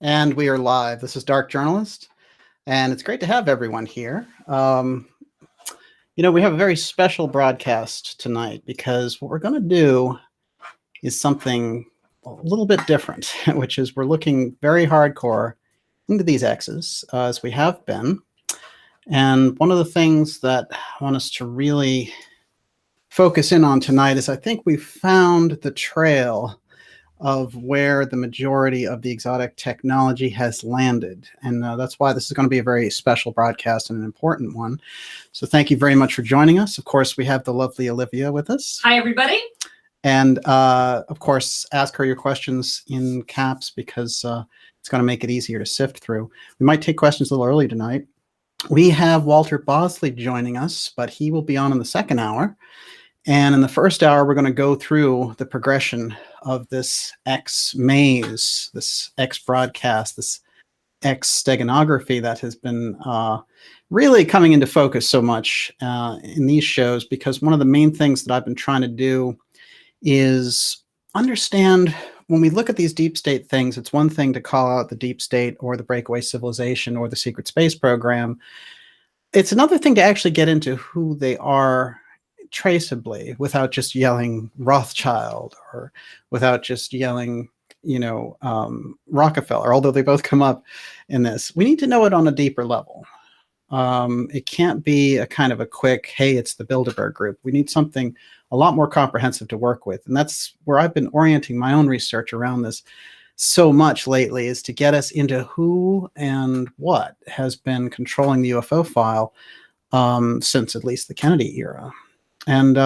And we are live. This is Dark Journalist, and it's great to have everyone here. We have a very special broadcast tonight because what we're going to do is something a little bit different, which is we're looking very hardcore into these X's, as we have been. And one of the things that I want us to really focus in on tonight is I think we've found the trail of where the majority of the exotic technology has landed. And that's why this is going to be a very special broadcast and an important one. So thank you very much for joining us. Of course, we have the lovely Olivia with us. Hi, everybody. And of course, ask her your questions in caps because it's going to make it easier to sift through. We might take questions a little early tonight. We have Walter Bosley joining us, but he will be on in the second hour. And in the first hour, we're going to go through the progression of this X maze, this X broadcast, this X steganography that has been really coming into focus so much in these shows, because one of the main things that I've been trying to do is understand when we look at these deep state things, it's one thing to call out the deep state or the breakaway civilization or the secret space program. It's another thing to actually get into who they are traceably without just yelling Rothschild or without just yelling, Rockefeller, although they both come up in this. We need to know it on a deeper level. It can't be a kind of a quick, hey, it's the Bilderberg group. We need something a lot more comprehensive to work with. And that's where I've been orienting my own research around this so much lately, is to get us into who and what has been controlling the UFO file since at least the Kennedy era. And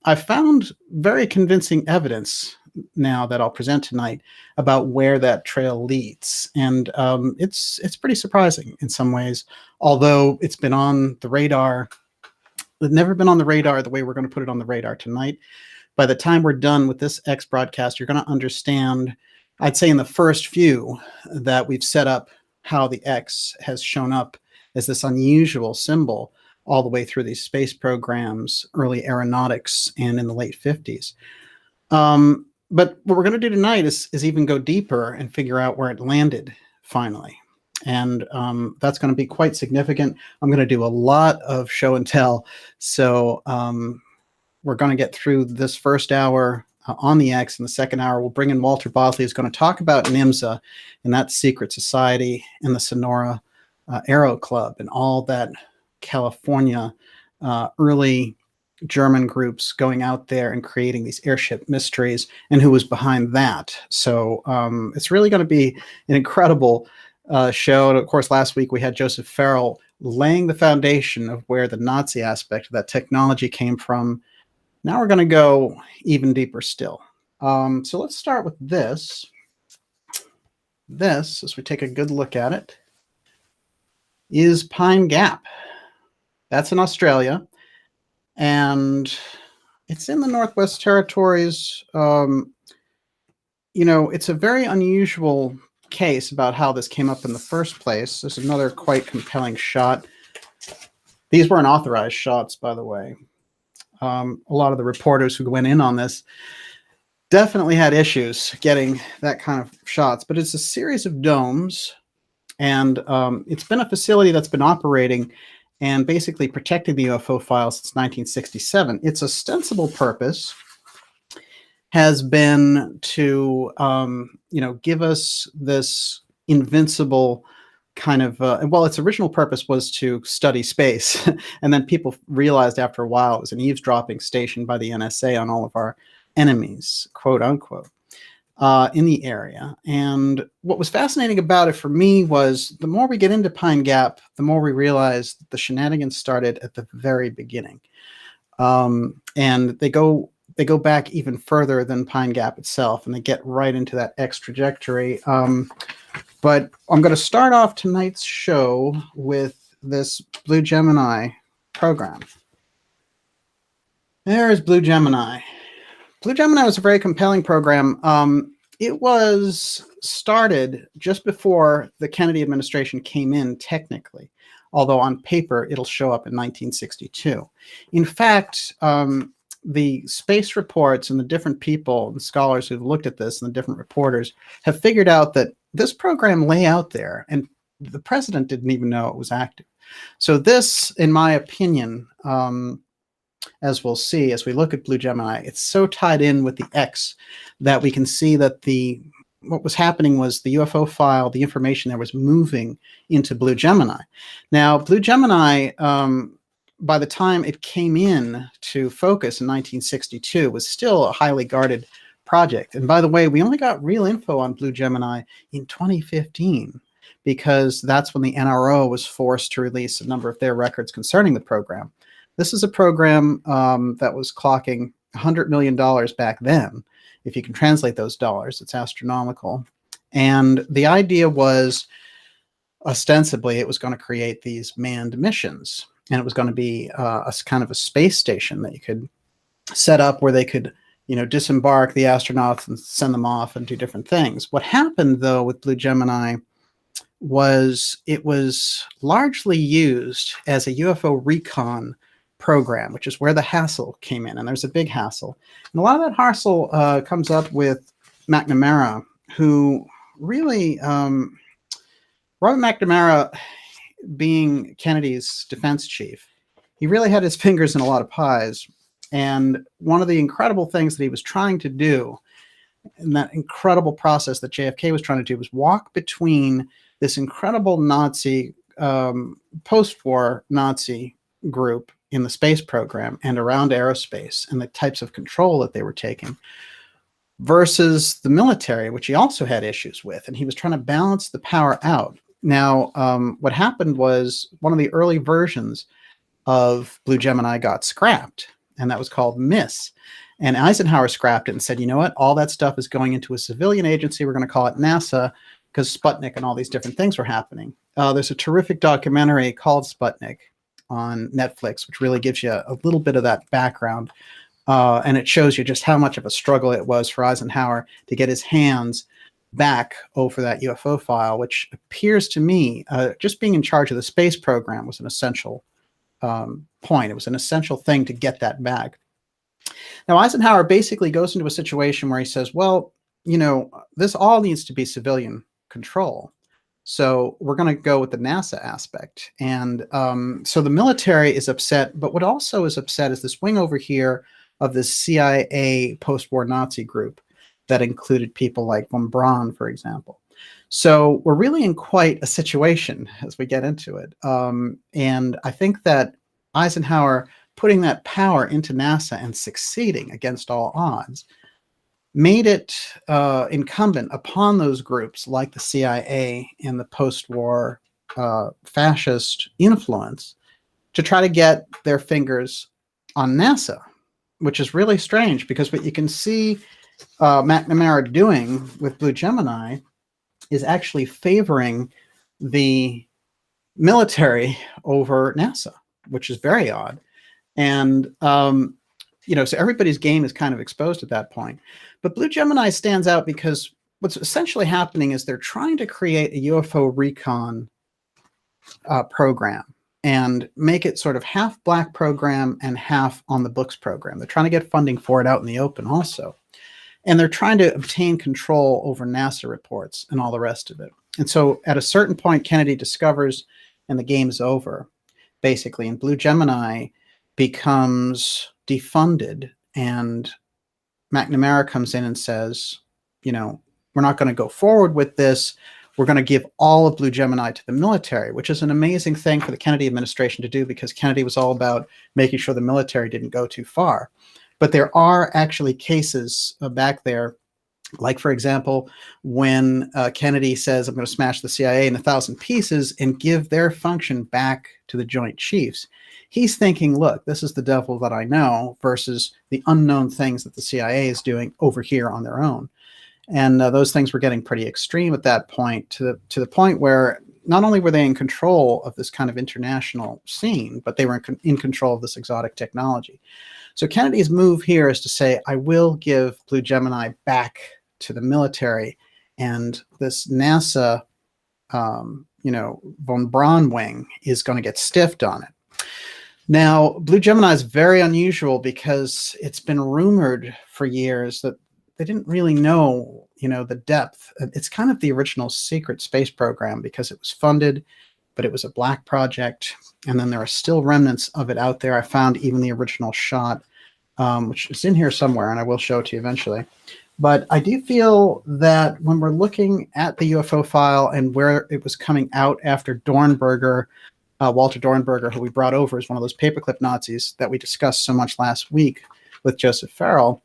I found very convincing evidence now that I'll present tonight about where that trail leads. And it's pretty surprising in some ways, although it's been on the radar. It's never been on the radar the way we're going to put it on the radar tonight. By the time we're done with this X broadcast, you're going to understand, I'd say in the first few, that we've set up how the X has shown up as this unusual symbol all the way through these space programs, early aeronautics, and in the late 50s. But what we're going to do tonight is even go deeper and figure out where it landed finally. And that's going to be quite significant. I'm going to do a lot of show and tell. So we're going to get through this first hour on the X. In the second hour, we'll bring in Walter Bosley, who's going to talk about NYMZA and that secret society and the Sonora Aero Club and all that California early German groups going out there and creating these airship mysteries and who was behind that. So it's really going to be an incredible show. And of course, last week we had Joseph Farrell laying the foundation of where the Nazi aspect of that technology came from. Now we're going to go even deeper still. So let's start with this. This, as we take a good look at it, is Pine Gap. That's in Australia, and it's in the Northwest Territories. It's a very unusual case about how this came up in the first place. There's another quite compelling shot. These weren't authorized shots, by the way. A lot of the reporters who went in on this definitely had issues getting that kind of shots, but it's a series of domes, and it's been a facility that's been operating and basically protecting the UFO file since 1967. Its ostensible purpose has been to, give us this invincible kind of, its original purpose was to study space. And then people realized after a while it was an eavesdropping station by the NSA on all of our enemies, quote unquote, in the area. And what was fascinating about it for me was the more we get into Pine Gap, the more we realize that the shenanigans started at the very beginning. And they go back even further than Pine Gap itself, and they get right into that X trajectory. But I'm going to start off tonight's show with this Blue Gemini program. There's Blue Gemini. Blue Gemini was a very compelling program. It was started just before the Kennedy administration came in, technically, although on paper it'll show up in 1962. In fact, the space reports and the different people and scholars who've looked at this and the different reporters have figured out that this program lay out there, and the president didn't even know it was active. So this, in my opinion, as we'll see as we look at Blue Gemini, it's so tied in with the X that we can see that what was happening was the UFO file, the information there was moving into Blue Gemini. Now, Blue Gemini, by the time it came in to focus in 1962, was still a highly guarded project. And by the way, we only got real info on Blue Gemini in 2015, because that's when the NRO was forced to release a number of their records concerning the program. This is a program that was clocking $100 million back then. If you can translate those dollars, it's astronomical. And the idea was, ostensibly, it was going to create these manned missions. And it was going to be a kind of a space station that you could set up where they could, disembark the astronauts and send them off and do different things. What happened, though, with Blue Gemini was it was largely used as a UFO recon program, which is where the hassle came in. And there's a big hassle. And a lot of that hassle comes up with McNamara, who really, Robert McNamara, being Kennedy's defense chief, he really had his fingers in a lot of pies. And one of the incredible things that he was trying to do, and that incredible process that JFK was trying to do, was walk between this incredible Nazi, post-war Nazi group in the space program and around aerospace and the types of control that they were taking, versus the military, which he also had issues with. And he was trying to balance the power out. Now, what happened was one of the early versions of Blue Gemini got scrapped, and that was called MISS. And Eisenhower scrapped it and said, you know what, all that stuff is going into a civilian agency. We're going to call it NASA, because Sputnik and all these different things were happening. There's a terrific documentary called Sputnik on Netflix, which really gives you a little bit of that background. And it shows you just how much of a struggle it was for Eisenhower to get his hands back over that UFO file, which appears to me, just being in charge of the space program was an essential point. It was an essential thing to get that back. Now, Eisenhower basically goes into a situation where he says, well, this all needs to be civilian control. So we're going to go with the NASA aspect. And so the military is upset, but what also is upset is this wing over here of this CIA post-war Nazi group that included people like von Braun, for example. So we're really in quite a situation as we get into it. And I think that Eisenhower putting that power into NASA and succeeding against all odds made it incumbent upon those groups like the CIA and the post-war fascist influence to try to get their fingers on NASA, which is really strange, because what you can see McNamara doing with Blue Gemini is actually favoring the military over NASA, which is very odd. And, so everybody's game is kind of exposed at that point. But Blue Gemini stands out because what's essentially happening is they're trying to create a UFO recon program and make it sort of half black program and half on the books program. They're trying to get funding for it out in the open also. And they're trying to obtain control over NASA reports and all the rest of it. And so at a certain point, Kennedy discovers, and the game is over, basically. And Blue Gemini becomes defunded, and McNamara comes in and says, we're not going to go forward with this. We're going to give all of Blue Gemini to the military, which is an amazing thing for the Kennedy administration to do, because Kennedy was all about making sure the military didn't go too far. But there are actually cases back there, like, for example, when Kennedy says, I'm going to smash the CIA in 1,000 pieces and give their function back to the Joint Chiefs. He's thinking, look, this is the devil that I know versus the unknown things that the CIA is doing over here on their own. And those things were getting pretty extreme at that point, to the point where not only were they in control of this kind of international scene, but they were in control of this exotic technology. So Kennedy's move here is to say, I will give Blue Gemini back to the military, and this NASA, von Braun wing is going to get stiffed on it. Now, Blue Gemini is very unusual because it's been rumored for years that they didn't really know, the depth. It's kind of the original secret space program because it was funded, but it was a black project. And then there are still remnants of it out there. I found even the original shot, which is in here somewhere, and I will show it to you eventually. But I do feel that when we're looking at the UFO file and where it was coming out after Dornberger, Walter Dornberger, who we brought over as one of those paperclip Nazis that we discussed so much last week with Joseph Farrell,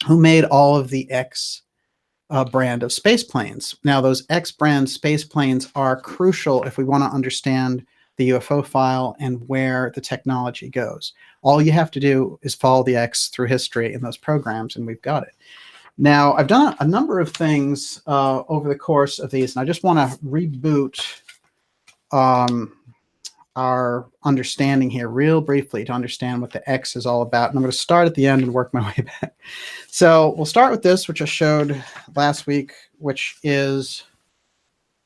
who made all of the X brand of space planes. Now, those X brand space planes are crucial if we want to understand the UFO file and where the technology goes. All you have to do is follow the X through history in those programs, and we've got it. Now, I've done a number of things over the course of these, and I just want to reboot our understanding here real briefly to understand what the X is all about. And I'm going to start at the end and work my way back. So we'll start with this, which I showed last week, which is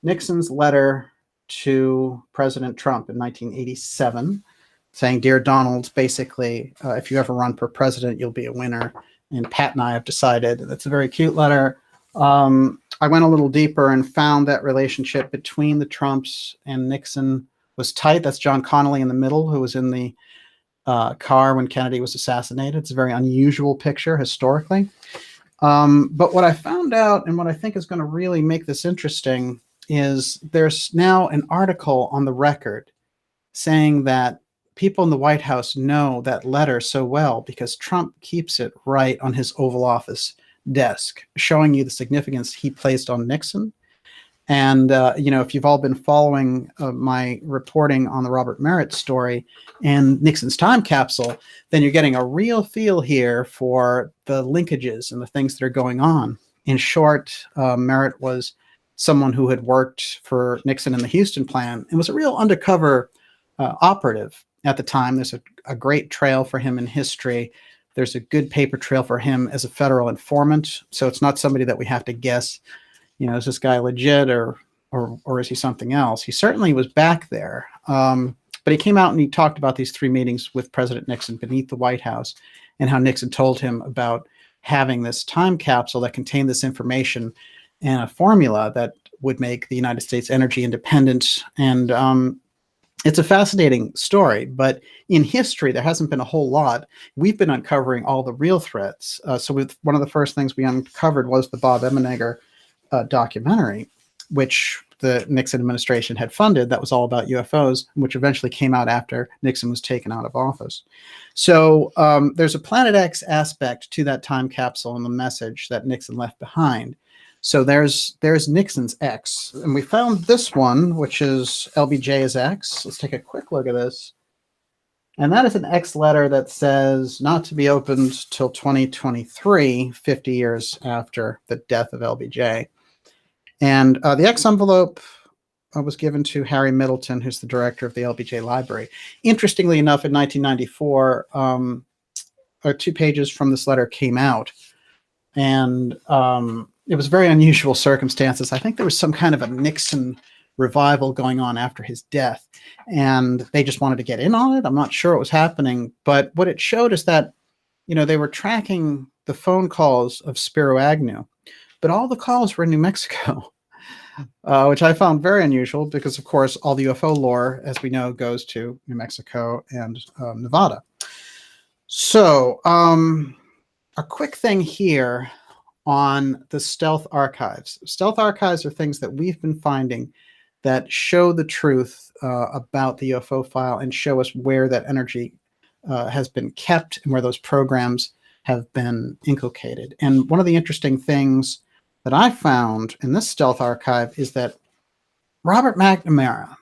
Nixon's letter to President Trump in 1987, saying, "Dear Donald, basically, if you ever run for president, you'll be a winner. And Pat and I have decided." That's a very cute letter. I went a little deeper and found that relationship between the Trumps and Nixon was tight. That's John Connally in the middle, who was in the car when Kennedy was assassinated. It's a very unusual picture historically. But what I found out, and what I think is going to really make this interesting, is there's now an article on the record saying that people in the White House know that letter so well because Trump keeps it right on his Oval Office desk, showing you the significance he placed on Nixon. And, if you've all been following my reporting on the Robert Merritt story and Nixon's time capsule, then you're getting a real feel here for the linkages and the things that are going on. In short, Merritt was someone who had worked for Nixon in the Houston plan and was a real undercover operative at the time. There's a great trail for him in history. There's a good paper trail for him as a federal informant. So it's not somebody that we have to guess, is this guy legit or is he something else? He certainly was back there. But he came out and he talked about these 3 meetings with President Nixon beneath the White House and how Nixon told him about having this time capsule that contained this information and a formula that would make the United States energy independent. And it's a fascinating story, but in history, there hasn't been a whole lot. We've been uncovering all the real threats. So one of the first things we uncovered was the Bob Emenegger documentary, which the Nixon administration had funded, that was all about UFOs, which eventually came out after Nixon was taken out of office. So there's a Planet X aspect to that time capsule and the message that Nixon left behind. So there's Nixon's X, and we found this one, which is LBJ's X. Let's take a quick look at this. And that is an X letter that says not to be opened till 2023, 50 years after the death of LBJ. And the X envelope was given to Harry Middleton, who's the director of the LBJ Library. Interestingly enough, in 1994, 2 pages from this letter came out. And it was very unusual circumstances. I think there was some kind of a Nixon revival going on after his death, and they just wanted to get in on it. I'm not sure what was happening, but what it showed is that, they were tracking the phone calls of Spiro Agnew, but all the calls were in New Mexico, which I found very unusual because, of course, all the UFO lore, as we know, goes to New Mexico and Nevada. So a quick thing here on the stealth archives. Stealth archives are things that we've been finding that show the truth about the UFO file and show us where that energy has been kept and where those programs have been inculcated. And one of the interesting things that I found in this stealth archive is that Robert McNamara,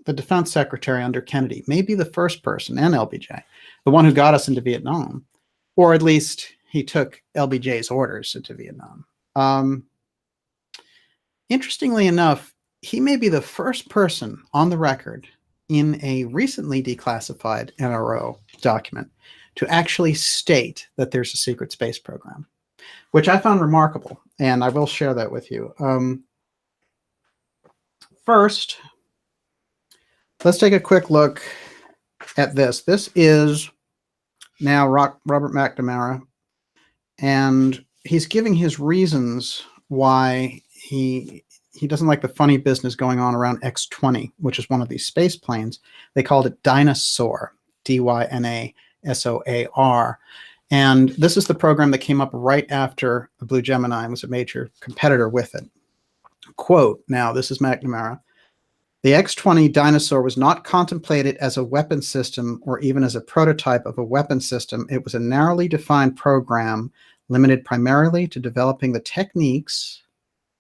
the defense secretary under Kennedy, may be the first person, and LBJ, the one who got us into Vietnam, or at least he took LBJ's orders into Vietnam. Interestingly enough, he may be the first person on the record in a recently declassified NRO document to actually state that there's a secret space program, which I found remarkable, and I will share that with you. First, let's take a quick look at this. This is now Robert McNamara, and he's giving his reasons why he doesn't like the funny business going on around X-20, which is one of these space planes. They called it Dinosaur, Dynasor. And this is the program that came up right after the Blue Gemini and was a major competitor with it. Quote, now this is McNamara, the X-20 Dinosaur was not contemplated as a weapon system or even as a prototype of a weapon system. It was a narrowly defined program limited primarily to developing the techniques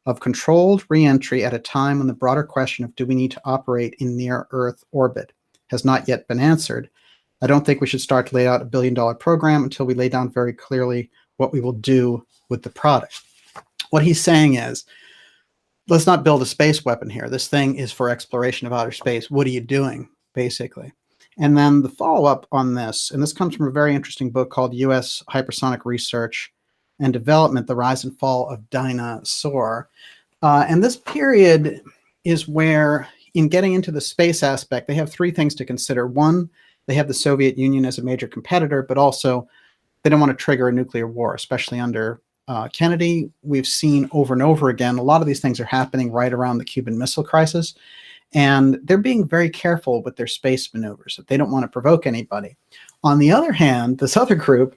of controlled reentry at a time when the broader question of do we need to operate in near-Earth orbit has not yet been answered. I don't think we should start to lay out $1 billion program until we lay down very clearly what we will do with the product. What he's saying is, let's not build a space weapon here. This thing is for exploration of outer space. What are you doing, basically? And then the follow-up on this, and this comes from a very interesting book called U.S. Hypersonic Research and Development, The Rise and Fall of Dinosaur. And this period is where, in getting into the space aspect, they have three things to consider. One, they have the Soviet Union as a major competitor, but also they don't want to trigger a nuclear war, especially under Kennedy. We've seen over and over again, a lot of these things are happening right around the Cuban Missile Crisis, and they're being very careful with their space maneuvers. They don't want to provoke anybody. On the other hand, this other group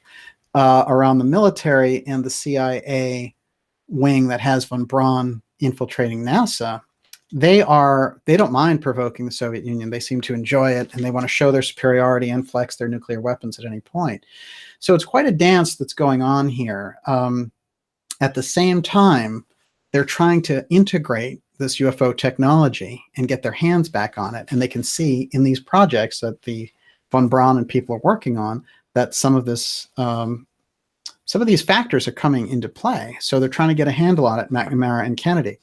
around the military and the CIA wing that has von Braun infiltrating NASA, they don't mind provoking the Soviet Union. They seem to enjoy it, and they want to show their superiority and flex their nuclear weapons at any point. So it's quite a dance that's going on here. At the same time, they're trying to integrate this UFO technology and get their hands back on it. And they can see in these projects that the von Braun and people are working on that some of these factors are coming into play. So they're trying to get a handle on it, McNamara and Kennedy.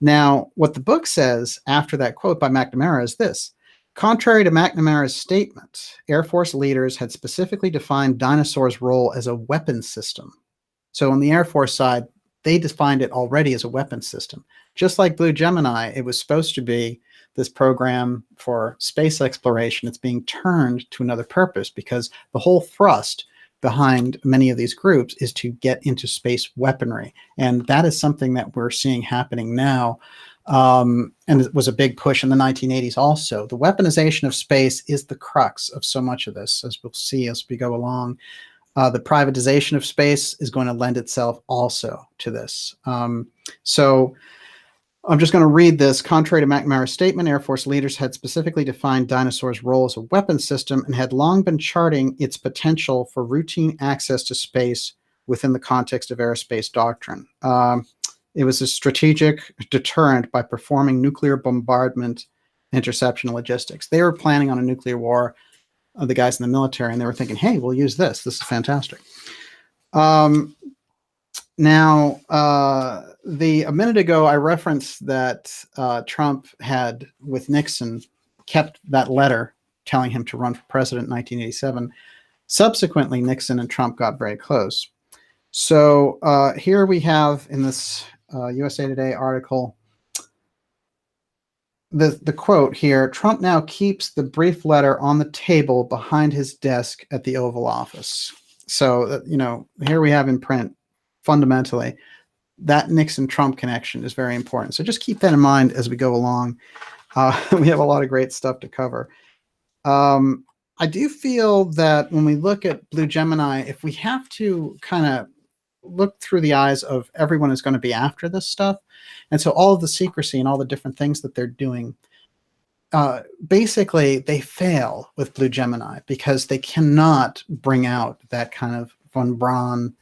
Now, what the book says after that quote by McNamara is this: contrary to McNamara's statement, Air Force leaders had specifically defined Dinosaur's role as a weapon system. So on the Air Force side, they defined it already as a weapon system. Just like Blue Gemini, it was supposed to be this program for space exploration. It's being turned to another purpose because the whole thrust behind many of these groups is to get into space weaponry. And that is something that we're seeing happening now. And it was a big push in the 1980s also. The weaponization of space is the crux of so much of this, as we'll see as we go along. The privatization of space is going to lend itself also to this. So I'm just going to read this. Contrary to McNamara's statement, Air Force leaders had specifically defined Dinosaur's role as a weapon system and had long been charting its potential for routine access to space within the context of aerospace doctrine. It was a strategic deterrent by performing nuclear bombardment, interception, and logistics. They were planning on a nuclear war, the guys in the military, and they were thinking, hey, we'll use this. This is fantastic. Now, a minute ago, I referenced that Trump had, with Nixon, kept that letter telling him to run for president in 1987. Subsequently, Nixon and Trump got very close. So here we have in this USA Today article, the quote here: Trump now keeps the brief letter on the table behind his desk at the Oval Office. So, here we have in print, fundamentally, that Nixon-Trump connection is very important. So just keep that in mind as we go along. We have a lot of great stuff to cover. I do feel that when we look at Blue Gemini, if we have to kind of look through the eyes of everyone who's going to be after this stuff, and so all of the secrecy and all the different things that they're doing, basically they fail with Blue Gemini because they cannot bring out that kind of von Braun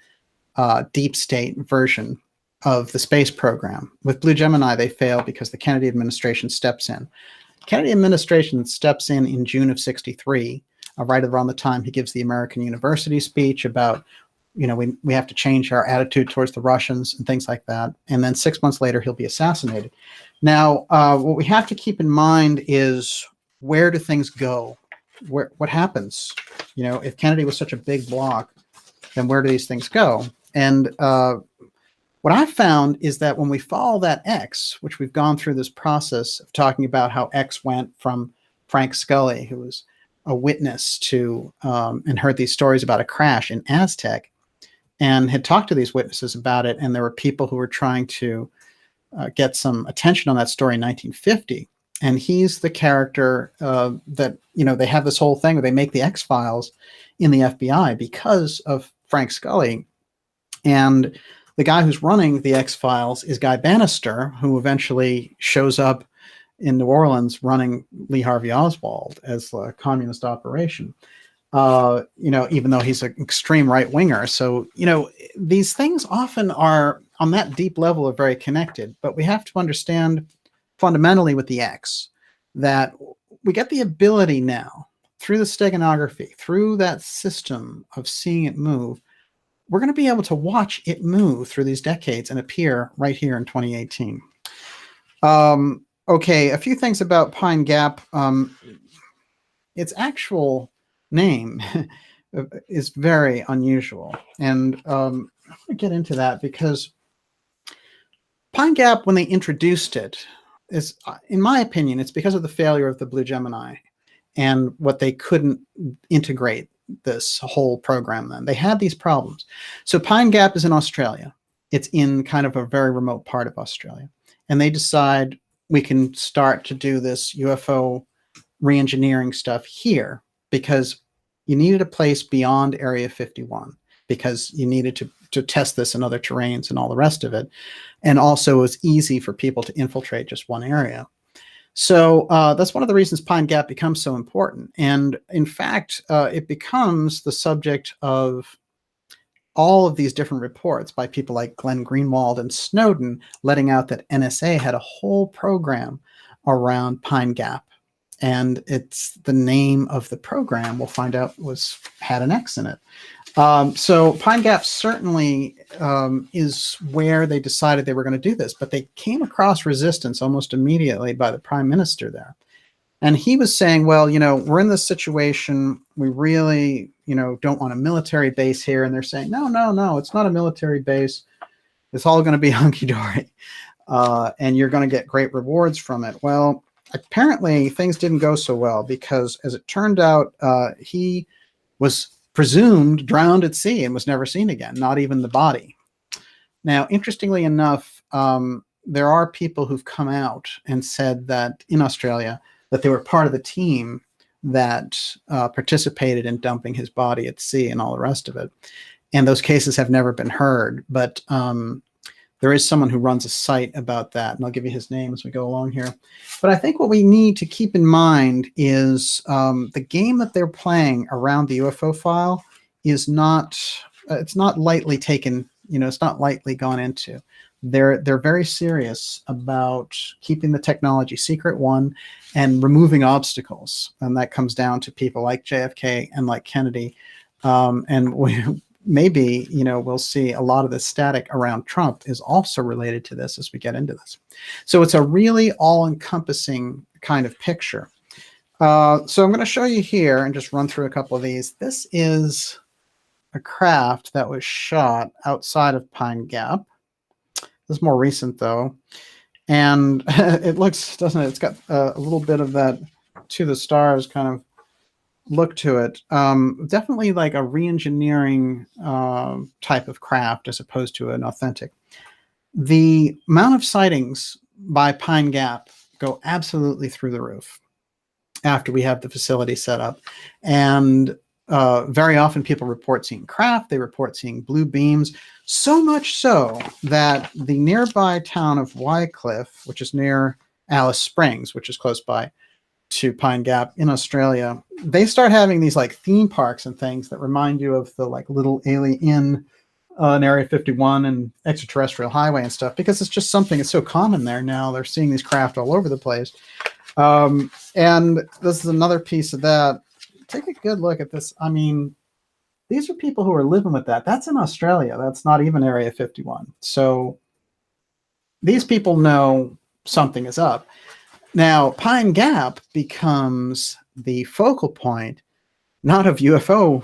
deep state version of the space program. With Blue Gemini, they fail because the Kennedy administration steps in. Kennedy administration steps in June of '63, right around the time he gives the American University speech about, we have to change our attitude towards the Russians and things like that. And then 6 months later, he'll be assassinated. Now, what we have to keep in mind is, where do things go? What happens? If Kennedy was such a big block, then where do these things go? And what I found is that when we follow that X, which we've gone through this process of talking about how X went from Frank Scully, who was a witness to and heard these stories about a crash in Aztec, and had talked to these witnesses about it. And there were people who were trying to get some attention on that story in 1950. And he's the character that, they have this whole thing where they make the X-Files in the FBI because of Frank Scully. And the guy who's running the X-Files is Guy Bannister, who eventually shows up in New Orleans running Lee Harvey Oswald as a communist operation. Even though he's an extreme right-winger. So, these things often are on that deep level are very connected, but we have to understand fundamentally with the X that we get the ability now through the steganography, through that system of seeing it move, we're going to be able to watch it move through these decades and appear right here in 2018. Okay, a few things about Pine Gap. Its actual name is very unusual. And I'm going to get into that because Pine Gap, when they introduced it, is, in my opinion, it's because of the failure of the Blue Gemini and what they couldn't integrate this whole program then. They had these problems. So Pine Gap is in Australia. It's in kind of a very remote part of Australia. And they decide we can start to do this UFO re-engineering stuff here because you needed a place beyond Area 51 because you needed to test this in other terrains and all the rest of it. And also it was easy for people to infiltrate just one area. So that's one of the reasons Pine Gap becomes so important. And in fact, it becomes the subject of all of these different reports by people like Glenn Greenwald and Snowden, letting out that NSA had a whole program around Pine Gap. And it's the name of the program, we'll find out, had an X in it. So Pine Gap certainly is where they decided they were going to do this, but they came across resistance almost immediately by the prime minister there. And he was saying, well, we're in this situation. We really, don't want a military base here. And they're saying, no, it's not a military base. It's all going to be hunky-dory. And you're going to get great rewards from it. Well, apparently things didn't go so well because, as it turned out, he was presumed drowned at sea and was never seen again, not even the body. Now, interestingly enough, there are people who've come out and said that in Australia that they were part of the team that participated in dumping his body at sea and all the rest of it. And those cases have never been heard, but there is someone who runs a site about that, and I'll give you his name as we go along here. But I think what we need to keep in mind is the game that they're playing around the UFO file is not, it's not lightly taken, it's not lightly gone into. They're very serious about keeping the technology secret, one, and removing obstacles. And that comes down to people like JFK and like Kennedy. Maybe, we'll see a lot of the static around Trump is also related to this as we get into this. So it's a really all-encompassing kind of picture. So I'm going to show you here and just run through a couple of these. This is a craft that was shot outside of Pine Gap. This is more recent, though. And it looks, doesn't it? It's got a little bit of that to the stars kind of look to it. Definitely like a re-engineering type of craft as opposed to an authentic. The amount of sightings by Pine Gap go absolutely through the roof after we have the facility set up. And very often people report seeing craft, they report seeing blue beams, so much so that the nearby town of Wycliffe, which is near Alice Springs, which is close by to Pine Gap in Australia, they start having these like theme parks and things that remind you of the like little alien inn in Area 51 and Extraterrestrial Highway and stuff, because it's just something that's so common there now. They're seeing these craft all over the place. And this is another piece of that. Take a good look at this. I mean, these are people who are living with that. That's in Australia. That's not even Area 51. So these people know something is up. Now, Pine Gap becomes the focal point, not of UFO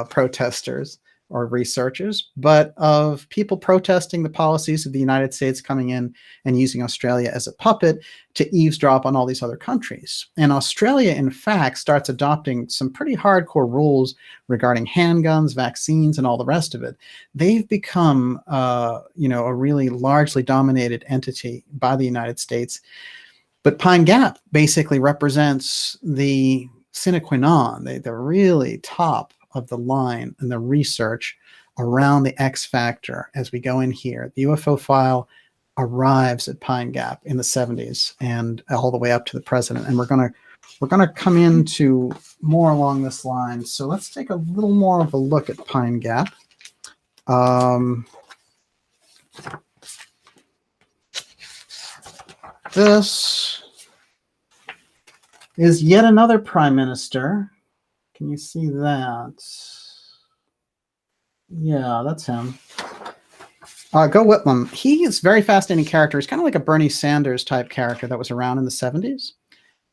protesters, or researchers, but of people protesting the policies of the United States coming in and using Australia as a puppet to eavesdrop on all these other countries. And Australia, in fact, starts adopting some pretty hardcore rules regarding handguns, vaccines, and all the rest of it. They've become, you know, a really largely dominated entity by the United States. But Pine Gap basically represents the sine qua non, the really top of the line and the research around the X factor as we go in here. The UFO file arrives at Pine Gap in the 70s and all the way up to the present. And we're gonna come into more along this line. So let's take a little more of a look at Pine Gap. This is yet another prime minister. Can you see that? Yeah, that's him. Go Whitlam. He is a very fascinating character. He's kind of like a Bernie Sanders type character that was around in the 70s.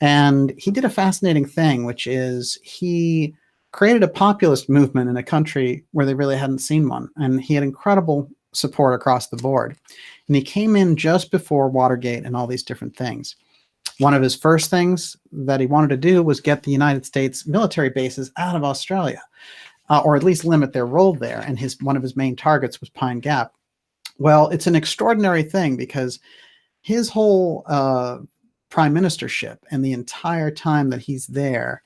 And he did a fascinating thing, which is he created a populist movement in a country where they really hadn't seen one. And he had incredible support across the board. And he came in just before Watergate and all these different things. One of his first things that he wanted to do was get the United States military bases out of Australia, or at least limit their role there. And one of his main targets was Pine Gap. Well, it's an extraordinary thing because his whole prime ministership and the entire time that he's there,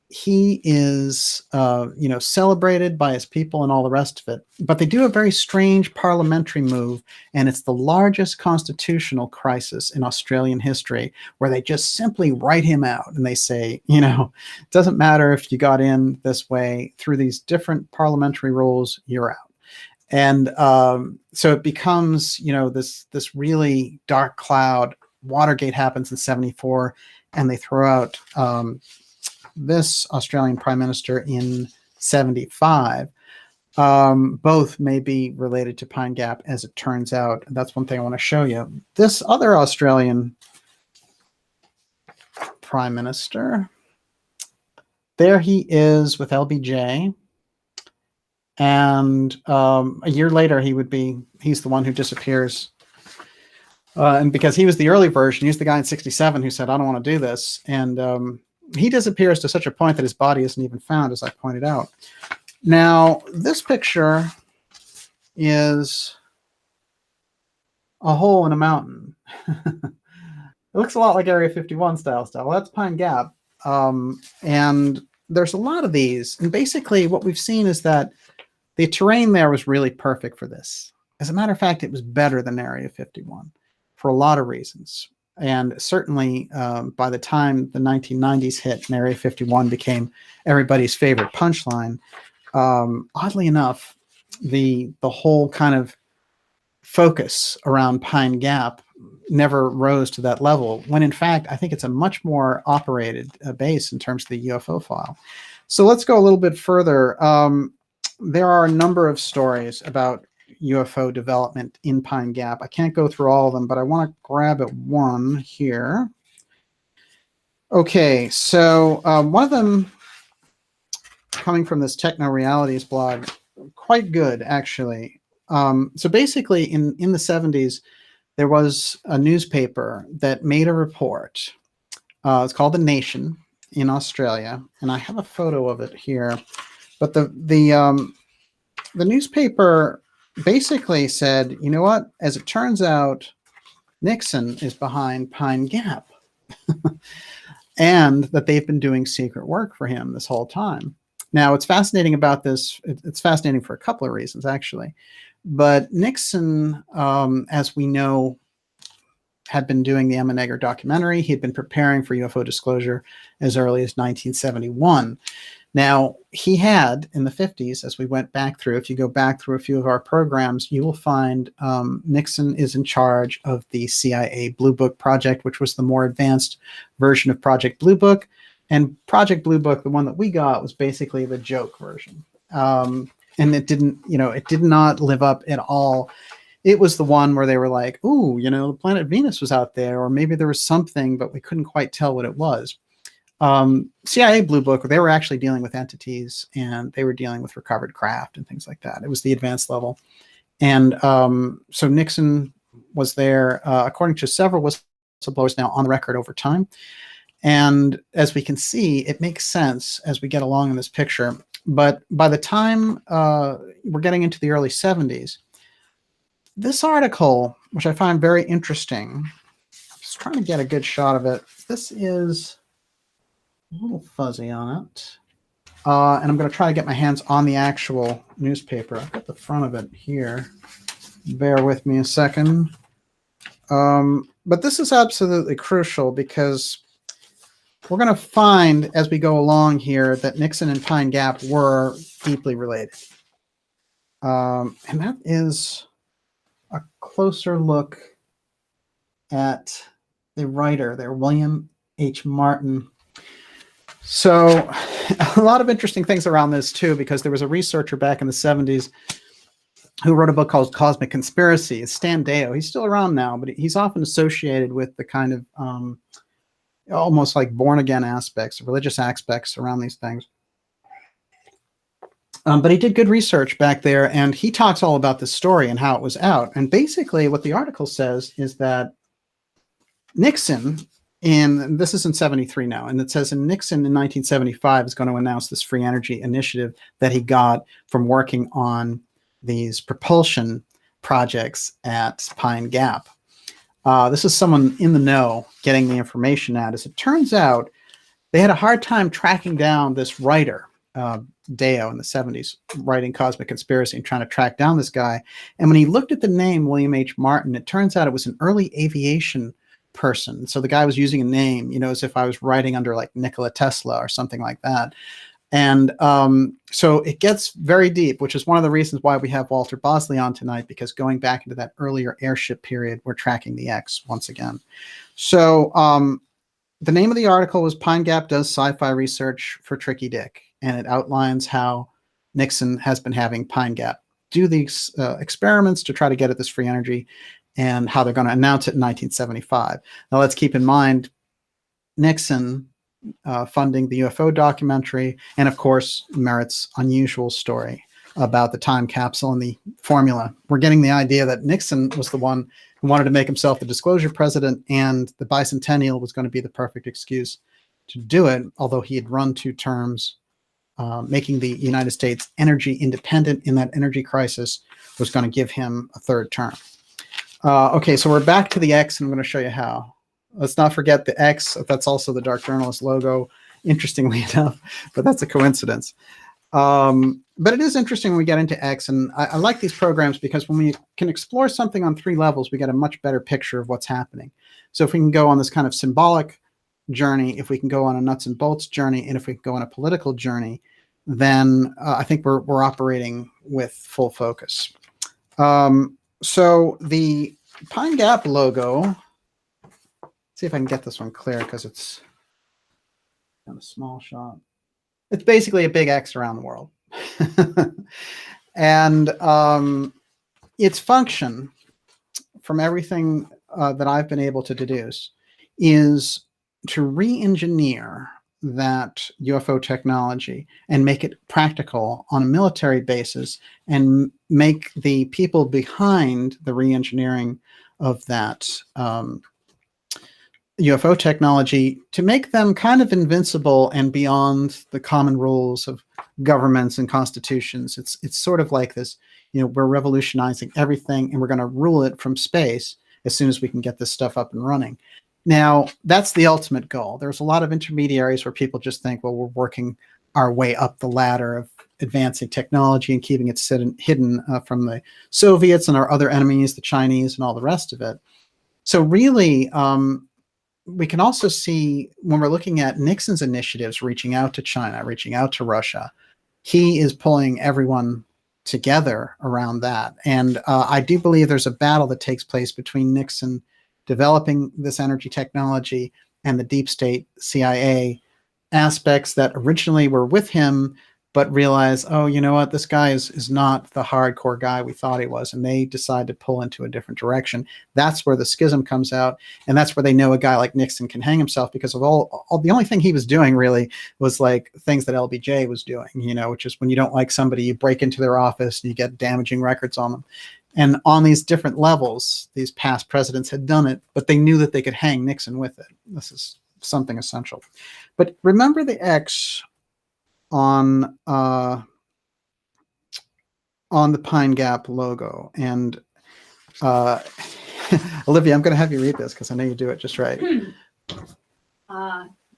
he is, you know, celebrated by his people and all the rest of it. But they do a very strange parliamentary move, and it's the largest constitutional crisis in Australian history, where they just simply write him out and they say, you know, it doesn't matter if you got in this way through these different parliamentary rules, you're out. And so it becomes, you know, this really dark cloud. Watergate happens in 74, and they throw out this Australian prime minister in 75. Both may be related to Pine Gap, as it turns out. That's one thing I want to show you. This other Australian prime minister, there he is with LBJ. And a year later, he's the one who disappears. And because he was the early version, he's the guy in 67 who said, I don't want to do this. And he disappears to such a point that his body isn't even found, as I pointed out. Now, this picture is a hole in a mountain. It looks a lot like Area 51 style. That's Pine Gap. And there's a lot of these. And basically what we've seen is that the terrain there was really perfect for this. As a matter of fact, it was better than Area 51 for a lot of reasons. And certainly by the time the 1990s hit and Area 51 became everybody's favorite punchline, oddly enough, the whole kind of focus around Pine Gap never rose to that level, when in fact, I think it's a much more operated base in terms of the UFO file. So let's go a little bit further. There are a number of stories about UFO development in Pine Gap. I can't go through all of them, but I want to grab at one here. Okay, so one of them coming from this Techno Realities blog, quite good, actually. So basically, in the 70s, there was a newspaper that made a report. It's called The Nation in Australia, and I have a photo of it here. But the newspaper basically said, you know what? As it turns out, Nixon is behind Pine Gap, and that they've been doing secret work for him this whole time. Now, what's fascinating about this, it's fascinating for a couple of reasons, actually. But Nixon, as we know, had been doing the Emma Neger documentary. He had been preparing for UFO disclosure as early as 1971. Now, he had, in the 50s, as we went back through, if you go back through a few of our programs, you will find Nixon is in charge of the CIA Blue Book project, which was the more advanced version of Project Blue Book. And Project Blue Book, the one that we got, was basically the joke version. And it didn't, you know, it did not live up at all. It was the one where they were like, ooh, you know, the planet Venus was out there, or maybe there was something, but we couldn't quite tell what it was. CIA Blue Book, they were actually dealing with entities, and they were dealing with recovered craft and things like that. It was the advanced level. And so Nixon was there, according to several whistleblowers now on the record over time. And as we can see, it makes sense as we get along in this picture. But by the time we're getting into the early 70s, this article, which I find very interesting, I'm just trying to get a good shot of it. This is a little fuzzy on it. And I'm going to try to get my hands on the actual newspaper. I've got the front of it here. Bear with me a second. But this is absolutely crucial because we're going to find as we go along here that Nixon and Pine Gap were deeply related. And that is a closer look at the writer there, William H. Martin. So a lot of interesting things around this too, because there was a researcher back in the 70s who wrote a book called Cosmic Conspiracy. It's Stan Deyo. He's still around now, but he's often associated with the kind of almost like born-again aspects, religious aspects around these things. But he did good research back there, and he talks all about this story and how it was out. And basically what the article says is that Nixon, and this is in 73 now, and it says in Nixon in 1975 is going to announce this free energy initiative that he got from working on these propulsion projects at Pine Gap. This is someone in the know getting the information out. As it turns out, they had a hard time tracking down this writer, Deyo, in the 70s, writing Cosmic Conspiracy and trying to track down this guy. And when he looked at the name William H. Martin, it turns out it was an early aviation person. So the guy was using a name, you know, as if I was writing under like Nikola Tesla or something like that. And so it gets very deep, which is one of the reasons why we have Walter Bosley on tonight, because going back into that earlier airship period, we're tracking the X once again. So the name of the article was Pine Gap Does Sci-Fi Research for Tricky Dick, and it outlines how Nixon has been having Pine Gap do these experiments to try to get at this free energy, and how they're going to announce it in 1975. Now let's keep in mind Nixon funding the UFO documentary, and of course Merritt's unusual story about the time capsule and the formula. We're getting the idea that Nixon was the one who wanted to make himself the disclosure president, and the bicentennial was going to be the perfect excuse to do it, although he had run 2 terms. Making the United States energy independent in that energy crisis was going to give him a 3rd term. Okay, so we're back to the X, and I'm going to show you how. Let's not forget the X. That's also the Dark Journalist logo, interestingly enough, but that's a coincidence. But it is interesting when we get into X, and I like these programs because when we can explore something on 3 levels, we get a much better picture of what's happening. So if we can go on this kind of symbolic journey, if we can go on a nuts and bolts journey, and if we can go on a political journey, then I think we're operating with full focus. So the Pine Gap logo, see if I can get this one clear because it's kind of a small shot. It's basically a big X around the world. And its function, from everything that I've been able to deduce, is to re-engineer that UFO technology and make it practical on a military basis, and make the people behind the re-engineering of that UFO technology, to make them kind of invincible and beyond the common rules of governments and constitutions. It's sort of like this, you know, we're revolutionizing everything and we're going to rule it from space as soon as we can get this stuff up and running. Now, that's the ultimate goal. There's a lot of intermediaries where people just think, well, we're working our way up the ladder of advancing technology and keeping it hidden from the Soviets and our other enemies, the Chinese and all the rest of it. So really, we can also see when we're looking at Nixon's initiatives, reaching out to China, reaching out to Russia, he is pulling everyone together around that. And I do believe there's a battle that takes place between Nixon developing this energy technology and the deep state CIA aspects that originally were with him, but realize, oh, you know what, this guy is not the hardcore guy we thought he was, and they decide to pull into a different direction. That's where the schism comes out, and that's where they know a guy like Nixon can hang himself, because of all the only thing he was doing really was like things that LBJ was doing, you know, which is when you don't like somebody, you break into their office and you get damaging records on them. And on these different levels, these past presidents had done it, but they knew that they could hang Nixon with it. This is something essential. But remember the X on the Pine Gap logo. And Olivia, I'm going to have you read this because I know you do it just right.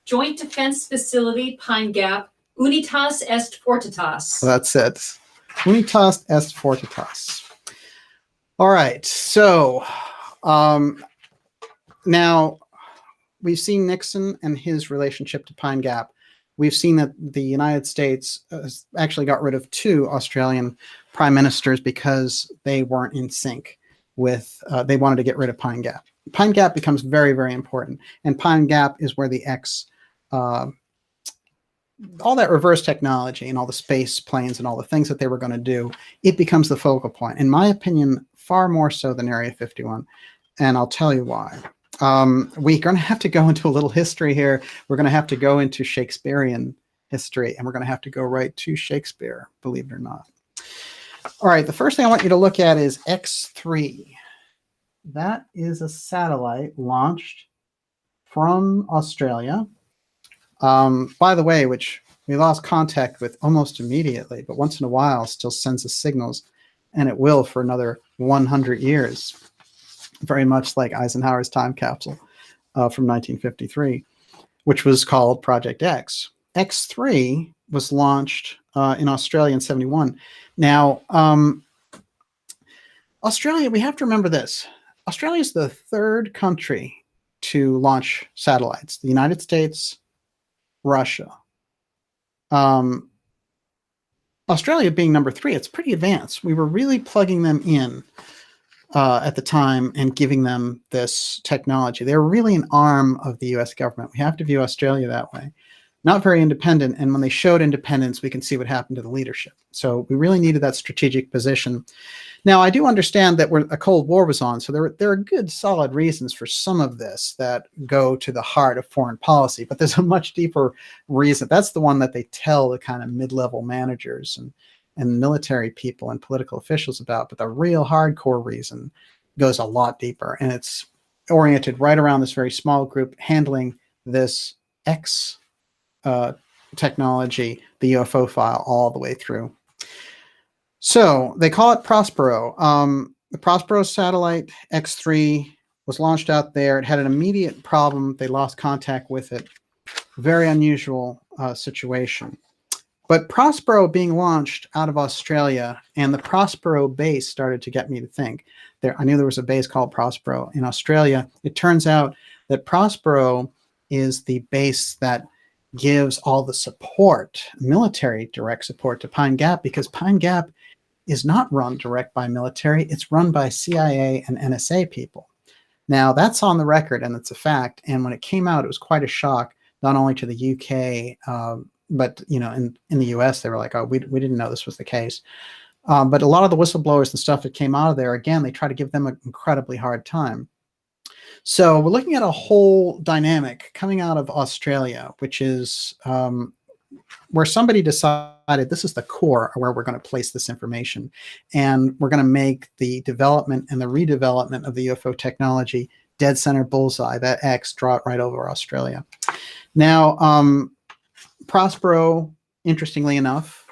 Joint Defense Facility, Pine Gap, Unitas est Fortitas. Well, that's it. Unitas est Fortitas. All right. So now we've seen Nixon and his relationship to Pine Gap. We've seen that the United States actually got rid of 2 Australian prime ministers because they weren't in sync with, they wanted to get rid of Pine Gap. Pine Gap becomes very, very important. And Pine Gap is where the X, all that reverse technology and all the space planes and all the things that they were going to do, it becomes the focal point. In my opinion, far more so than Area 51. And I'll tell you why. We're going to have to go into a little history here. We're going to have to go into Shakespearean history, and we're going to have to go right to Shakespeare, believe it or not. All right, the first thing I want you to look at is X3. That is a satellite launched from Australia. By the way, which we lost contact with almost immediately, but once in a while still sends us signals, and it will for another 100 years. Very much like Eisenhower's time capsule from 1953, which was called Project X. X3 was launched in Australia in 71. Now, Australia, we have to remember this. Australia is the 3rd country to launch satellites. The United States, Russia. Australia being number 3, it's pretty advanced. We were really plugging them in at the time and giving them this technology. They're really an arm of the US government. We have to view Australia that way. Not very independent, and when they showed independence, we can see what happened to the leadership. So we really needed that strategic position. Now, I do understand that a Cold War was on, so there are good, solid reasons for some of this that go to the heart of foreign policy, but there's a much deeper reason. That's the one that they tell the kind of mid-level managers and military people and political officials about, but the real hardcore reason goes a lot deeper, and it's oriented right around this very small group handling this X technology, the UFO file, all the way through. So they call it Prospero. The Prospero satellite X3 was launched out there. It had an immediate problem. They lost contact with it. Very unusual situation. But Prospero being launched out of Australia and the Prospero base started to get me to think. I knew there was a base called Prospero in Australia. It turns out that Prospero is the base that gives all the support, military direct support to Pine Gap, because Pine Gap is not run direct by military. It's run by CIA and NSA people. Now, that's on the record, and it's a fact. And when it came out, it was quite a shock, not only to the UK, but you know, in the US, they were like, oh, we didn't know this was the case. But a lot of the whistleblowers and stuff that came out of there, again, they try to give them an incredibly hard time. So we're looking at a whole dynamic coming out of Australia, which is where somebody decided this is the core where we're going to place this information. And we're going to make the development and the redevelopment of the UFO technology dead center bullseye, that X, draw it right over Australia. Now, Prospero, interestingly enough,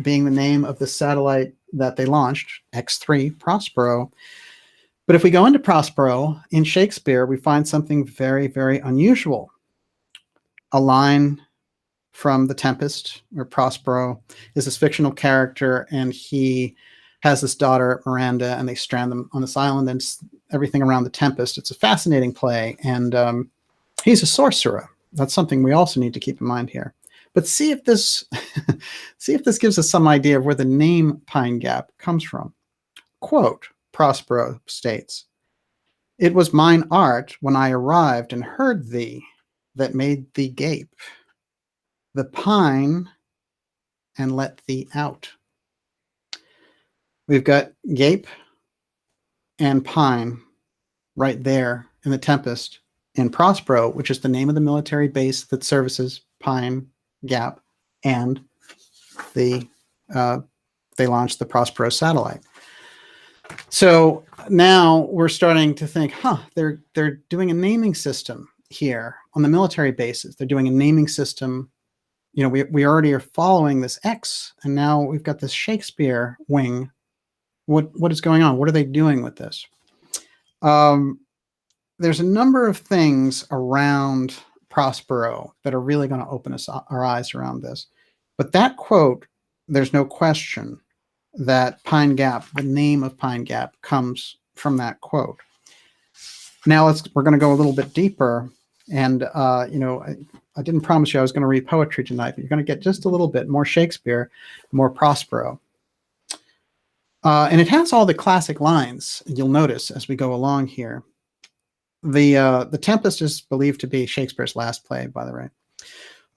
being the name of the satellite that they launched, X3 Prospero. But if we go into Prospero, in Shakespeare, we find something very, very unusual. A line from The Tempest, where Prospero is this fictional character, and he has this daughter, Miranda, and they strand them on this island, and everything around the Tempest. It's a fascinating play, and he's a sorcerer. That's something we also need to keep in mind here. But see if this gives us some idea of where the name Pine Gap comes from. Quote, Prospero states, "It was mine art when I arrived and heard thee that made thee gape. The pine and let thee out. We've got Gape and Pine right there in the Tempest, and Prospero, which is the name of the military base that services Pine Gap, and they launched the Prospero satellite. So now we're starting to think, they're doing a naming system here on the military bases. They're doing a naming system. You know, we already are following this X, and now we've got this Shakespeare wing. What is going on? What are they doing with this? There's a number of things around Prospero that are really going to open our eyes around this. But that quote, there's no question that Pine Gap, the name of Pine Gap, comes from that quote. Now we're going to go a little bit deeper. And, you know, I didn't promise you I was going to read poetry tonight, but you're going to get just a little bit more Shakespeare, more Prospero. And it has all the classic lines, you'll notice as we go along here. The Tempest is believed to be Shakespeare's last play, by the way.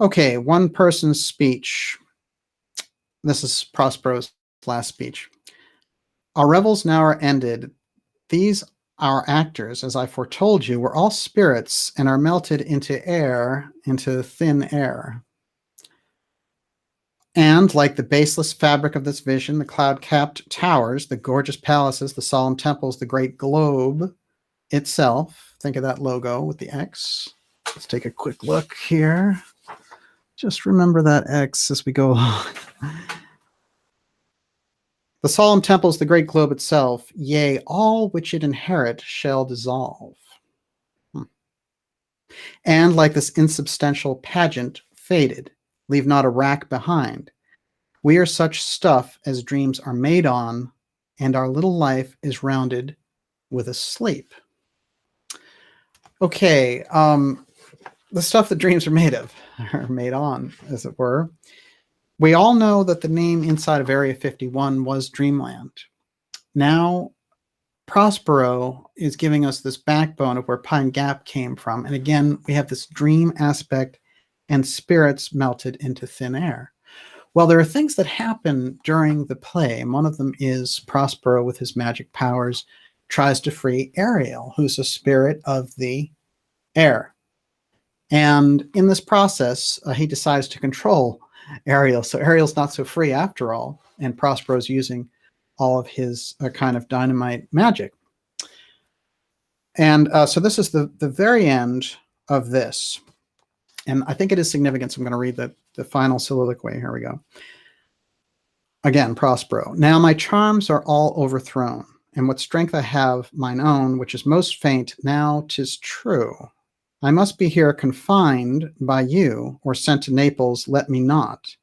Okay, one person's speech. This is Prospero's last speech. Our revels now are ended. These, our actors, as I foretold you, were all spirits and are melted into air, into thin air. And like the baseless fabric of this vision, the cloud-capped towers, the gorgeous palaces, the solemn temples, the great globe itself. Think of that logo with the X. Let's take a quick look here. Just remember that X as we go along. The solemn temples, the great globe itself, yea, all which it inherit shall dissolve. And like this insubstantial pageant faded, leave not a rack behind. We are such stuff as dreams are made on, and our little life is rounded with a sleep. Okay, the stuff that dreams are made of, or made on, as it were. We all know that the name inside of Area 51 was Dreamland. Now, Prospero is giving us this backbone of where Pine Gap came from. And again, we have this dream aspect and spirits melted into thin air. Well, there are things that happen during the play, and one of them is Prospero, with his magic powers, tries to free Ariel, who's a spirit of the air. And in this process, he decides to control Ariel. So Ariel's not so free after all, and Prospero's using all of his kind of dynamite magic. And so this is the very end of this. And I think it is significant, so I'm going to read the final soliloquy. Here we go. Again, Prospero. Now my charms are all overthrown, and what strength I have mine own, which is most faint, now 'tis true. I must be here confined by you, or sent to Naples, let me not.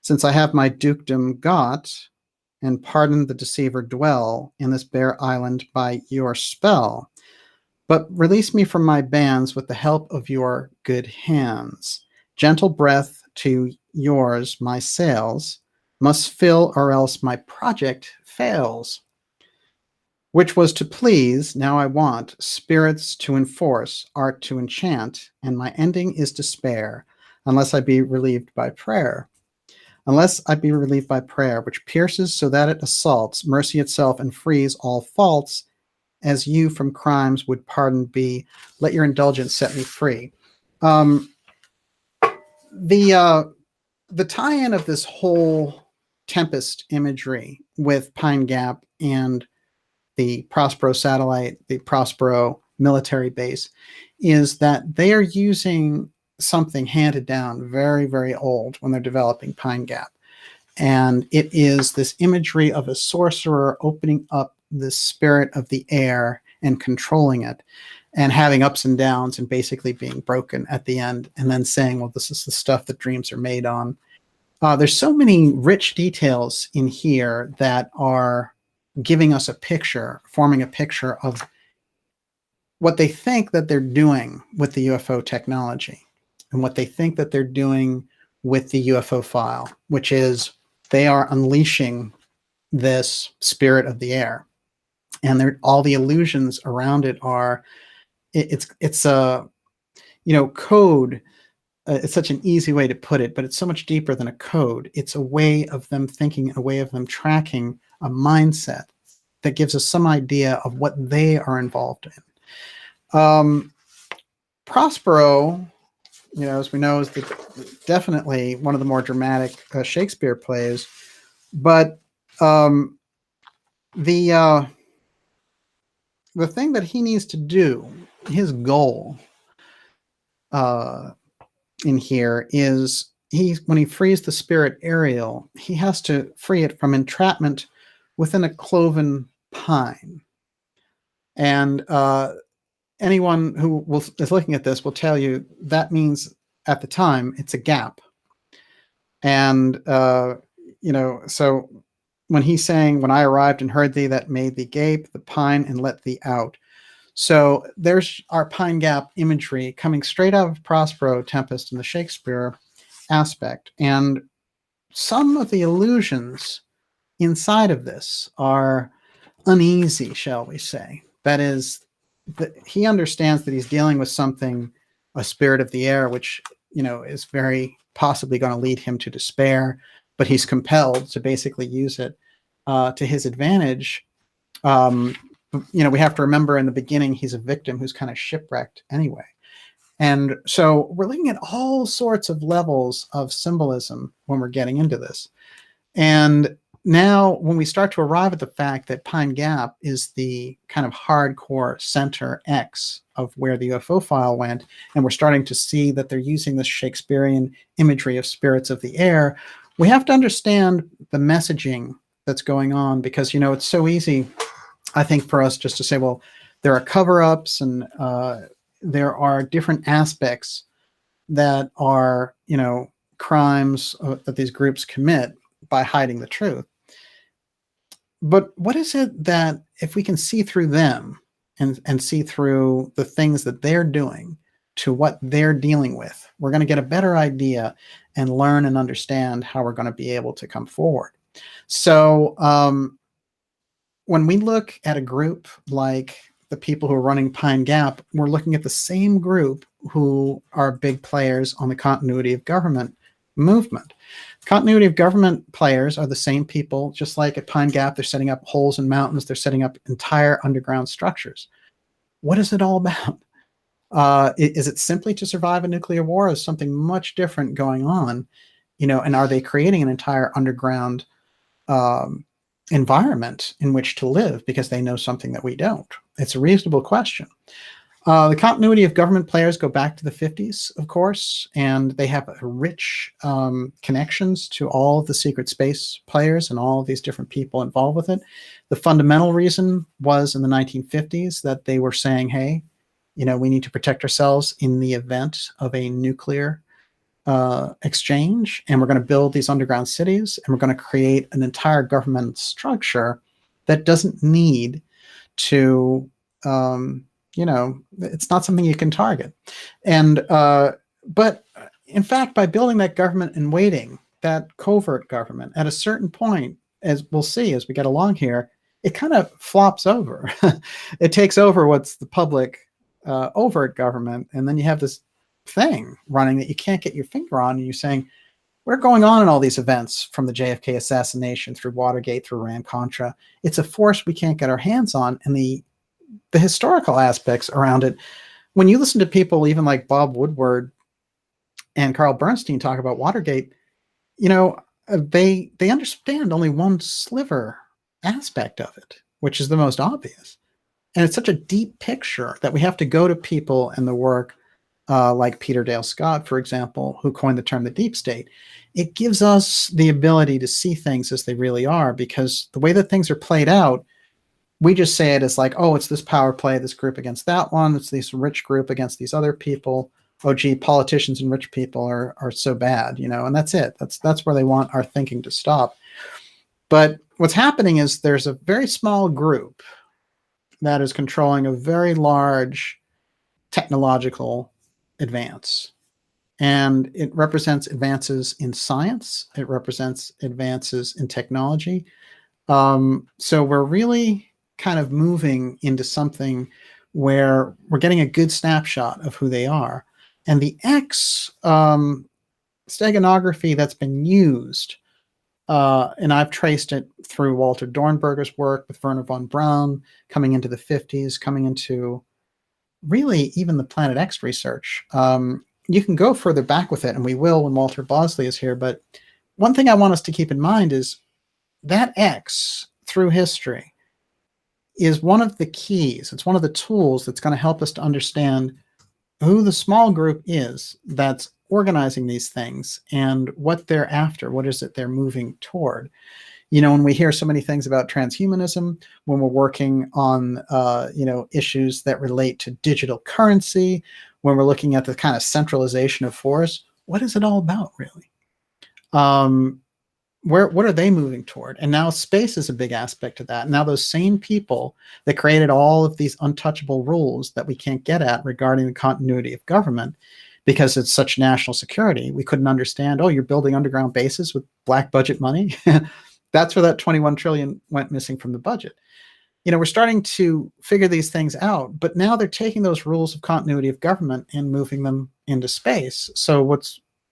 Since I have my dukedom got, and pardon the deceiver dwell in this bare island by your spell. But release me from my bands with the help of your good hands. Gentle breath to yours my sails must fill, or else my project fails. Which was to please, now I want, spirits to enforce, art to enchant, and my ending is despair, unless I be relieved by prayer. Unless I be relieved by prayer, which pierces so that it assaults mercy itself and frees all faults, as you from crimes would pardon be, let your indulgence set me free. The tie-in of this whole Tempest imagery with Pine Gap and the Prospero satellite, the Prospero military base, is that they are using something handed down very, very old when they're developing Pine Gap. And it is this imagery of a sorcerer opening up the spirit of the air and controlling it, and having ups and downs and basically being broken at the end, and then saying, well, this is the stuff that dreams are made on. There's so many rich details in here that are giving us a picture, forming a picture of what they think that they're doing with the UFO technology, and what they think that they're doing with the UFO file, which is they are unleashing this spirit of the air. And all the illusions around it are, it's a, code it's such an easy way to put it, but it's so much deeper than a code. It's a way of them thinking, a way of them tracking a mindset that gives us some idea of what they are involved in. Prospero, as we know, is definitely one of the more dramatic Shakespeare plays. But the thing that he needs to do, his goal in here is when he frees the spirit Ariel, he has to free it from entrapment within a cloven pine. And anyone who is looking at this will tell you that means at the time it's a gap. And so when he's saying, when I arrived and heard thee, that made thee gape, the pine, and let thee out. So there's our Pine Gap imagery coming straight out of Prospero, Tempest, and the Shakespeare aspect. And some of the illusions inside of this are uneasy, shall we say. That is, he understands that he's dealing with something, a spirit of the air, which, is very possibly going to lead him to despair, but he's compelled to basically use it to his advantage. We have to remember in the beginning, he's a victim who's kind of shipwrecked anyway. And so we're looking at all sorts of levels of symbolism when we're getting into this. And now when we start to arrive at the fact that Pine Gap is the kind of hardcore center X of where the UFO file went, and we're starting to see that they're using this Shakespearean imagery of spirits of the air, we have to understand the messaging that's going on, because, it's so easy, I think, for us just to say, well, there are cover-ups and there are different aspects that are, crimes that these groups commit by hiding the truth. But what is it that, if we can see through them and see through the things that they're doing to what they're dealing with, we're going to get a better idea and learn and understand how we're going to be able to come forward. So when we look at a group like the people who are running Pine Gap, we're looking at the same group who are big players on the continuity of government movement. Continuity of government players are the same people, just like at Pine Gap, they're setting up holes in mountains, they're setting up entire underground structures. What is it all about? Is it simply to survive a nuclear war? Is something much different going on? And are they creating an entire underground environment in which to live because they know something that we don't? It's a reasonable question. The continuity of government players go back to the 50s, of course, and they have rich connections to all of the secret space players and all of these different people involved with it. The fundamental reason was in the 1950s that they were saying, hey, we need to protect ourselves in the event of a nuclear exchange, and we're going to build these underground cities, and we're going to create an entire government structure that doesn't need to it's not something you can target. And but in fact, by building that government in waiting, that covert government, at a certain point, as we'll see as we get along here, it kind of flops over. It takes over what's the public overt government, and then you have this thing running that you can't get your finger on, and you're saying, we're going on in all these events, from the JFK assassination through Watergate through Iran-Contra. It's a force we can't get our hands on, and the historical aspects around it. When you listen to people even like Bob Woodward and Carl Bernstein talk about Watergate, they understand only one sliver aspect of it, which is the most obvious. And it's such a deep picture that we have to go to people and the work like Peter Dale Scott, for example, who coined the term the deep state. It gives us the ability to see things as they really are, because the way that things are played out, we just say it as like, oh, it's this power play, this group against that one. It's this rich group against these other people. Oh, gee, politicians and rich people are so bad, and that's it. That's where they want our thinking to stop. But what's happening is there's a very small group that is controlling a very large technological advance. And it represents advances in science. It represents advances in technology. So we're really kind of moving into something where we're getting a good snapshot of who they are. And the X steganography that's been used, and I've traced it through Walter Dornberger's work with Werner von Braun, coming into the 50s, coming into really even the Planet X research. You can go further back with it, and we will when Walter Bosley is here. But one thing I want us to keep in mind is that X through history is one of the keys. It's one of the tools that's going to help us to understand who the small group is that's organizing these things and what they're after. What is it they're moving toward? You know, when we hear so many things about transhumanism, when we're working on, issues that relate to digital currency, when we're looking at the kind of centralization of force, what is it all about, really? What are they moving toward? And now space is a big aspect of that. Now those same people that created all of these untouchable rules that we can't get at regarding the continuity of government, because it's such national security, we couldn't understand, oh, you're building underground bases with black budget money? That's where that 21 trillion went missing from the budget. You know, we're starting to figure these things out, but now they're taking those rules of continuity of government and moving them into space. So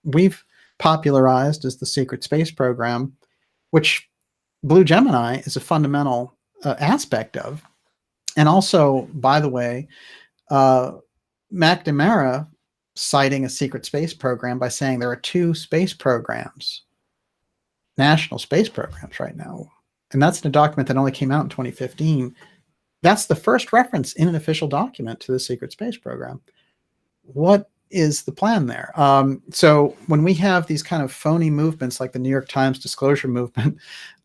we've popularized is the secret space program, which Blue Gemini is a fundamental aspect of. And also, by the way, McNamara citing a secret space program by saying there are 2 space programs, national space programs right now. And that's in a document that only came out in 2015. That's the first reference in an official document to the secret space program. What is the plan there? So when we have these kind of phony movements like the New York Times disclosure movement,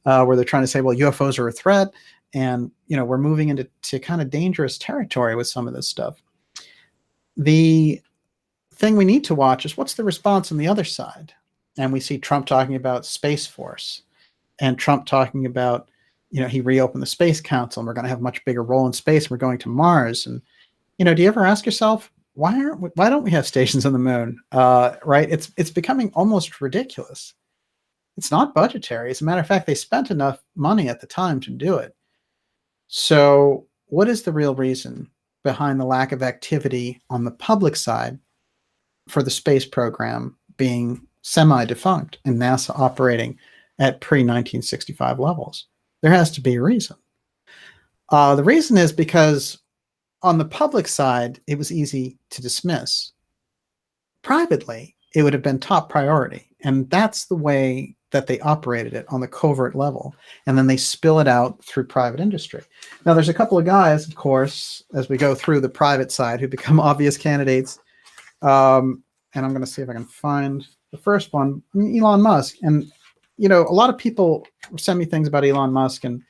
where they're trying to say, well, UFOs are a threat, and we're moving into kind of dangerous territory with some of this stuff. The thing we need to watch is what's the response on the other side. And we see Trump talking about Space Force, and Trump talking about, he reopened the Space Council, and we're going to have a much bigger role in space. And we're going to Mars. And, do you ever ask yourself, why don't we have stations on the moon? Right? It's becoming almost ridiculous. It's not budgetary. As a matter of fact, they spent enough money at the time to do it. So what is the real reason behind the lack of activity on the public side for the space program being semi-defunct and NASA operating at pre-1965 levels? There has to be a reason. The reason is because on the public side, it was easy to dismiss. Privately, it would have been top priority. And that's the way that they operated it on the covert level. And then they spill it out through private industry. Now, there's a couple of guys, of course, as we go through the private side who become obvious candidates. And I'm going to see if I can find the first one, Elon Musk. And, a lot of people send me things about Elon Musk, and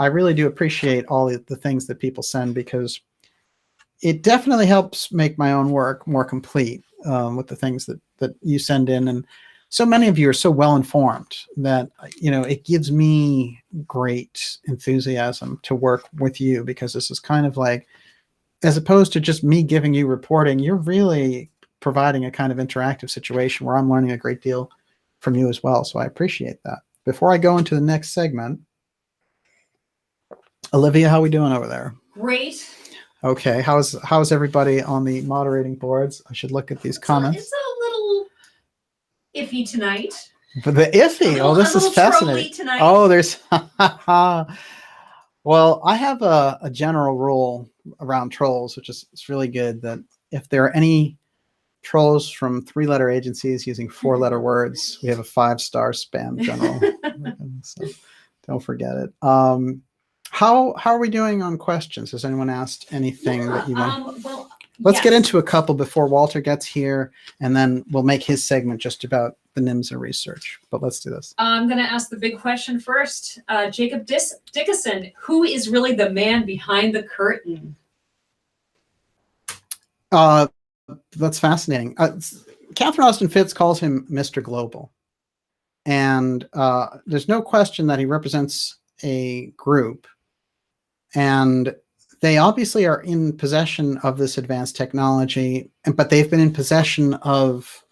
I really do appreciate all the things that people send, because it definitely helps make my own work more complete with the things that you send in. And so many of you are so well informed that, it gives me great enthusiasm to work with you, because this is kind of like, as opposed to just me giving you reporting, you're really providing a kind of interactive situation where I'm learning a great deal from you as well. So I appreciate that. Before I go into the next segment, Olivia, how are we doing over there? Great. Okay. How's everybody on the moderating boards? I should look at these comments. It's a little iffy tonight. But the iffy. This is fascinating. Tonight. Oh, there's. Well, I have a general rule around trolls, which is it's really good, that if there are any trolls from 3-letter agencies using 4-letter words, we have a 5-star spam general. So don't forget it. How are we doing on questions? Has anyone asked anything that you want? Let's get into a couple before Walter gets here, and then we'll make his segment just about the NYMZA research. But let's do this. I'm going to ask the big question first. Jacob Dickinson, who is really the man behind the curtain? That's fascinating. Catherine Austin Fitts calls him Mr. Global. And there's no question that he represents a group. And they obviously are in possession of this advanced technology, but they've been in possession of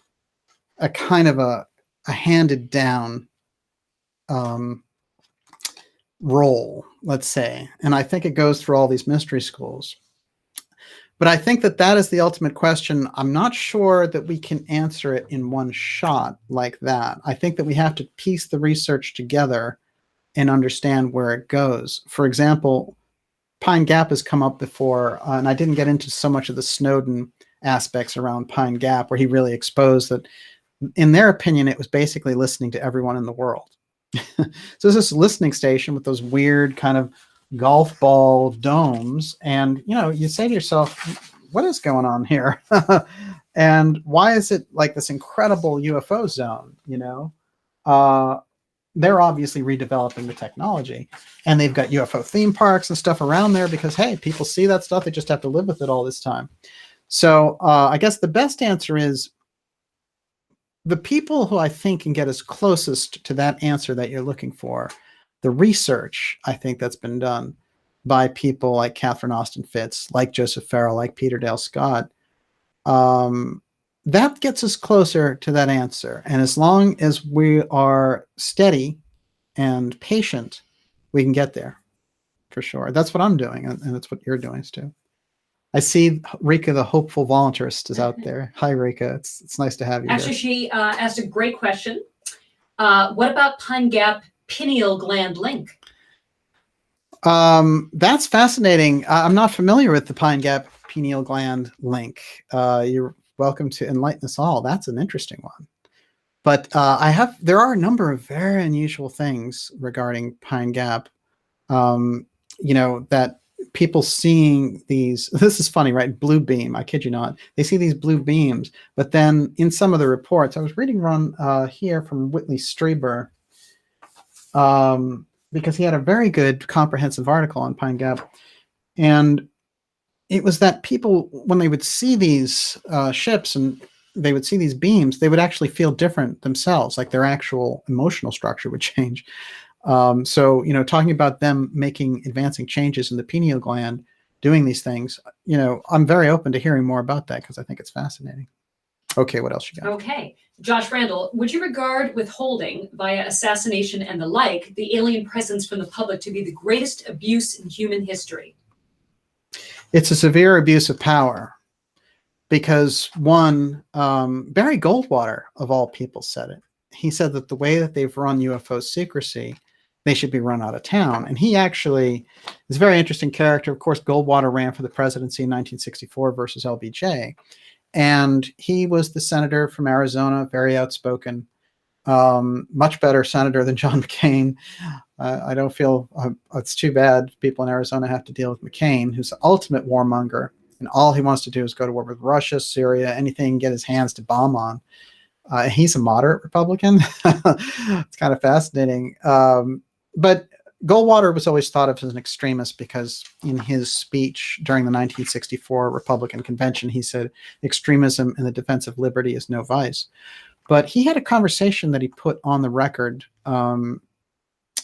a kind of a handed down role, let's say. And I think it goes through all these mystery schools. But I think that that is the ultimate question. I'm not sure that we can answer it in one shot like that. I think that we have to piece the research together and understand where it goes. For example, Pine Gap has come up before, and I didn't get into so much of the Snowden aspects around Pine Gap, where he really exposed that, in their opinion, it was basically listening to everyone in the world. So there's this listening station with those weird kind of golf ball domes, and you say to yourself, what is going on here? And why is it like this incredible UFO zone? They're obviously redeveloping the technology, and they've got UFO theme parks and stuff around there because, hey, people see that stuff. They just have to live with it all this time. So I guess the best answer is the people who I think can get us closest to that answer that you're looking for, the research, I think, that's been done by people like Catherine Austin Fitts, like Joseph Farrell, like Peter Dale Scott, that gets us closer to that answer. And as long as we are steady and patient, we can get there for sure. That's what I'm doing, and that's what you're doing too. I see Rika, the hopeful voluntarist, is out there. Hi, Rika. It's nice to have you. Actually, here. she asked a great question. What about Pine Gap pineal gland link? That's fascinating. I'm not familiar with the Pine Gap pineal gland link. You're welcome to enlighten us all. That's an interesting one. But there are a number of very unusual things regarding Pine Gap. That people seeing these, this is funny, right? Blue beam, I kid you not. They see these blue beams, but then in some of the reports, I was reading one here from Whitley Strieber, because he had a very good comprehensive article on Pine Gap. And it was that people, when they would see these ships and they would see these beams, they would actually feel different themselves, like their actual emotional structure would change. So, talking about them making advancing changes in the pineal gland, doing these things, I'm very open to hearing more about that because I think it's fascinating. Okay, what else you got? Okay. Josh Randall, would you regard withholding via assassination and the like the alien presence from the public to be the greatest abuse in human history? It's a severe abuse of power because one, Barry Goldwater, of all people, said it. He said that the way that they've run UFO secrecy, they should be run out of town. And he actually is a very interesting character. Of course, Goldwater ran for the presidency in 1964 versus LBJ. And he was the senator from Arizona, very outspoken, much better senator than John McCain. I don't feel it's too bad people in Arizona have to deal with McCain, who's the ultimate warmonger. And all he wants to do is go to war with Russia, Syria, anything he can get his hands to bomb on. He's a moderate Republican. It's kind of fascinating. But Goldwater was always thought of as an extremist because in his speech during the 1964 Republican convention, he said, extremism in the defense of liberty is no vice. But he had a conversation that he put on the record,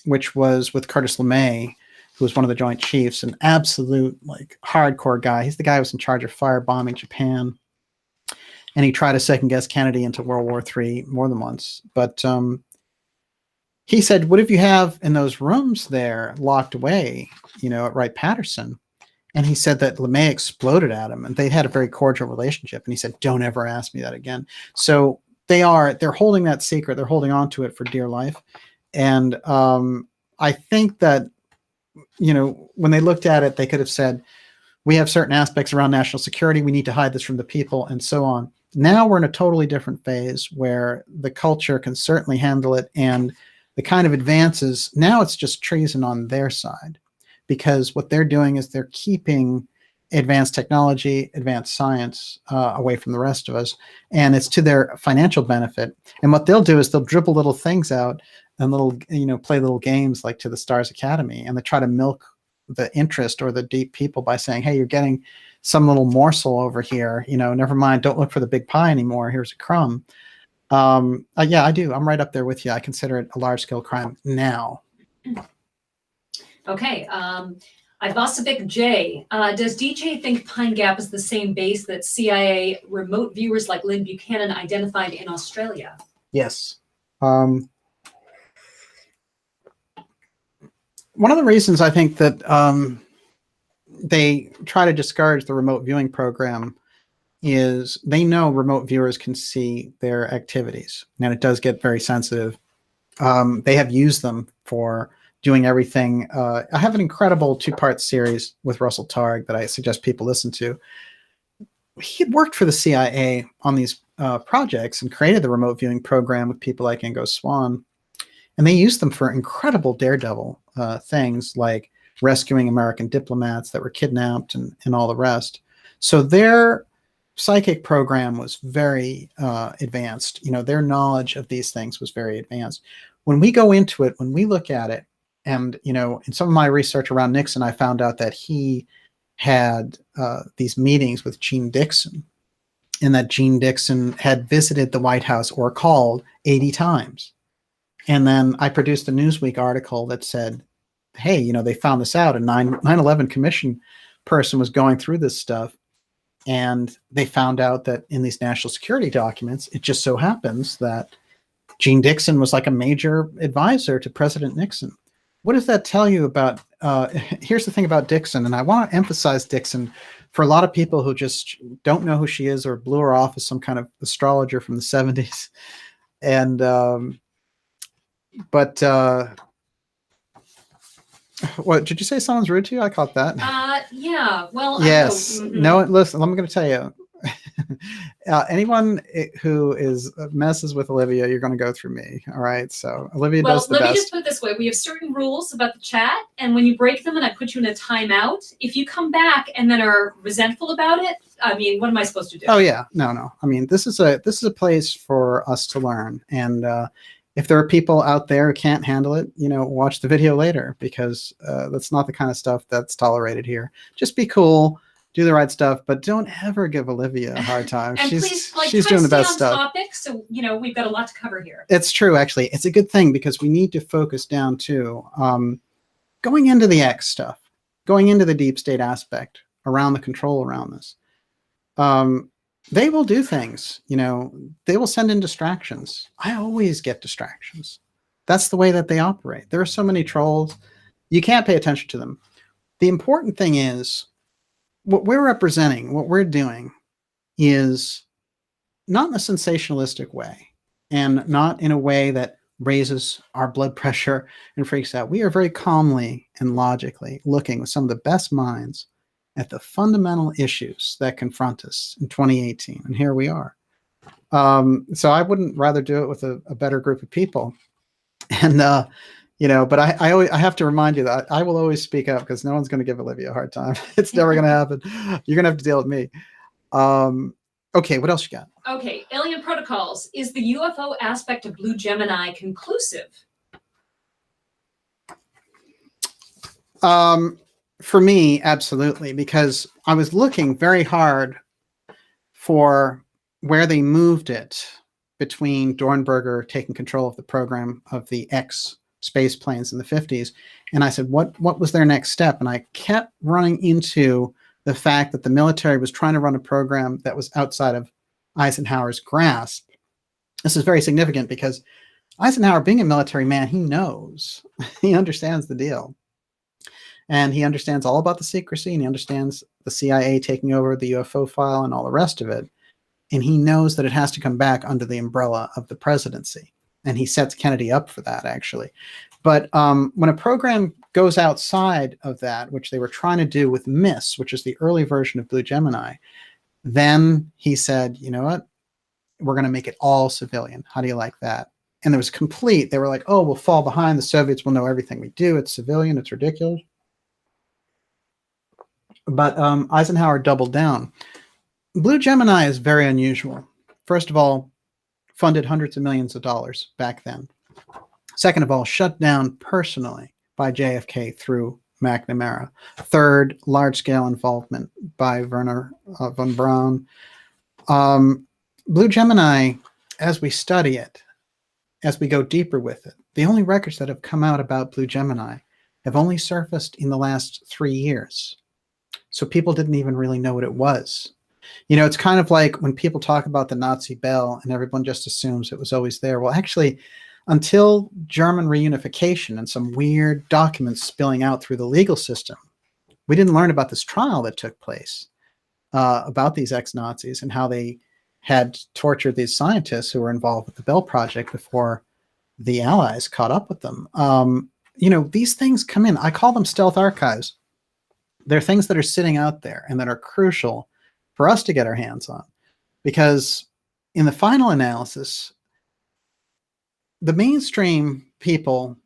which was with Curtis LeMay, who was one of the Joint Chiefs, an absolute hardcore guy. He's the guy who was in charge of firebombing Japan. And he tried to second guess Kennedy into World War III more than once. But he said, what if you have in those rooms there locked away, at Wright-Patterson? And he said that LeMay exploded at him, and they had a very cordial relationship. And he said, don't ever ask me that again. So they're holding that secret. They're holding on to it for dear life. And I think that, when they looked at it, they could have said, we have certain aspects around national security. We need to hide this from the people and so on. Now we're in a totally different phase where the culture can certainly handle it. And the kind of advances, now it's just treason on their side, because what they're doing is they're keeping advanced technology, advanced science away from the rest of us. And it's to their financial benefit. And what they'll do is they'll dribble little things out and play little games like To the Stars Academy. And they try to milk the interest or the deep people by saying, hey, you're getting some little morsel over here, never mind, don't look for the big pie anymore. Here's a crumb. Yeah, I do. I'm right up there with you. I consider it a large-scale crime now. Okay. Ivasovic J. Does DJ think Pine Gap is the same base that CIA remote viewers like Lynn Buchanan identified in Australia? Yes. One of the reasons I think that they try to discourage the remote viewing program is they know remote viewers can see their activities, and it does get very sensitive. They have used them for doing everything. I have an incredible 2-part series with Russell Targ that I suggest people listen to. He had worked for the CIA on these projects and created the remote viewing program with people like Ingo Swann. And they used them for incredible daredevil things like rescuing American diplomats that were kidnapped and all the rest. So their psychic program was very advanced. You know, their knowledge of these things was very advanced. When we go into it, when we look at it, and, you know, in some of my research around Nixon, I found out that he had these meetings with Gene Dixon, and that Gene Dixon had visited the White House or called 80 times. And then I produced a Newsweek article that said, hey, you know, they found this out. A 9/11 commission person was going through this stuff, and they found out that in these national security documents, it just so happens that Gene Dixon was like a major advisor to President Nixon. What does that tell you about, here's the thing about Dixon, and I want to emphasize Dixon for a lot of people who just don't know who she is or blew her off as some kind of astrologer from the 70s. And, what, did you say someone's rude to you? I caught that. Yeah, well, yes. I know. Mm-hmm. No, listen, I'm going to tell you. Anyone who messes with Olivia, you're going to go through me. All right. So Olivia does the best. Let me just put it this way. We have certain rules about the chat, and when you break them and I put you in a timeout, if you come back and then are resentful about it, I mean, what am I supposed to do? Oh yeah. No. I mean, this is a place for us to learn. And if there are people out there who can't handle it, you know, watch the video later, because that's not the kind of stuff that's tolerated here. Just be cool. Do the right stuff, but don't ever give Olivia a hard time. And she's please, doing the best stay on stuff. Topic, so you know we've got a lot to cover here. It's true, actually. It's a good thing because we need to focus down too. Going into the X stuff, going into the deep state aspect around the control around this. They will do things. You know, they will send in distractions. I always get distractions. That's the way that they operate. There are so many trolls. You can't pay attention to them. The important thing is, what we're representing, what we're doing, is not in a sensationalistic way and not in a way that raises our blood pressure and freaks out. We are very calmly and logically looking with some of the best minds at the fundamental issues that confront us in 2018. And here we are. So I wouldn't rather do it with a better group of people. And, you know, but I have to remind you that I will always speak up, because no one's going to give Olivia a hard time. It's never going to happen. You're going to have to deal with me. Okay, what else you got? Okay, alien protocols. Is the UFO aspect of Blue Gemini conclusive? For me, absolutely, because I was looking very hard for where they moved it between Dornberger taking control of the program of the X space planes in the 50s. And I said, what was their next step? And I kept running into the fact that the military was trying to run a program that was outside of Eisenhower's grasp. This is very significant because Eisenhower, being a military man, he knows, he understands the deal. And he understands all about the secrecy, and he understands the CIA taking over the UFO file and all the rest of it. And he knows that it has to come back under the umbrella of the presidency. And he sets Kennedy up for that, actually. But when a program goes outside of that, which they were trying to do with MISS, which is the early version of Blue Gemini, then he said, you know what? We're going to make it all civilian. How do you like that? And there was complete, they were like, oh, we'll fall behind. The Soviets will know everything we do. It's civilian. It's ridiculous. But Eisenhower doubled down. Blue Gemini is very unusual. First of all, funded hundreds of millions of dollars back then. Second of all, shut down personally by JFK through McNamara. Third, large-scale involvement by Werner von Braun. Blue Gemini, as we study it, as we go deeper with it, the only records that have come out about Blue Gemini have only surfaced in the last 3 years. So people didn't even really know what it was. You know, it's kind of like when people talk about the Nazi bell and everyone just assumes it was always there. Well, actually, until German reunification and some weird documents spilling out through the legal system, We didn't learn about this trial that took place about these ex-Nazis and how they had tortured these scientists who were involved with the Bell Project before the Allies caught up with them. You know, these things come in. I call them stealth archives. They're things that are sitting out there and that are crucial for us to get our hands on. Because in the final analysis, the mainstream people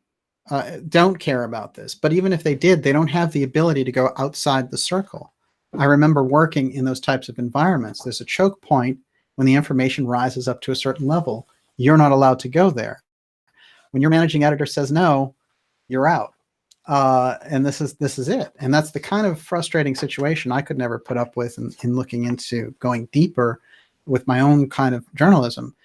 don't care about this. But even if they did, they don't have the ability to go outside the circle. I remember working in those types of environments. There's a choke point when the information rises up to a certain level. You're not allowed to go there. When your managing editor says no, you're out. And this is it. And that's the kind of frustrating situation I could never put up with in looking into going deeper with my own kind of journalism.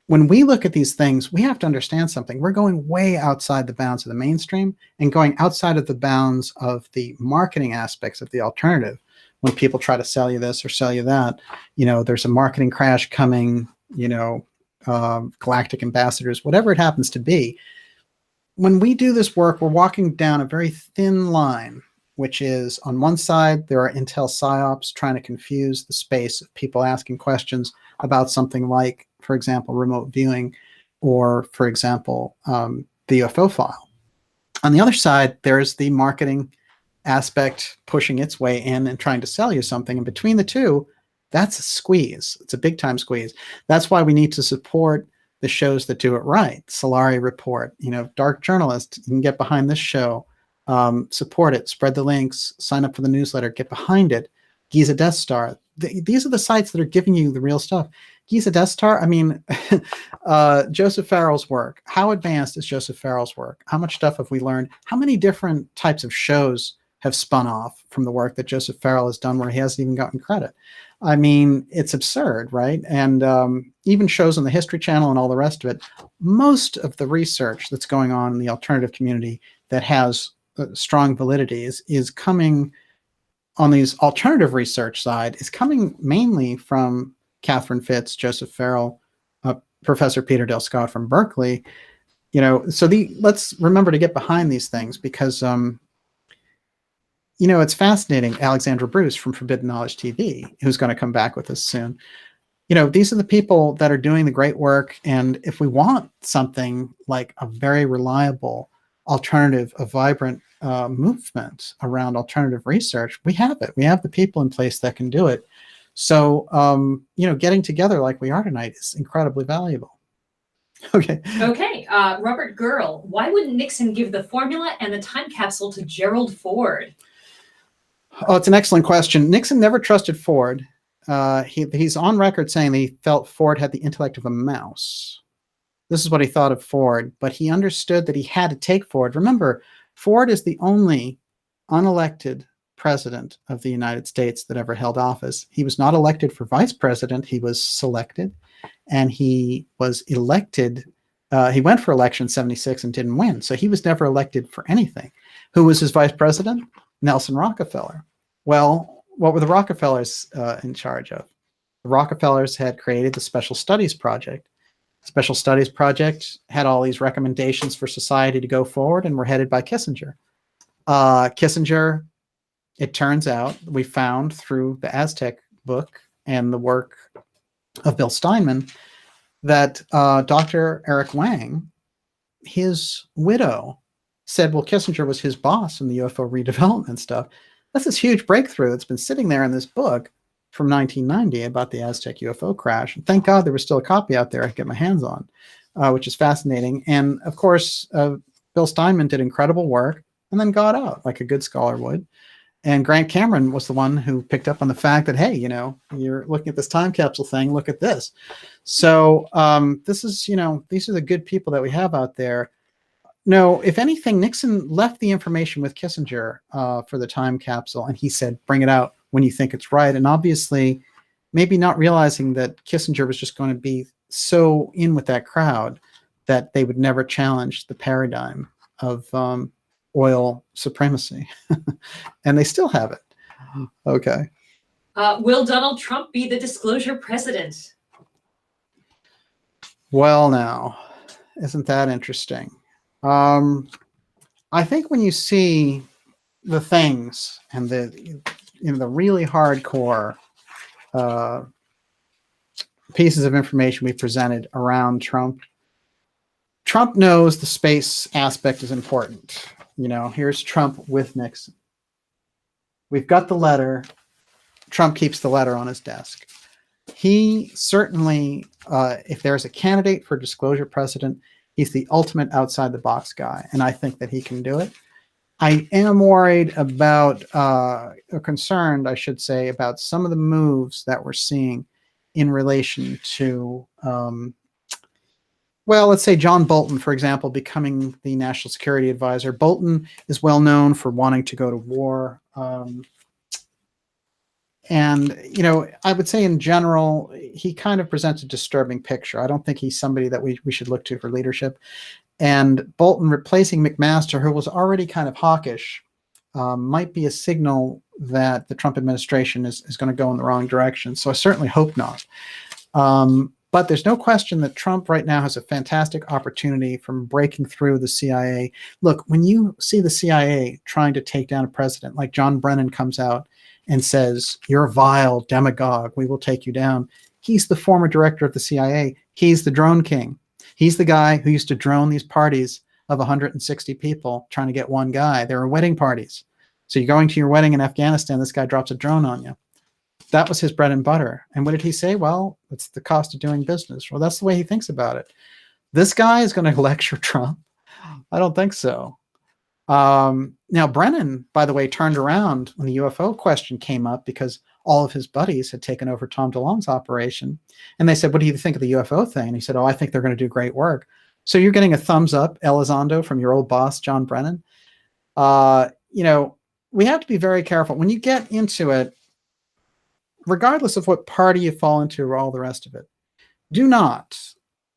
When we look at these things, we have to understand something. We're going way outside the bounds of the mainstream and going outside of the bounds of the marketing aspects of the alternative. When people try to sell you this or sell you that, you know, there's a marketing crash coming, you know, galactic ambassadors, whatever it happens to be. When we do this work, we're walking down a very thin line, which is on one side, there are intel psyops trying to confuse the space of people asking questions about something like, for example, remote viewing, or for example, the UFO file. On the other side, there's the marketing aspect pushing its way in and trying to sell you something. And between the two, that's a squeeze. It's a big time squeeze. That's why we need to support the shows that do it right. Solari Report, you know, Dark Journalist, you can get behind this show, support it, spread the links, sign up for the newsletter, get behind it. Giza Death Star. These are the sites that are giving you the real stuff. Giza Death Star, I mean, Joseph Farrell's work. How advanced is Joseph Farrell's work? How much stuff have we learned? How many different types of shows have spun off from the work that Joseph Farrell has done where he hasn't even gotten credit? I mean, it's absurd, right? And even shows on the History Channel and all the rest of it, most of the research that's going on in the alternative community that has strong validity is coming on these alternative research side, is coming mainly from Catherine Fitz, Joseph Farrell, Professor Peter Dale Scott from Berkeley. You know, so let's remember to get behind these things because you know, it's fascinating. Alexandra Bruce from Forbidden Knowledge TV, who's going to come back with us soon. You know, these are the people that are doing the great work. And if we want something like a very reliable alternative, a vibrant movement around alternative research, we have it. We have the people in place that can do it. So, you know, getting together like we are tonight is incredibly valuable. Okay. Okay. Robert Girl, why wouldn't Nixon give the formula and the time capsule to Gerald Ford? Oh, it's an excellent question. Nixon never trusted Ford. He's on record saying that he felt Ford had the intellect of a mouse. This is what he thought of Ford, but he understood that he had to take Ford. Remember, Ford is the only unelected president of the United States that ever held office. He was not elected for vice president. He was selected, and he was elected. He went for election in 76 and didn't win. So he was never elected for anything. Who was his vice president? Nelson Rockefeller. Well, what were the Rockefellers in charge of? The Rockefellers had created the Special Studies Project. Special Studies Project had all these recommendations for society to go forward and were headed by Kissinger. Kissinger, it turns out, we found through the Aztec book and the work of Bill Steinman, that Dr. Eric Wang, his widow, said, well, Kissinger was his boss in the UFO redevelopment stuff. That's this huge breakthrough that's been sitting there in this book from 1990 about the Aztec UFO crash. And thank God there was still a copy out there I could get my hands on, which is fascinating. And of course, Bill Steinman did incredible work and then got out like a good scholar would. And Grant Cameron was the one who picked up on the fact that, hey, you know, you're looking at this time capsule thing, look at this. So this is, you know, these are the good people that we have out there. No, if anything, Nixon left the information with Kissinger for the time capsule, and he said, bring it out when you think it's right. And obviously, maybe not realizing that Kissinger was just going to be so in with that crowd that they would never challenge the paradigm of oil supremacy. And they still have it. Okay. Will Donald Trump be the disclosure president? Well, now, isn't that interesting? I think when you see the things and the really hardcore pieces of information we presented around Trump. Trump knows the space aspect is important. Here's Trump with Nixon. We've got the letter. Trump keeps the letter on his desk. He certainly, if there's a candidate for disclosure president, he's the ultimate outside the box guy. And I think that he can do it. I am worried about, or concerned, I should say, about some of the moves that we're seeing in relation to, let's say John Bolton, for example, becoming the national security advisor. Bolton is well known for wanting to go to war. And, I would say in general, he kind of presents a disturbing picture. I don't think he's somebody that we should look to for leadership. And Bolton replacing McMaster, who was already kind of hawkish, might be a signal that the Trump administration is going to go in the wrong direction. So I certainly hope not. But there's no question that Trump right now has a fantastic opportunity from breaking through the CIA. Look, when you see the CIA trying to take down a president, like John Brennan comes out and says, "You're a vile demagogue, we will take you down." He's the former director of the CIA. He's the drone king. He's the guy who used to drone these parties of 160 people trying to get one guy. There were wedding parties. So you're going to your wedding in Afghanistan, this guy drops a drone on you. That was his bread and butter. And what did he say? Well, it's the cost of doing business. Well, that's the way he thinks about it. This guy is going to lecture Trump? I don't think so. Now, Brennan, by the way, turned around when the UFO question came up because all of his buddies had taken over Tom DeLonge's operation. And they said, "What do you think of the UFO thing?" And he said, "Oh, I think they're going to do great work." So you're getting a thumbs up, Elizondo, from your old boss, John Brennan. We have to be very careful. When you get into it, regardless of what party you fall into or all the rest of it, do not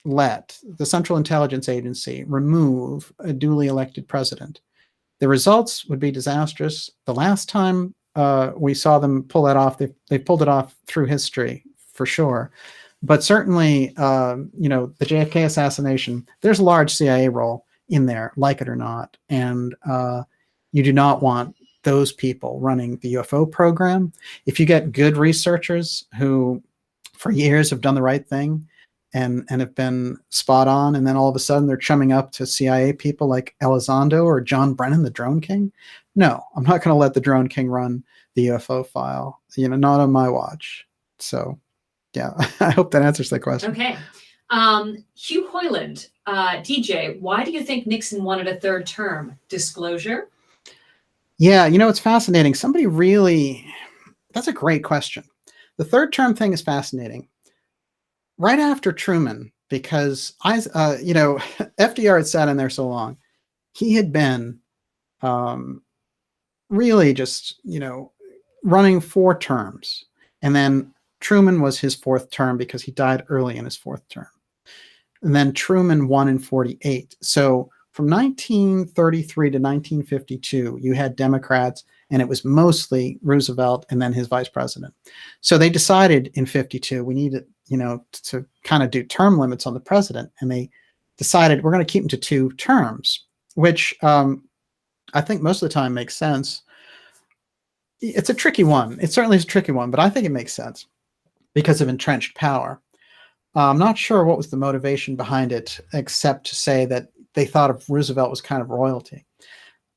let the Central Intelligence Agency remove a duly elected president. The results would be disastrous. The last time we saw them pull that off, they pulled it off through history, for sure. But certainly, the JFK assassination, there's a large CIA role in there, like it or not. And you do not want those people running the UFO program. If you get good researchers who for years have done the right thing and have been spot on, and then all of a sudden they're chumming up to CIA people like Elizondo or John Brennan, the drone king. No, I'm not going to let the drone king run the UFO file, not on my watch. So yeah, I hope that answers that question. Okay. Hugh Hoyland, DJ, why do you think Nixon wanted a third term? Disclosure? Yeah, it's fascinating. That's a great question. The third term thing is fascinating. Right after Truman, because FDR had sat in there so long, he had been really just, running 4 terms. And then Truman was his 4th term because he died early in his 4th term. And then Truman won in 48. So from 1933 to 1952, you had Democrats, and it was mostly Roosevelt and then his vice president. So they decided in 52, we needed, to kind of do term limits on the president. And they decided we're going to keep him to 2 terms, which I think most of the time makes sense. It's a tricky one. It certainly is a tricky one, but I think it makes sense because of entrenched power. I'm not sure what was the motivation behind it, except to say that they thought of Roosevelt was kind of royalty.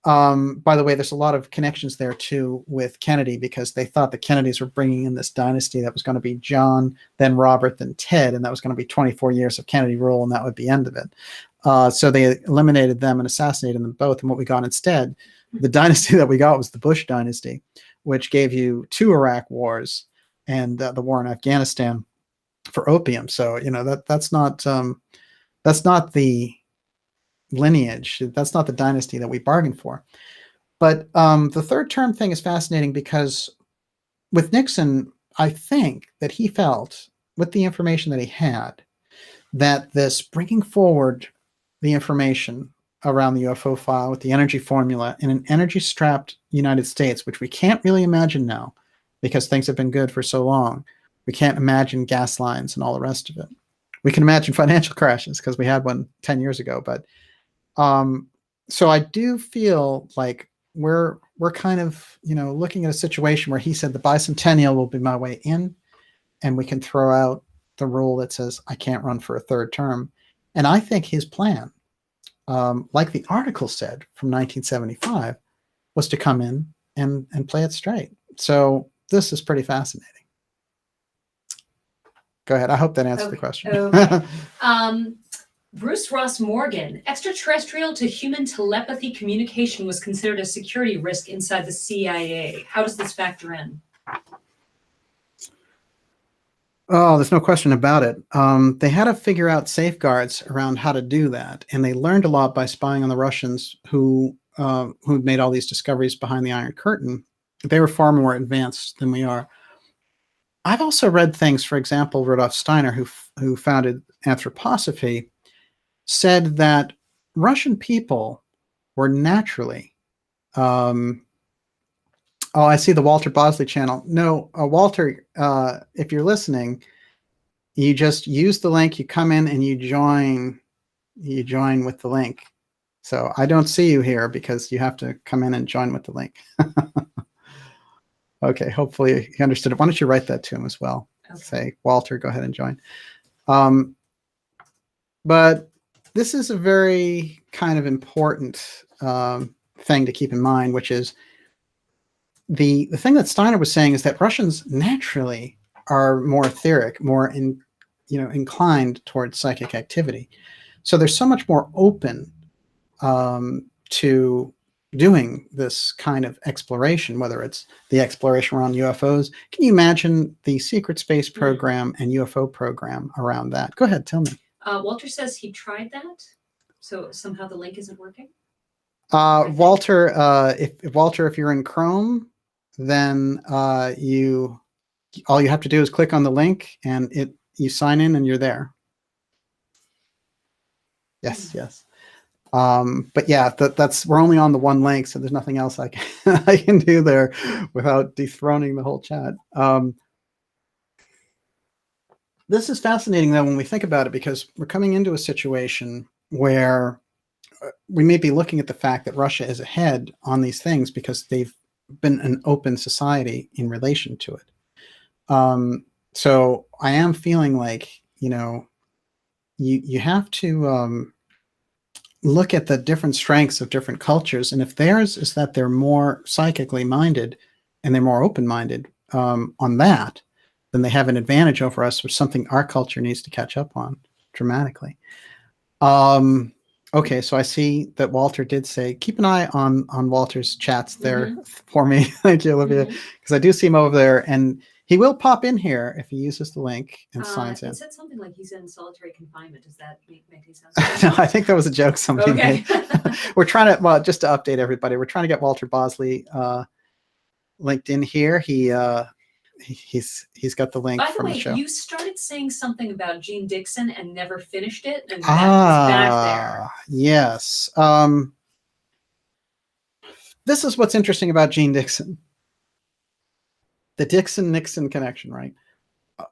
By the way, there's a lot of connections there too with Kennedy, because they thought the Kennedys were bringing in this dynasty that was going to be John, then Robert, then Ted, and that was going to be 24 years of Kennedy rule, and that would be the end of it. So they eliminated them and assassinated them both. And what we got instead, the dynasty that we got was the Bush dynasty, which gave you 2 Iraq wars and the war in Afghanistan for opium. So that's not the lineage. That's not the dynasty that we bargained for. But the third term thing is fascinating because with Nixon, I think that he felt, with the information that he had, that this bringing forward the information around the UFO file with the energy formula in an energy-strapped United States, which we can't really imagine now because things have been good for so long. We can't imagine gas lines and all the rest of it. We can imagine financial crashes because we had one 10 years ago. But so I do feel like we're we're kind of, looking at a situation where he said the bicentennial will be my way in, and we can throw out the rule that says I can't run for a third term. And I think his plan, like the article said from 1975, was to come in and play it straight. So this is pretty fascinating. Go ahead. I hope that answered the question. Okay. Bruce Ross Morgan, extraterrestrial to human telepathy communication was considered a security risk inside the CIA. How does this factor in? Oh, there's no question about it. They had to figure out safeguards around how to do that, and they learned a lot by spying on the Russians who made all these discoveries behind the Iron Curtain. They were far more advanced than we are. I've also read things, for example, Rudolf Steiner, who founded anthroposophy, said that Russian people were naturally, oh, I see the Walter Bosley channel. No, Walter, if you're listening, you just use the link, you come in and you join with the link. So I don't see you here because you have to come in and join with the link. Okay, hopefully he understood it. Why don't you write that to him as well? Okay. Say, Walter, go ahead and join. But this is a very kind of important thing to keep in mind, which is the thing that Steiner was saying is that Russians naturally are more etheric, more inclined towards psychic activity. So they're so much more open to doing this kind of exploration, whether it's the exploration around UFOs. Can you imagine the secret space program and UFO program around that? Go ahead, tell me. Walter says he tried that, so somehow the link isn't working. Walter, if you're in Chrome, then all you have to do is click on the link, and you sign in, and you're there. Yes, yes. But yeah, we're only on the one link, so there's nothing else I can do there without dethroning the whole chat. This is fascinating, though, when we think about it, because we're coming into a situation where we may be looking at the fact that Russia is ahead on these things because they've been an open society in relation to it. So I am feeling like, you have to look at the different strengths of different cultures. And if theirs is that they're more psychically minded and they're more open-minded on that, then they have an advantage over us, which is something our culture needs to catch up on dramatically. Okay, so I see that Walter did say, keep an eye on Walter's chats there for me. Thank you, Olivia, because I do see him over there, and he will pop in here if he uses the link and signs in. It said something like he's in solitary confinement. Does that make any sense? No, I think that was a joke somebody made. We're trying to, well, just to update everybody, we're trying to get Walter Bosley linked in here. He's got the link from the show. By the way, you started saying something about Gene Dixon and never finished it, and that is back there. Yes. This is what's interesting about Gene Dixon. The Dixon-Nixon connection, right?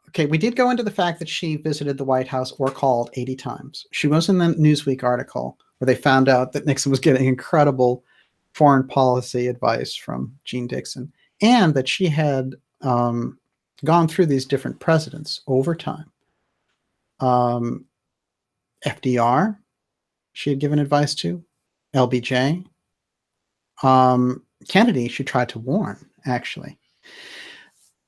Okay, we did go into the fact that she visited the White House or called 80 times. She was in the Newsweek article where they found out that Nixon was getting incredible foreign policy advice from Gene Dixon, and that she had gone through these different presidents over time. FDR, she had given advice to. LBJ. Kennedy, she tried to warn, actually.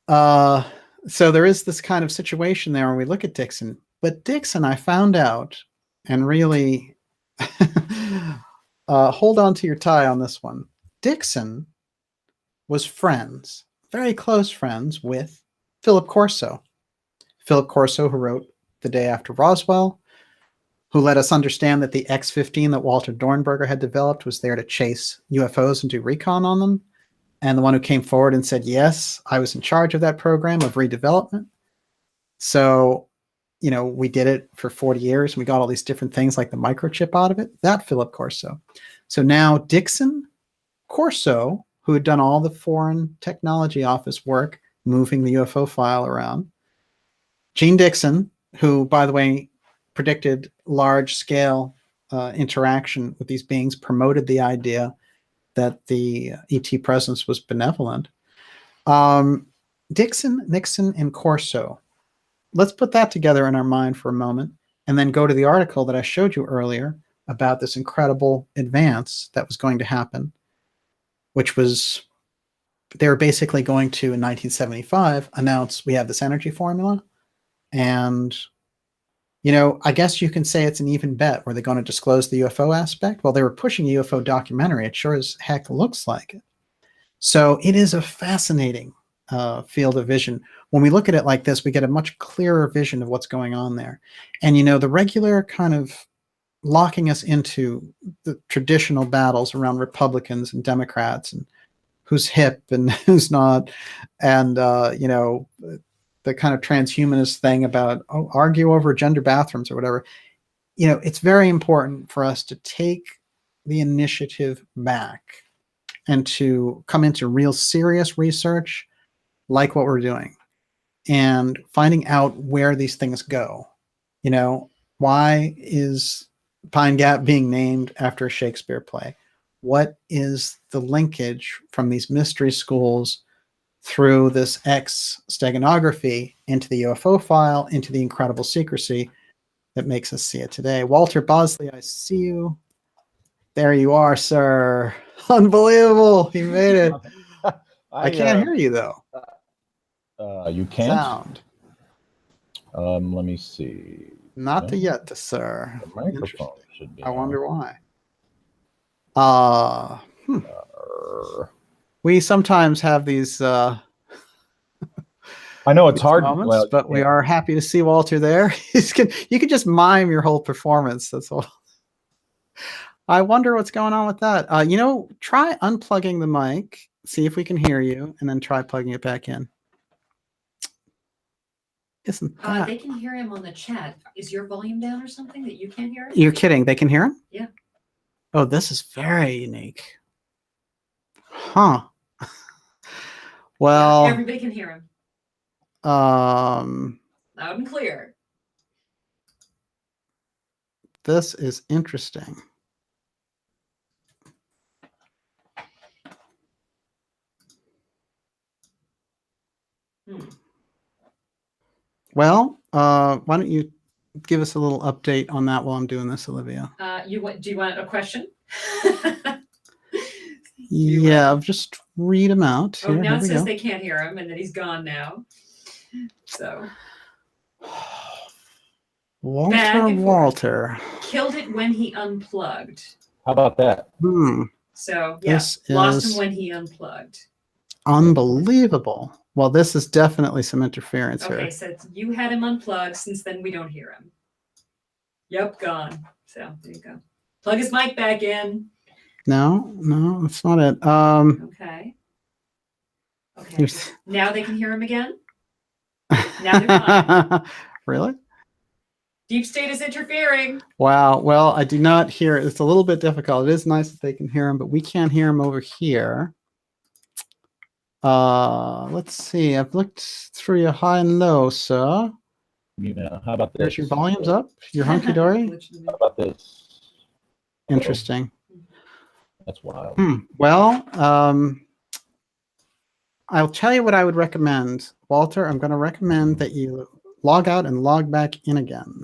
So there is this kind of situation there when we look at Dixon. But Dixon, I found out, and really hold on to your tie on this one. Dixon was friends, very close friends, with Philip Corso. Philip Corso, who wrote The Day After Roswell, who let us understand that the X-15 that Walter Dornberger had developed was there to chase UFOs and do recon on them. And the one who came forward and said, yes, I was in charge of that program of redevelopment. So, we did it for 40 years. And we got all these different things like the microchip out of it. That Philip Corso. So now Dixon, Corso, who had done all the Foreign Technology Office work, moving the UFO file around. Gene Dixon, who, by the way, predicted large-scale interaction with these beings, promoted the idea that the ET presence was benevolent. Dixon, Nixon, and Corso. Let's put that together in our mind for a moment, and then go to the article that I showed you earlier about this incredible advance that was going to happen, which was they were basically going to, in 1975, announce we have this energy formula. And, you know, I guess you can say it's an even bet. Were they going to disclose the UFO aspect? Well, they were pushing a UFO documentary. It sure as heck looks like it. So it is a fascinating field of vision. When we look at it like this, we get a much clearer vision of what's going on there. And, you know, the regular kind of locking us into the traditional battles around Republicans and Democrats and who's hip and who's not, and you know, the kind of transhumanist thing about argue over gender bathrooms or whatever. You know, it's very important for us to take the initiative back and to come into real serious research like what we're doing and finding out where these things go. You know, why is Pine Gap being named after a Shakespeare play? What is the linkage from these mystery schools through this X steganography into the UFO file, into the incredible secrecy that makes us see it today? Walter Bosley, I see you. There you are, sir. Unbelievable. You made it. I can't hear you, though. You can't? Sound. Let me see. Not yet, sir. The microphone should be I on. wonder why. We sometimes have these I know it's hard moments, well, but we are happy to see Walter there. You can just mime your whole performance. That's all. I wonder what's going on with that. You know, try unplugging the mic, see if we can hear you, and then try plugging it back in. Isn't that? They can hear him on the chat. Is your volume down or something that you can't hear him? You're kidding. They can hear him? Yeah. Oh, this is very unique. Huh. Well, everybody can hear him. Loud and clear. This is interesting. Well, why don't you give us a little update on that while I'm doing this, Olivia? Do you want a question? Yeah, just read them out. Oh, now it says they can't hear him and that he's gone now. So. Walter. Killed it when he unplugged. How about that? So, yeah, lost him when he unplugged. Unbelievable. Well, this is definitely some interference here. Okay, so you had him unplugged. Since then, we don't hear him. Yep, gone. So, there you go. Plug his mic back in. No, that's not it. Okay. Now they can hear him again? Now they're fine. Really? Deep state is interfering. Wow. Well, I do not hear it. It's a little bit difficult. It is nice that they can hear him, but we can't hear him over here. Let's see. I've looked through your high and low, sir. Yeah. How about this? There's your volumes up. You're hunky-dory. How about this? Interesting. That's wild. Well, I'll tell you what I would recommend. Walter, I'm going to recommend that you log out and log back in again,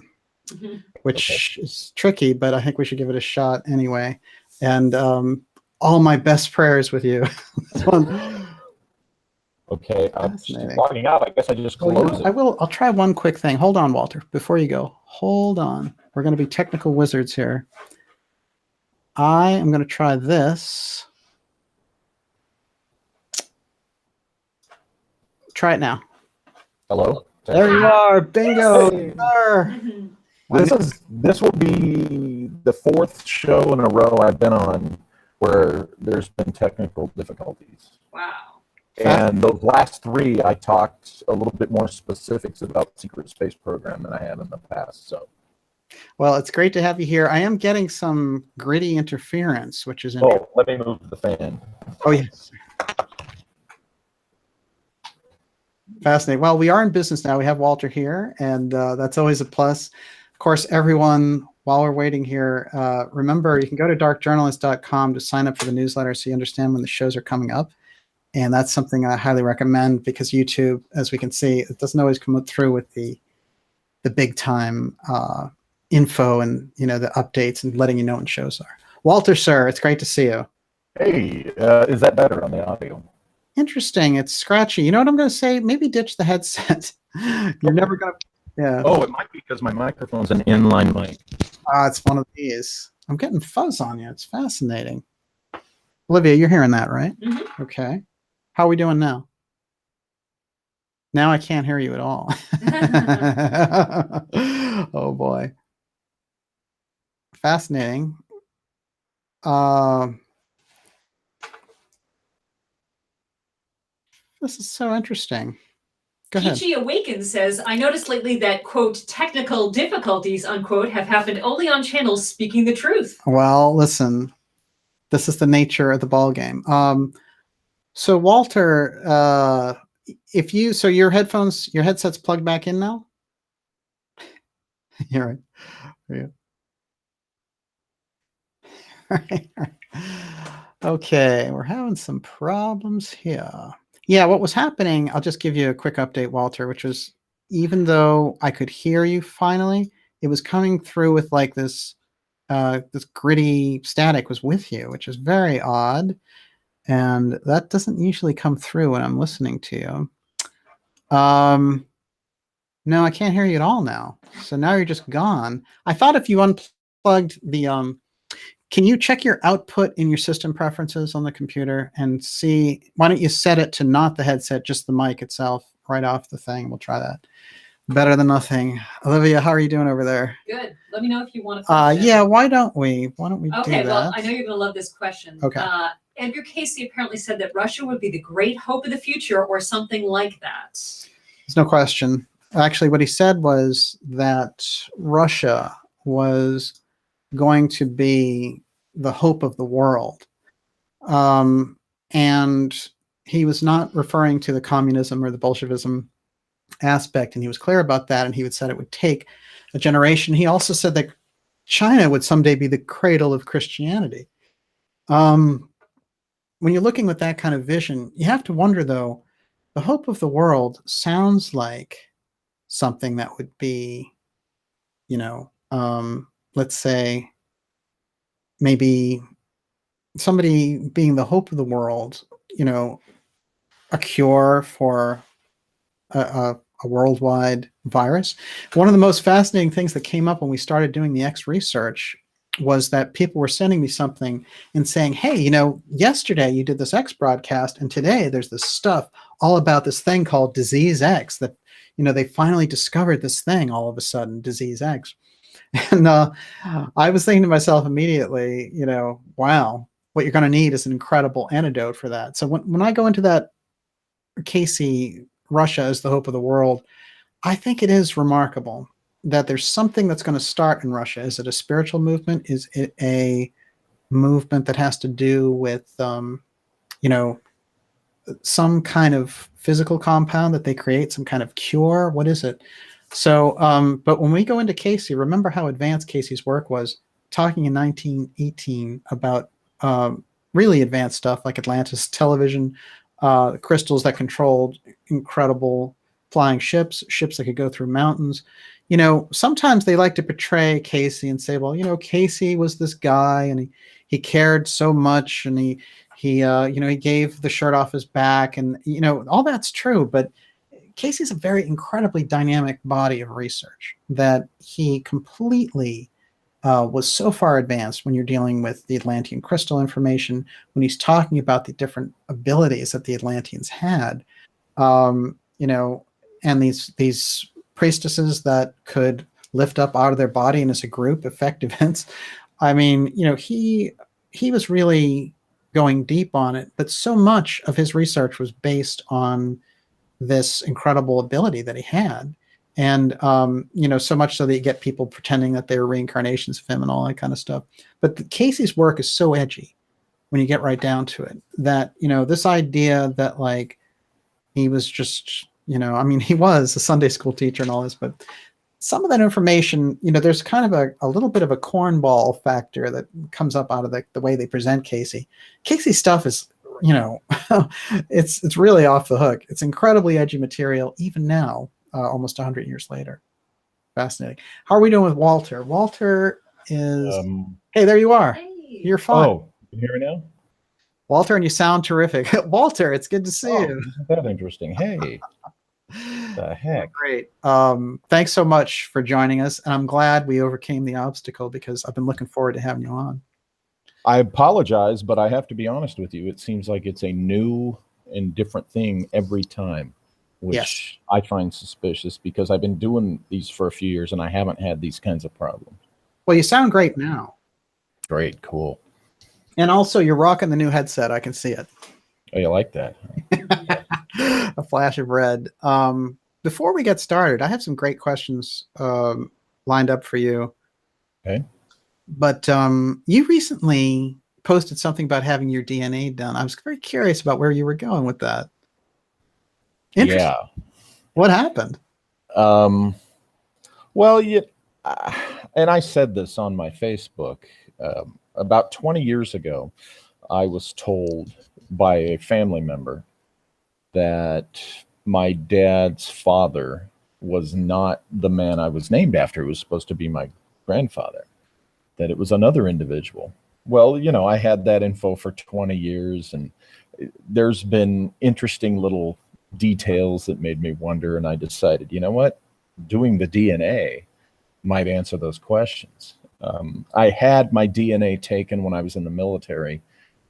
which is tricky, but I think we should give it a shot anyway. And all my best prayers with you. Okay, I'm logging out. I guess I just close it. I'll try one quick thing. Hold on, Walter, before you go. Hold on. We're going to be technical wizards here. I am going to try this. Try it now. Hello? There you are. Bingo. This will be the fourth show in a row I've been on where there's been technical difficulties. Wow. And those last three, I talked a little bit more specifics about the secret space program than I have in the past. So, well, it's great to have you here. I am getting some gritty interference, which is interesting. let me move the fan. Oh, yes. Fascinating. Well, we are in business now. We have Walter here, and that's always a plus. Of course, everyone while we're waiting here, remember you can go to darkjournalist.com to sign up for the newsletter so you understand when the shows are coming up. And that's something I highly recommend because YouTube, as we can see, it doesn't always come through with the big time info and the updates and letting you know when shows are. Walter, sir, it's great to see you. Hey, is that better on the audio? Interesting. It's scratchy. You know what I'm going to say? Maybe ditch the headset. You're never going to. Yeah. Oh, it might be because my microphone's an inline mic. It's one of these. I'm getting fuzz on you. It's fascinating. Olivia, you're hearing that, right? Mm-hmm. Okay. How are we doing now? Now I can't hear you at all. Oh boy. Fascinating. This is so interesting. Go ahead. Peachy Awakens says, I noticed lately that, quote, technical difficulties, unquote, have happened only on channels speaking the truth. Well, listen, this is the nature of the ball game. So Walter, so your headset's plugged back in now? You're right. Yeah. Right. Okay, we're having some problems here. Yeah, what was happening, I'll just give you a quick update, Walter, which was even though I could hear you finally, it was coming through with like this gritty static was with you, which is very odd. And that doesn't usually come through when I'm listening to you. No, I can't hear you at all now. So now you're just gone. I thought if you unplugged the can you check your output in your system preferences on the computer and see, why don't you set it to not the headset, just the mic itself right off the thing. We'll try that. Better than nothing. Olivia, how are you doing over there? Good. Let me know if you want to. Yeah, why don't we do Okay, that? well, I know you're going to love this question. Okay. Edgar Casey apparently said that Russia would be the great hope of the future or something like that. There's no question. Actually, what he said was that Russia was going to be the hope of the world. And he was not referring to the communism or the Bolshevism aspect, and he was clear about that, and he said it would take a generation. He also said that China would someday be the cradle of Christianity. When you're looking with that kind of vision, you have to wonder, though, the hope of the world sounds like something that would be, let's say, maybe somebody being the hope of the world, a cure for a worldwide virus. One of the most fascinating things that came up when we started doing the X research was that people were sending me something and saying, hey, yesterday you did this X broadcast, and today there's this stuff all about this thing called Disease X that, they finally discovered this thing all of a sudden, Disease X. And I was thinking to myself immediately, wow, what you're going to need is an incredible antidote for that. So when I go into that Casey, Russia is the hope of the world, I think it is remarkable that there's something that's going to start in Russia. Is it a spiritual movement? Is it a movement that has to do with, some kind of physical compound that they create, some kind of cure? What is it? So, but when we go into Casey, remember how advanced Casey's work was, talking in 1918 about really advanced stuff like Atlantis television, crystals that controlled incredible flying ships that could go through mountains. Sometimes they like to portray Casey and say, well, Casey was this guy and he cared so much, and he gave the shirt off his back, and all that's true, but Casey's a very incredibly dynamic body of research that he completely was so far advanced when you're dealing with the Atlantean crystal information, when he's talking about the different abilities that the Atlanteans had, and these priestesses that could lift up out of their body and as a group affect events. I mean, he was really going deep on it, but so much of his research was based on this incredible ability that he had. And, so much so that you get people pretending that they were reincarnations of him and all that kind of stuff. But Casey's work is so edgy when you get right down to it, that, this idea that like, he was just, he was a Sunday school teacher and all this, but some of that information, there's kind of a little bit of a cornball factor that comes up out of the way they present Casey. Casey's stuff is, it's really off the hook. It's incredibly edgy material, even now, almost 100 years later. Fascinating. How are we doing with Walter? Walter is, hey, there you are. Hey. You're fine. Oh, you hear me now? Walter, and you sound terrific. Walter, it's good to see you. Isn't that interesting? Hey. The heck. Great. Thanks so much for joining us. And I'm glad we overcame the obstacle, because I've been looking forward to having you on. I apologize, but I have to be honest with you. It seems like it's a new and different thing every time, which yes. I find suspicious, because I've been doing these for a few years and I haven't had these kinds of problems. Well, you sound great now. Great. Cool. And also, you're rocking the new headset. I can see it. Oh, you like that? A flash of red. Before we get started, I have some great questions lined up for you. Okay. But you recently posted something about having your DNA done. I was very curious about where you were going with that. Yeah. What happened? Well, and I said this on my Facebook. About 20 years ago, I was told by a family member that my dad's father was not the man I was named after. It was supposed to be my grandfather, that it was another individual. Well, I had that info for 20 years, and there's been interesting little details that made me wonder, and I decided, you know what, doing the DNA might answer those questions. I had my DNA taken when I was in the military,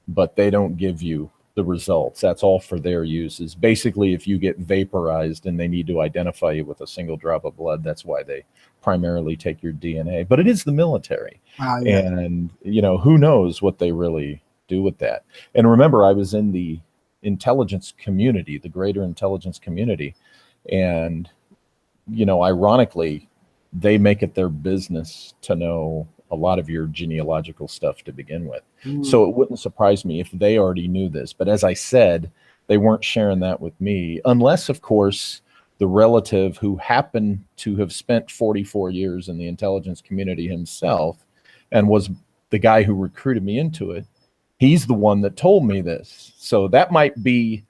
but they don't give you the results. That's all for their uses. Basically, if you get vaporized and they need to identify you with a single drop of blood, that's why they primarily take your DNA. But it is the military. Yeah. And, who knows what they really do with that. And remember, I was in the intelligence community, the greater intelligence community. And, ironically, they make it their business to know a lot of your genealogical stuff to begin with. So it wouldn't surprise me if they already knew this. But as I said, they weren't sharing that with me, unless, of course, the relative who happened to have spent 44 years in the intelligence community himself and was the guy who recruited me into it, he's the one that told me this. So that might be,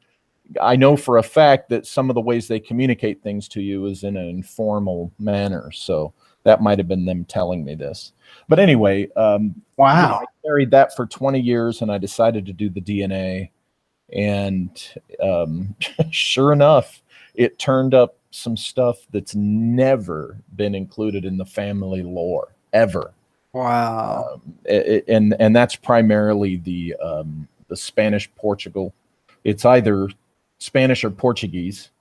I know for a fact that some of the ways they communicate things to you is in an informal manner. So that might have been them telling me this. But anyway, wow. I carried that for 20 years and I decided to do the DNA. And sure enough, it turned up some stuff that's never been included in the family lore, ever. Wow. And that's primarily the Spanish Portugal. It's either Spanish or Portuguese.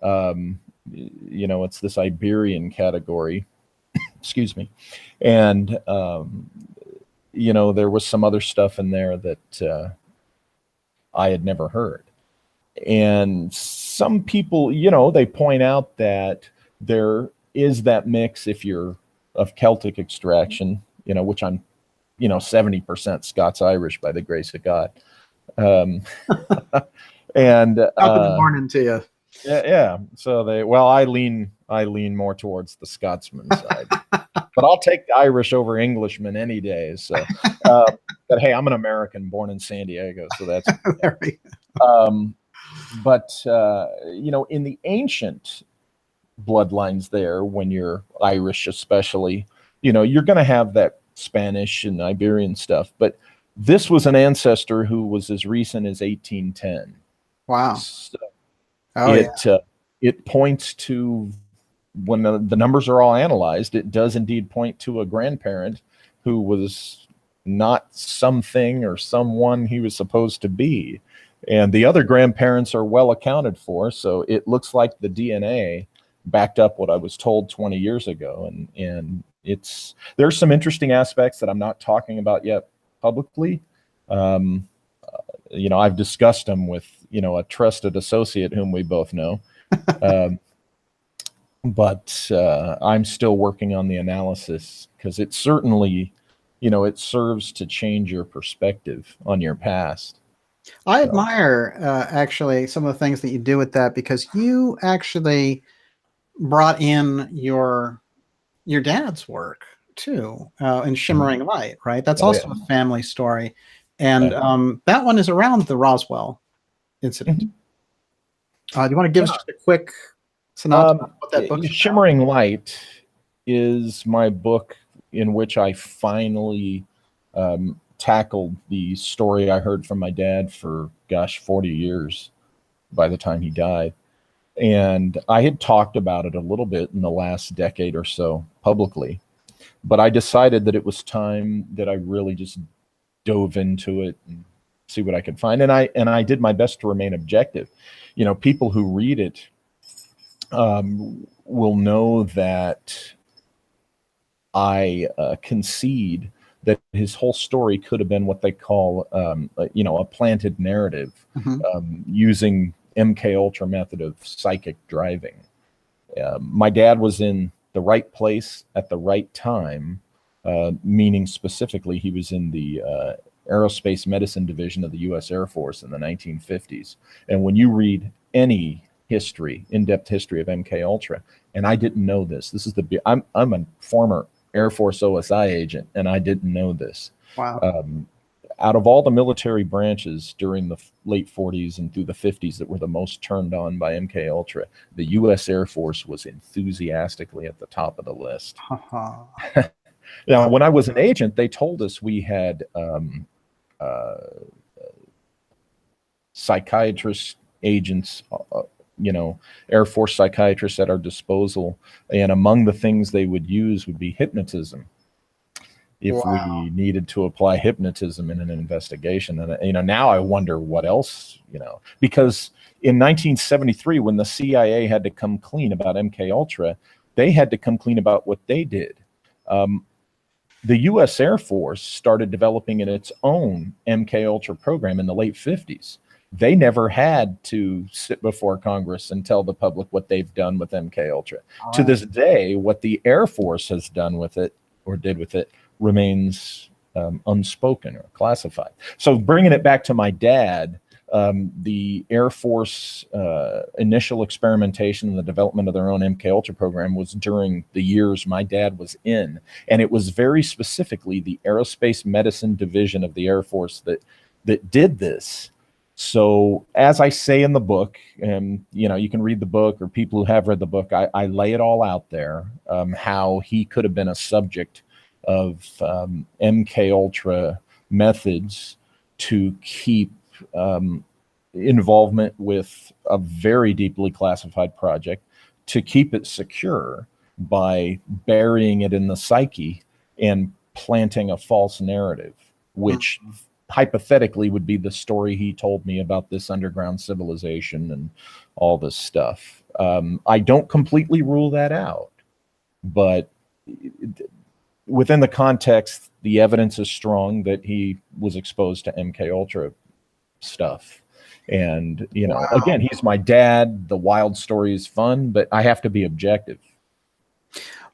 It's this Iberian category. Excuse me. And, there was some other stuff in there that I had never heard. And some people, they point out that there is that mix if you're of Celtic extraction, which I'm, 70% Scots-Irish by the grace of God. And top of the morning to you. Yeah. So I lean more towards the Scotsman side, but I'll take the Irish over Englishman any day. So, but hey, I'm an American born in San Diego, so that's there we go. But in the ancient bloodlines there, when you're Irish, especially, you're going to have that Spanish and Iberian stuff. But this was an ancestor who was as recent as 1810. Wow. So yeah. It points to, when the numbers are all analyzed, it does indeed point to a grandparent who was not something or someone he was supposed to be. And the other grandparents are well accounted for. So it looks like the DNA backed up what I was told 20 years ago. And there's some interesting aspects that I'm not talking about yet publicly. I've discussed them with, a trusted associate whom we both know. But I'm still working on the analysis, because it certainly, it serves to change your perspective on your past. I admire actually some of the things that you do with that, because you actually brought in your your dad's work too, in Shimmering Light, right? That's Oh, also yeah. a family story. And that one is around the Roswell incident. Do you want to give us just a quick synopsis of what that book's Shimmering Light is my book in which I finally tackled the story I heard from my dad for, gosh, 40 years by the time he died. And I had talked about it a little bit in the last decade or so publicly, but I decided that it was time that I really just dove into it and see what I could find. And I did my best to remain objective. You know, people who read it will know that I concede that his whole story could have been what they call, a planted narrative, using MKUltra method of psychic driving. My dad was in the right place at the right time, meaning specifically he was in the aerospace medicine division of the U.S. Air Force in the 1950s. And when you read any history, in-depth history of MKUltra, and I didn't know this. This is I'm a former Air Force OSI agent, and I didn't know this. Wow. Out of all the military branches during the late 40s and through the 50s that were the most turned on by MKUltra, the U.S. Air Force was enthusiastically at the top of the list. Now, when I was an agent, they told us we had psychiatrists, agents, Air Force psychiatrists at our disposal. And among the things they would use would be hypnotism. If we needed to apply hypnotism in an investigation. And, now I wonder what else, because in 1973, when the CIA had to come clean about MKUltra, they had to come clean about what they did. The U.S. Air Force started developing its own MKUltra program in the late 50s. They never had to sit before Congress and tell the public what they've done with MKUltra. To this day, what the Air Force has done with it or did with it remains unspoken or classified. So bringing it back to my dad, the Air Force initial experimentation and the development of their own MKUltra program was during the years my dad was in. And it was very specifically the aerospace medicine division of the Air Force that did this. So as I say in the book, and you can read the book, or people who have read the book, I lay it all out there, how he could have been a subject of MKUltra methods to keep involvement with a very deeply classified project, to keep it secure by burying it in the psyche and planting a false narrative, which hypothetically would be the story he told me about this underground civilization and all this stuff. I don't completely rule that out, but within the context, the evidence is strong that he was exposed to MKUltra stuff. And, again, he's my dad. The wild story is fun, but I have to be objective.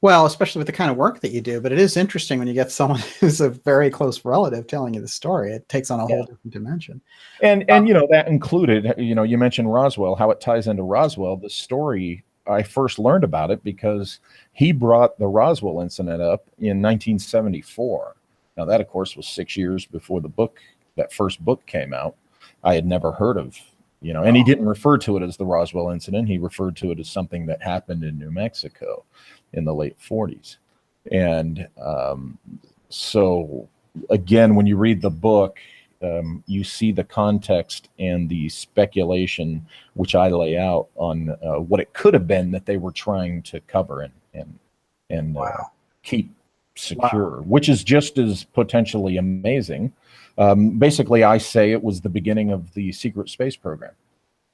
Well, especially with the kind of work that you do, but it is interesting when you get someone who's a very close relative telling you the story. It takes on a whole different dimension. And that included, you mentioned Roswell, how it ties into Roswell. The story, I first learned about it because he brought the Roswell incident up in 1974. Now that, of course, was 6 years before that first book came out. I had never heard of, and he didn't refer to it as the Roswell incident. He referred to it as something that happened in New Mexico in the late 40s. And so again, when you read the book, you see the context and the speculation, which I lay out on what it could have been that they were trying to cover and keep secure, which is just as potentially amazing. Basically, I say it was the beginning of the secret space program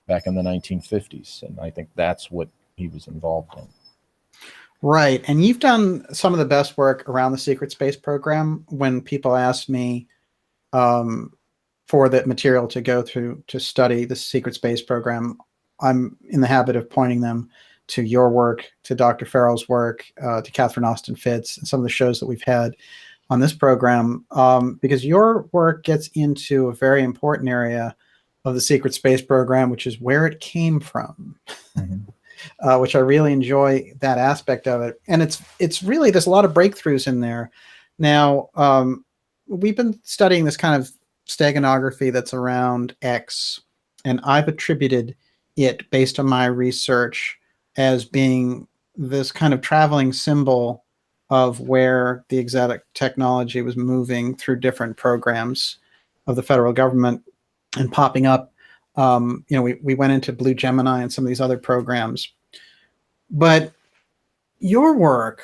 back in the 1950s. And I think that's what he was involved in. Right. And you've done some of the best work around the secret space program. When people ask me for that material to go through to study the secret space program, I'm in the habit of pointing them to your work, to Dr. Farrell's work, to Catherine Austin Fitz, and some of the shows that we've had on this program, because your work gets into a very important area of the secret space program, which is where it came from. which I really enjoy that aspect of it. And it's really, there's a lot of breakthroughs in there. Now, we've been studying this kind of steganography that's around X, and I've attributed it, based on my research, as being this kind of traveling symbol of where the exotic technology was moving through different programs of the federal government and popping up. We went into Blue Gemini and some of these other programs. But your work,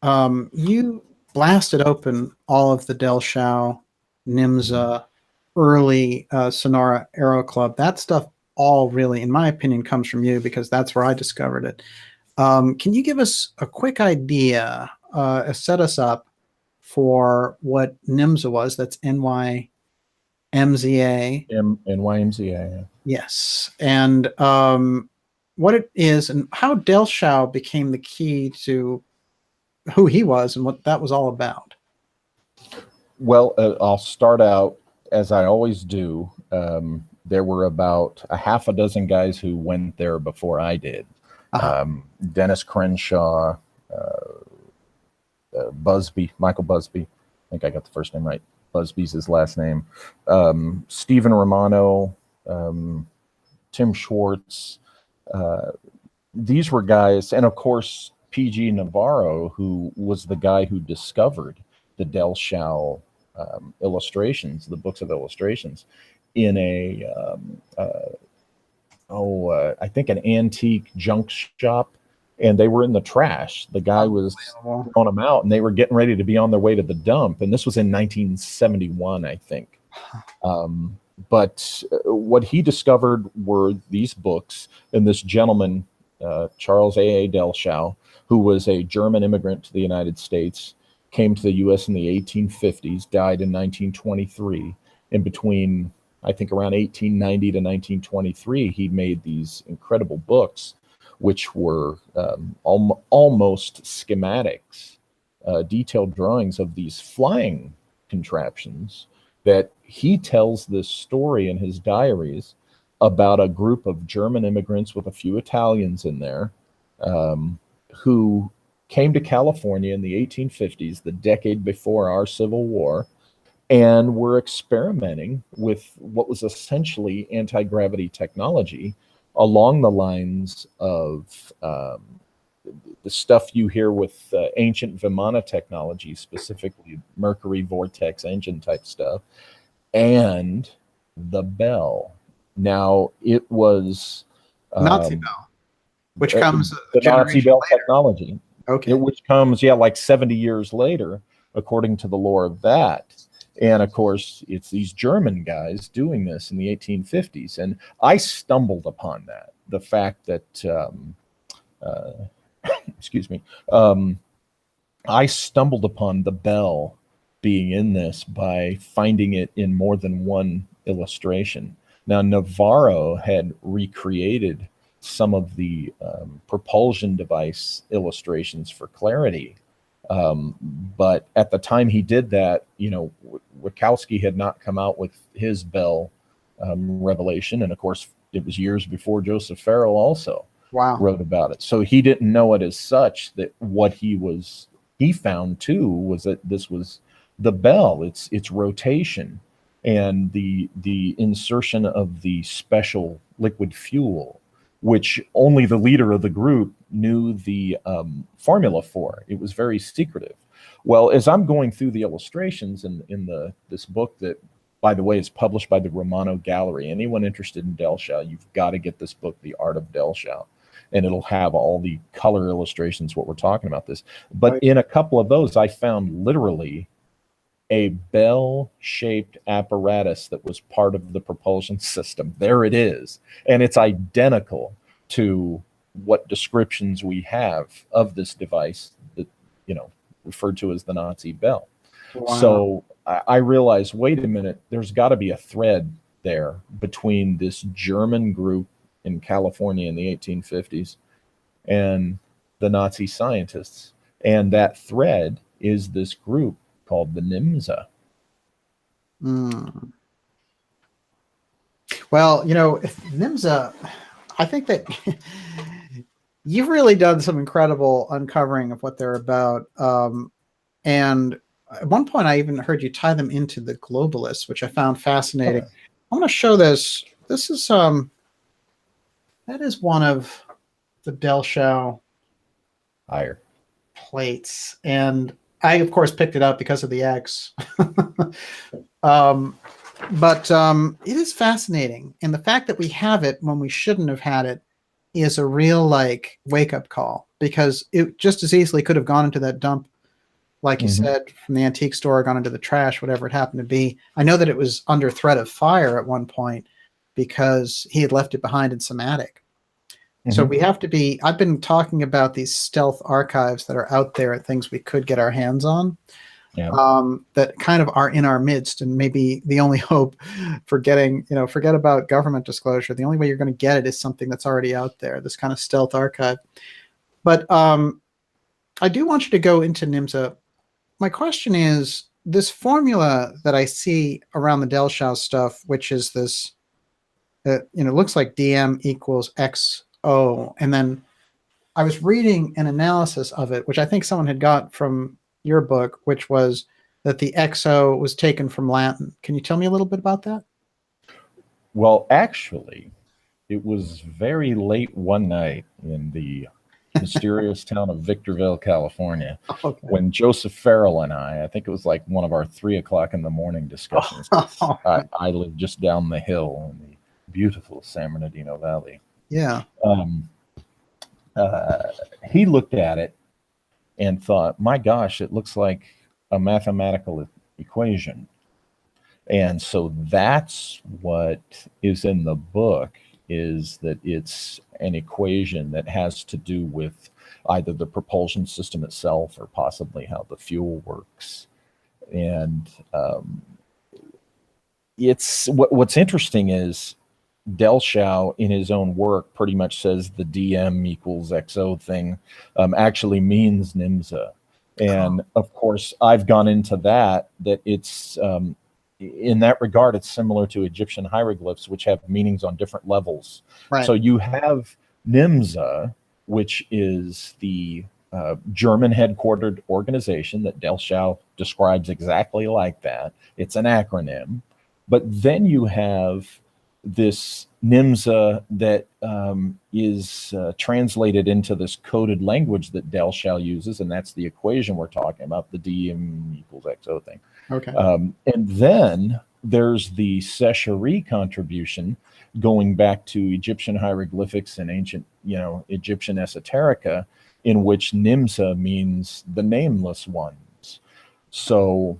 you blasted open all of the Del Shao, NYMZA, early Sonora Aero Club. That stuff all really, in my opinion, comes from you, because that's where I discovered it. Can you give us a quick idea, set us up for what NYMZA was? That's NYMZA. NYMZA. Yes. And what it is, and how Del Shao became the key to who he was and what that was all about. Well, I'll start out, as I always do. There were about a half a dozen guys who went there before I did. Dennis Crenshaw, Busby, Michael Busby. I think I got the first name right. Busby's his last name. Stephen Romano, Tim Schwartz. These were guys, and of course, P.G. Navarro, who was the guy who discovered the Del Shao illustrations, the books of illustrations, in I think an antique junk shop, and they were in the trash. The guy was throwing them out, and they were getting ready to be on their way to the dump. And this was in 1971, I think. But what he discovered were these books, and this gentleman, Charles A. Del Shao, who was a German immigrant to the United States, came to the U.S. in the 1850s, died in 1923. In between, I think, around 1890 to 1923, he made these incredible books, which were almost schematics, detailed drawings of these flying contraptions, that he tells this story in his diaries about a group of German immigrants with a few Italians in there, who came to California in the 1850s, the decade before our Civil War, and were experimenting with what was essentially anti-gravity technology along the lines of the stuff you hear with ancient Vimana technology, specifically mercury vortex engine type stuff, and the bell. Now, it was Nazi bell, which comes the Nazi bell later. Technology. Okay. Which comes, like 70 years later, according to the lore of that. And of course, it's these German guys doing this in the 1850s. And I stumbled upon that. The fact that, excuse me, I stumbled upon the bell being in this by finding it in more than one illustration. Now, Navarro had recreated some of the propulsion device illustrations for clarity. But at the time he did that, Wachowski had not come out with his bell revelation. And of course, it was years before Joseph Farrell also wrote about it. So he didn't know it as such. That what he found too was that this was the bell, its rotation, and the insertion of the special liquid fuel, which only the leader of the group knew the formula for. It was very secretive. Well, as I'm going through the illustrations in this book that, by the way, is published by the Romano Gallery. Anyone interested in Del Shao, you've got to get this book, The Art of Del Shao. And it'll have all the color illustrations, what we're talking about this. But in a couple of those, I found literally a bell-shaped apparatus that was part of the propulsion system. There it is. And it's identical to what descriptions we have of this device that, referred to as the Nazi bell. Wow. So I realized, wait a minute, there's got to be a thread there between this German group in California in the 1850s and the Nazi scientists. And that thread is this group called the NYMZA. Well, NYMZA, I think that you've really done some incredible uncovering of what they're about. And at one point, I even heard you tie them into the globalists, which I found fascinating. I'm going to show this. This is that is one of the Delschau Higher plates, and I, of course, picked it up because of the X. But it is fascinating, and the fact that we have it when we shouldn't have had it is a real like wake-up call, because it just as easily could have gone into that dump, like you said, from the antique store, gone into the trash, whatever it happened to be. I know that it was under threat of fire at one point because he had left it behind in some attic. So we have to be, I've been talking about these stealth archives that are out there, things we could get our hands on, that kind of are in our midst, and maybe the only hope for getting, forget about government disclosure. The only way you're going to get it is something that's already out there, this kind of stealth archive. But I do want you to go into NYMZA. My question is, this formula that I see around the Delschau stuff, which is this, looks like DM equals XO. And then I was reading an analysis of it, which I think someone had got from your book, which was that the XO was taken from Latin. Can you tell me a little bit about that? Well, actually, it was very late one night in the mysterious town of Victorville, California, when Joseph Farrell and I think it was like one of our 3 o'clock in the morning discussions. I live just down the hill in the beautiful San Bernardino Valley. Yeah. He looked at it and thought, my gosh, it looks like a mathematical equation. And so that's what is in the book, is that it's an equation that has to do with either the propulsion system itself or possibly how the fuel works. And it's what's interesting is Delschau in his own work pretty much says the DM equals XO thing actually means NYMZA. And of course, I've gone into that it's in that regard, it's similar to Egyptian hieroglyphs, which have meanings on different levels. Right. So you have NYMZA, which is the German headquartered organization that Delschau describes exactly like that. It's an acronym. But then you have this NYMZA that is translated into this coded language that Delschau uses, and that's the equation we're talking about, the DM equals XO thing. Okay. And then there's the Sesheri contribution going back to Egyptian hieroglyphics and ancient, Egyptian esoterica, in which NYMZA means the nameless ones. So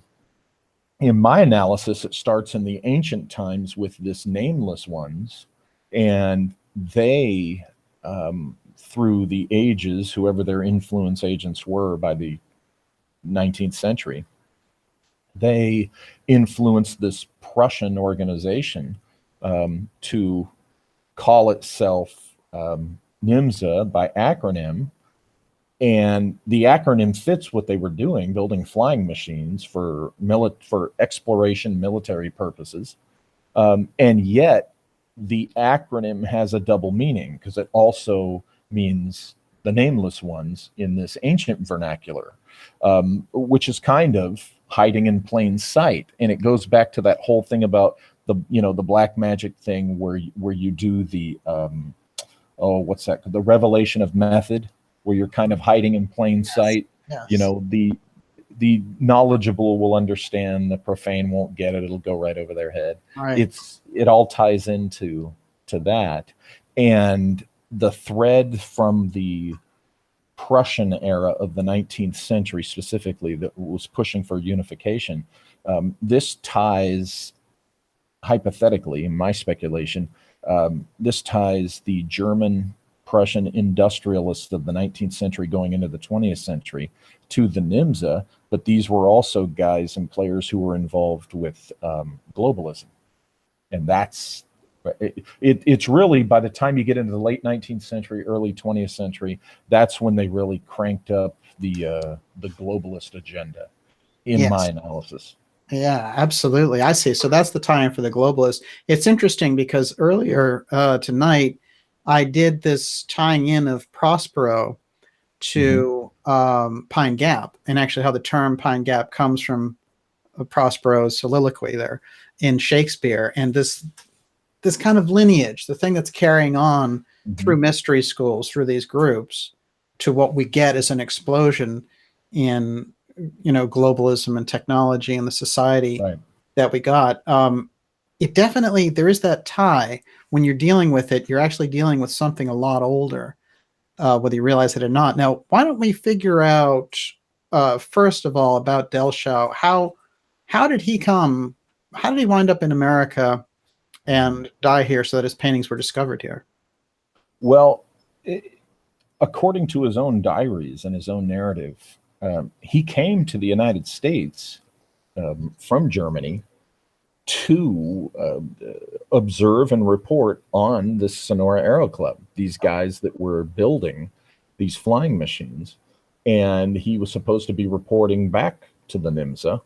in my analysis, it starts in the ancient times with this nameless ones, and they, through the ages, whoever their influence agents were by the 19th century, they influenced this Prussian organization to call itself NYMZA by acronym. And the acronym fits what they were doing, building flying machines for exploration, military purposes. And yet the acronym has a double meaning, because it also means the nameless ones in this ancient vernacular, which is kind of hiding in plain sight. And it goes back to that whole thing about the black magic thing where you do the, what's that? The revelation of method, where you're kind of hiding in plain sight. Yes. The knowledgeable will understand, the profane won't get it. It'll go right over their head. Right. It all ties into that. And the thread from the Prussian era of the 19th century specifically that was pushing for unification, this ties, hypothetically, in my speculation, this ties the German Prussian industrialists of the 19th century going into the 20th century to the NYMZA, but these were also guys and players who were involved with globalism. And that's, it's really, by the time you get into the late 19th century, early 20th century, that's when they really cranked up the globalist agenda, in my analysis. Yeah, absolutely. I see. So that's the time for the globalists. It's interesting because earlier tonight, I did this tying in of Prospero to Pine Gap, and actually how the term Pine Gap comes from Prospero's soliloquy there in Shakespeare, and this kind of lineage, the thing that's carrying on through mystery schools, through these groups, to what we get as an explosion in, globalism and technology and the society that we got. It definitely, there is that tie. When you're dealing with it, you're actually dealing with something a lot older, whether you realize it or not. Now, why don't we figure out, first of all, about Delschow? How did he come? How did he wind up in America and die here so that his paintings were discovered here? Well, according to his own diaries and his own narrative, he came to the United States from Germany to observe and report on this Sonora Aero Club, these guys that were building these flying machines. And he was supposed to be reporting back to the NYMZA.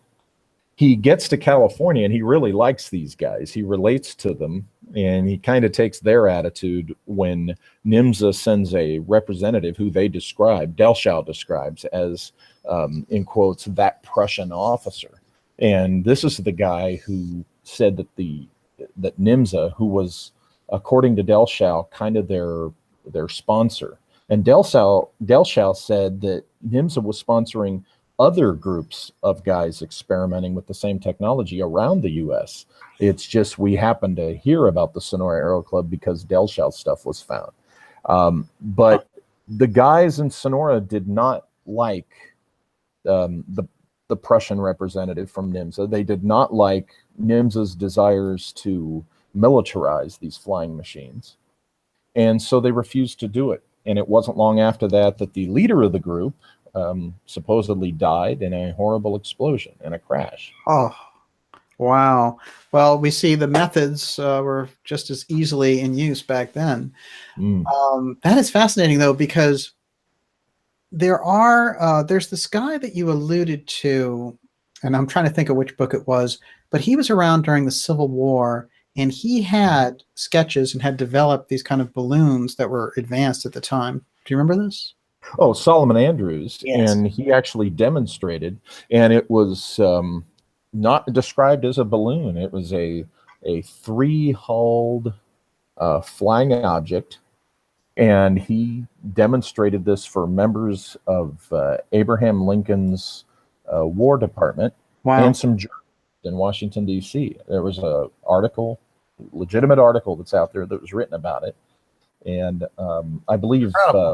He gets to California and he really likes these guys. He relates to them, and he kind of takes their attitude when NYMZA sends a representative who they describe, Delschow describes as, in quotes, that Prussian officer. And this is the guy who said that NYMZA, who was, according to Delschow, kind of their sponsor. And Delschow said that NYMZA was sponsoring other groups of guys experimenting with the same technology around the U.S. It's just we happened to hear about the Sonora Aero Club because Delschow stuff was found. But the guys in Sonora did not like the Prussian representative from NYMZA. They did not like NYMZA's desires to militarize these flying machines. And so they refused to do it. And it wasn't long after that that the leader of the group supposedly died in a horrible explosion, in a crash. Oh, wow. Well, we see the methods were just as easily in use back then. That is fascinating, though, because there's this guy that you alluded to, and I'm trying to think of which book it was, but he was around during the Civil War, and he had sketches and had developed these kind of balloons that were advanced at the time. Do you remember this? Oh, Solomon Andrews. Yes. And he actually demonstrated, and it was not described as a balloon. It was a three-hulled flying object, and he demonstrated this for members of Abraham Lincoln's War Department. Wow. And some journalists in Washington, D.C. There was a legitimate article that's out there that was written about it. And I believe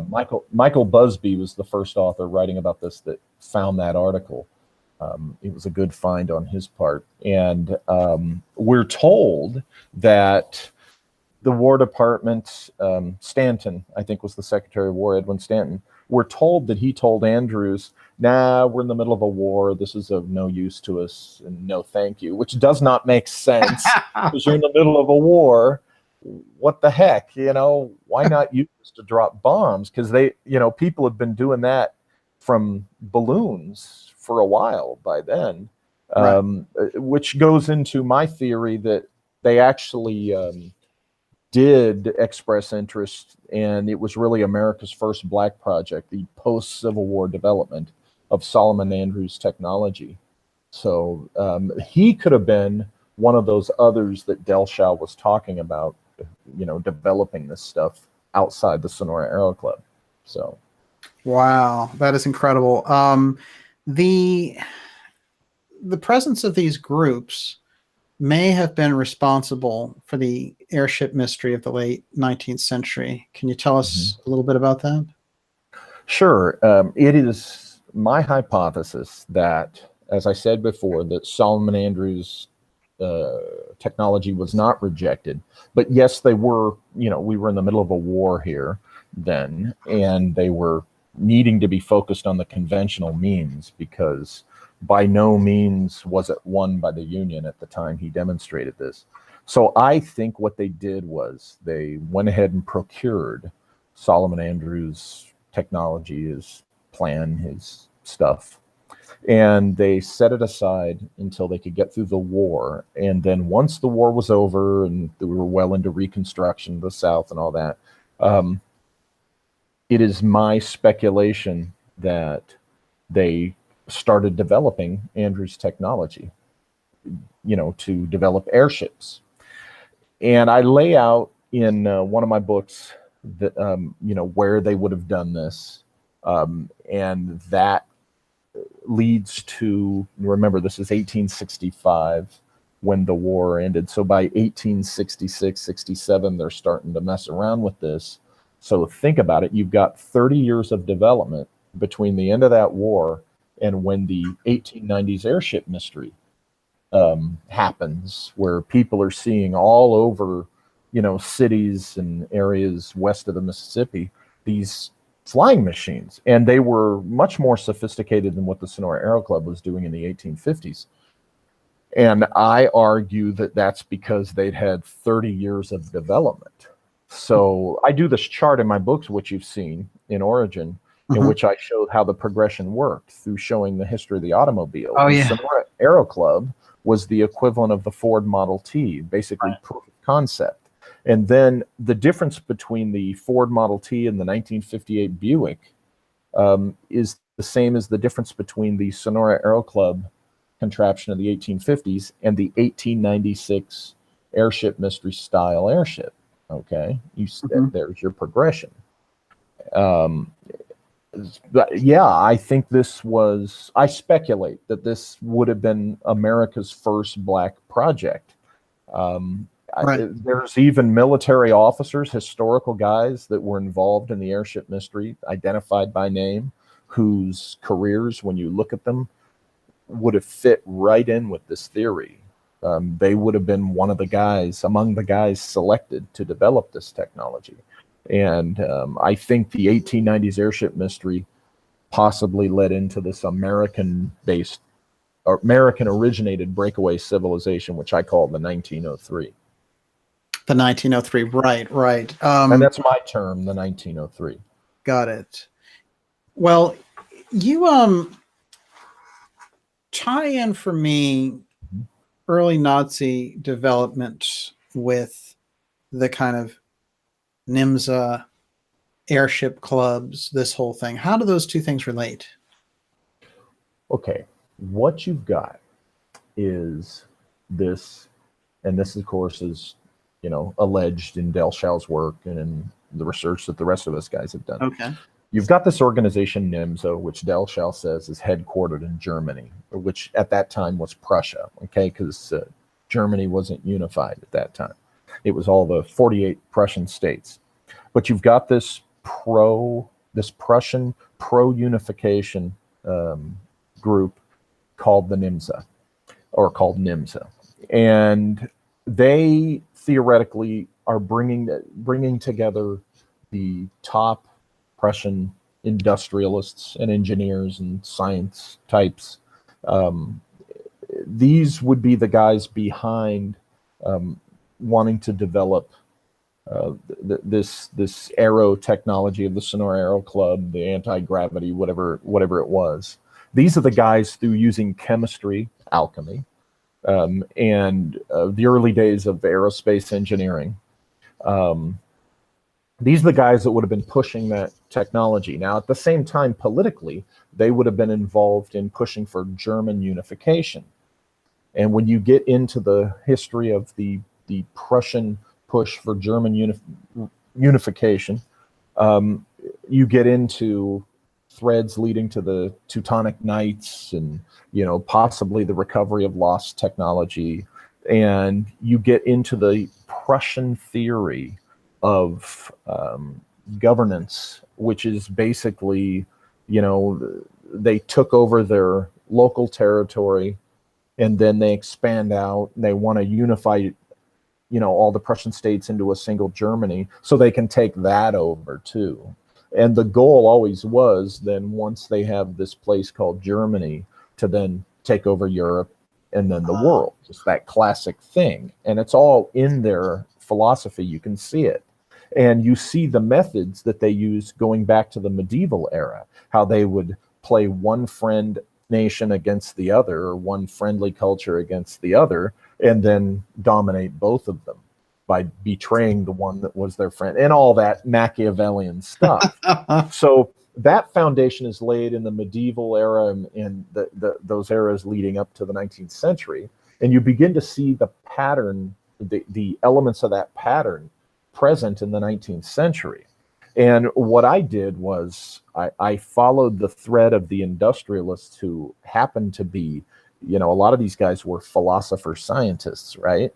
Michael Busby was the first author writing about this that found that article. It was a good find on his part. And we're told that the War Department, Stanton, I think was the Secretary of War, Edwin Stanton, we're told that he told Andrews, nah, we're in the middle of a war. This is of no use to us, and no thank you, which does not make sense because you're in the middle of a war. What the heck, why not use this to drop bombs? Because people have been doing that from balloons for a while by then, which goes into my theory that they actually did express interest, and it was really America's first black project, the post-Civil War development of Solomon Andrews technology. So he could have been one of those others that Delschow was talking about, developing this stuff outside the Sonora Aero Club. So, wow, that is incredible. The presence of these groups may have been responsible for the airship mystery of the late 19th century. Can you tell us a little bit about that? Sure. It is my hypothesis that, as I said before, that Solomon Andrews technology was not rejected, but yes, they were, we were in the middle of a war here then, and they were needing to be focused on the conventional means because by no means was it won by the Union at the time he demonstrated this. So I think what they did was they went ahead and procured Solomon Andrews' technology, his plan, his stuff, and they set it aside until they could get through the war. And then once the war was over and they were well into Reconstruction of the South and all that, It is my speculation that they started developing Andrew's technology, to develop airships. And I lay out in one of my books that, where they would have done this. And that leads to, remember, this is 1865 when the war ended. So by 1866, 67, they're starting to mess around with this. So think about it. You've got 30 years of development between the end of that war and when the 1890s airship mystery happens, where people are seeing all over, cities and areas west of the Mississippi, these flying machines. And they were much more sophisticated than what the Sonora Aero Club was doing in the 1850s. And I argue that that's because they'd had 30 years of development. So I do this chart in my books, which you've seen in Origin, in which I showed how the progression worked through showing the history of the automobile. Oh, yeah. The Sonora Aero Club was the equivalent of the Ford Model T, basically proof of concept. And then the difference between the Ford Model T and the 1958 Buick is the same as the difference between the Sonora Aero Club contraption of the 1850s and the 1896 airship mystery style airship. Okay, there's your progression. But yeah, I think I speculate that this would have been America's first black project. There's even military officers, historical guys that were involved in the airship mystery, identified by name, whose careers, when you look at them, would have fit right in with this theory. They would have been among the guys selected to develop this technology. And I think the 1890s airship mystery possibly led into this American-originated breakaway civilization, which I call the 1903. The 1903, right. And that's my term, the 1903. Got it. Well, you tie in for me early Nazi development with the kind of NYMZA airship clubs, this whole thing. How do those two things relate? Okay, what you've got is this, and this of course is, alleged in Del Show's work and in the research that the rest of us guys have done. Okay. You've got this organization NYMZA, which Del Show says is headquartered in Germany, which at that time was Prussia, okay, because Germany wasn't unified at that time. It was all the 48 Prussian states. But you've got this Prussian pro-unification group called the NYMZA, or called NYMZA. And they theoretically are bringing together the top Prussian industrialists and engineers and science types. These would be the guys behind wanting to develop this Aero technology of the Sonora Aero Club, the anti-gravity, whatever it was. These are the guys through using chemistry, alchemy, and the early days of aerospace engineering. These are the guys that would have been pushing that technology. Now, at the same time, politically, they would have been involved in pushing for German unification. And when you get into the history of the Prussian push for German unification, you get into threads leading to the Teutonic Knights and, possibly the recovery of lost technology. And you get into the Prussian theory of governance, which is basically, they took over their local territory and then they expand out. They want to unify, all the Prussian states into a single Germany so they can take that over too. And the goal always was then, once they have this place called Germany, to then take over Europe and then the world. Just that classic thing. And it's all in their philosophy. You can see it. And you see the methods that they use going back to the medieval era, how they would play one friend nation against the other, or one friendly culture against the other, and then dominate both of them. by betraying the one that was their friend, and all that Machiavellian stuff. So that foundation is laid in the medieval era and those eras leading up to the 19th century. And you begin to see the pattern, the elements of that pattern present in the 19th century. And what I did was I followed the thread of the industrialists who happened to be, a lot of these guys were philosopher scientists, right?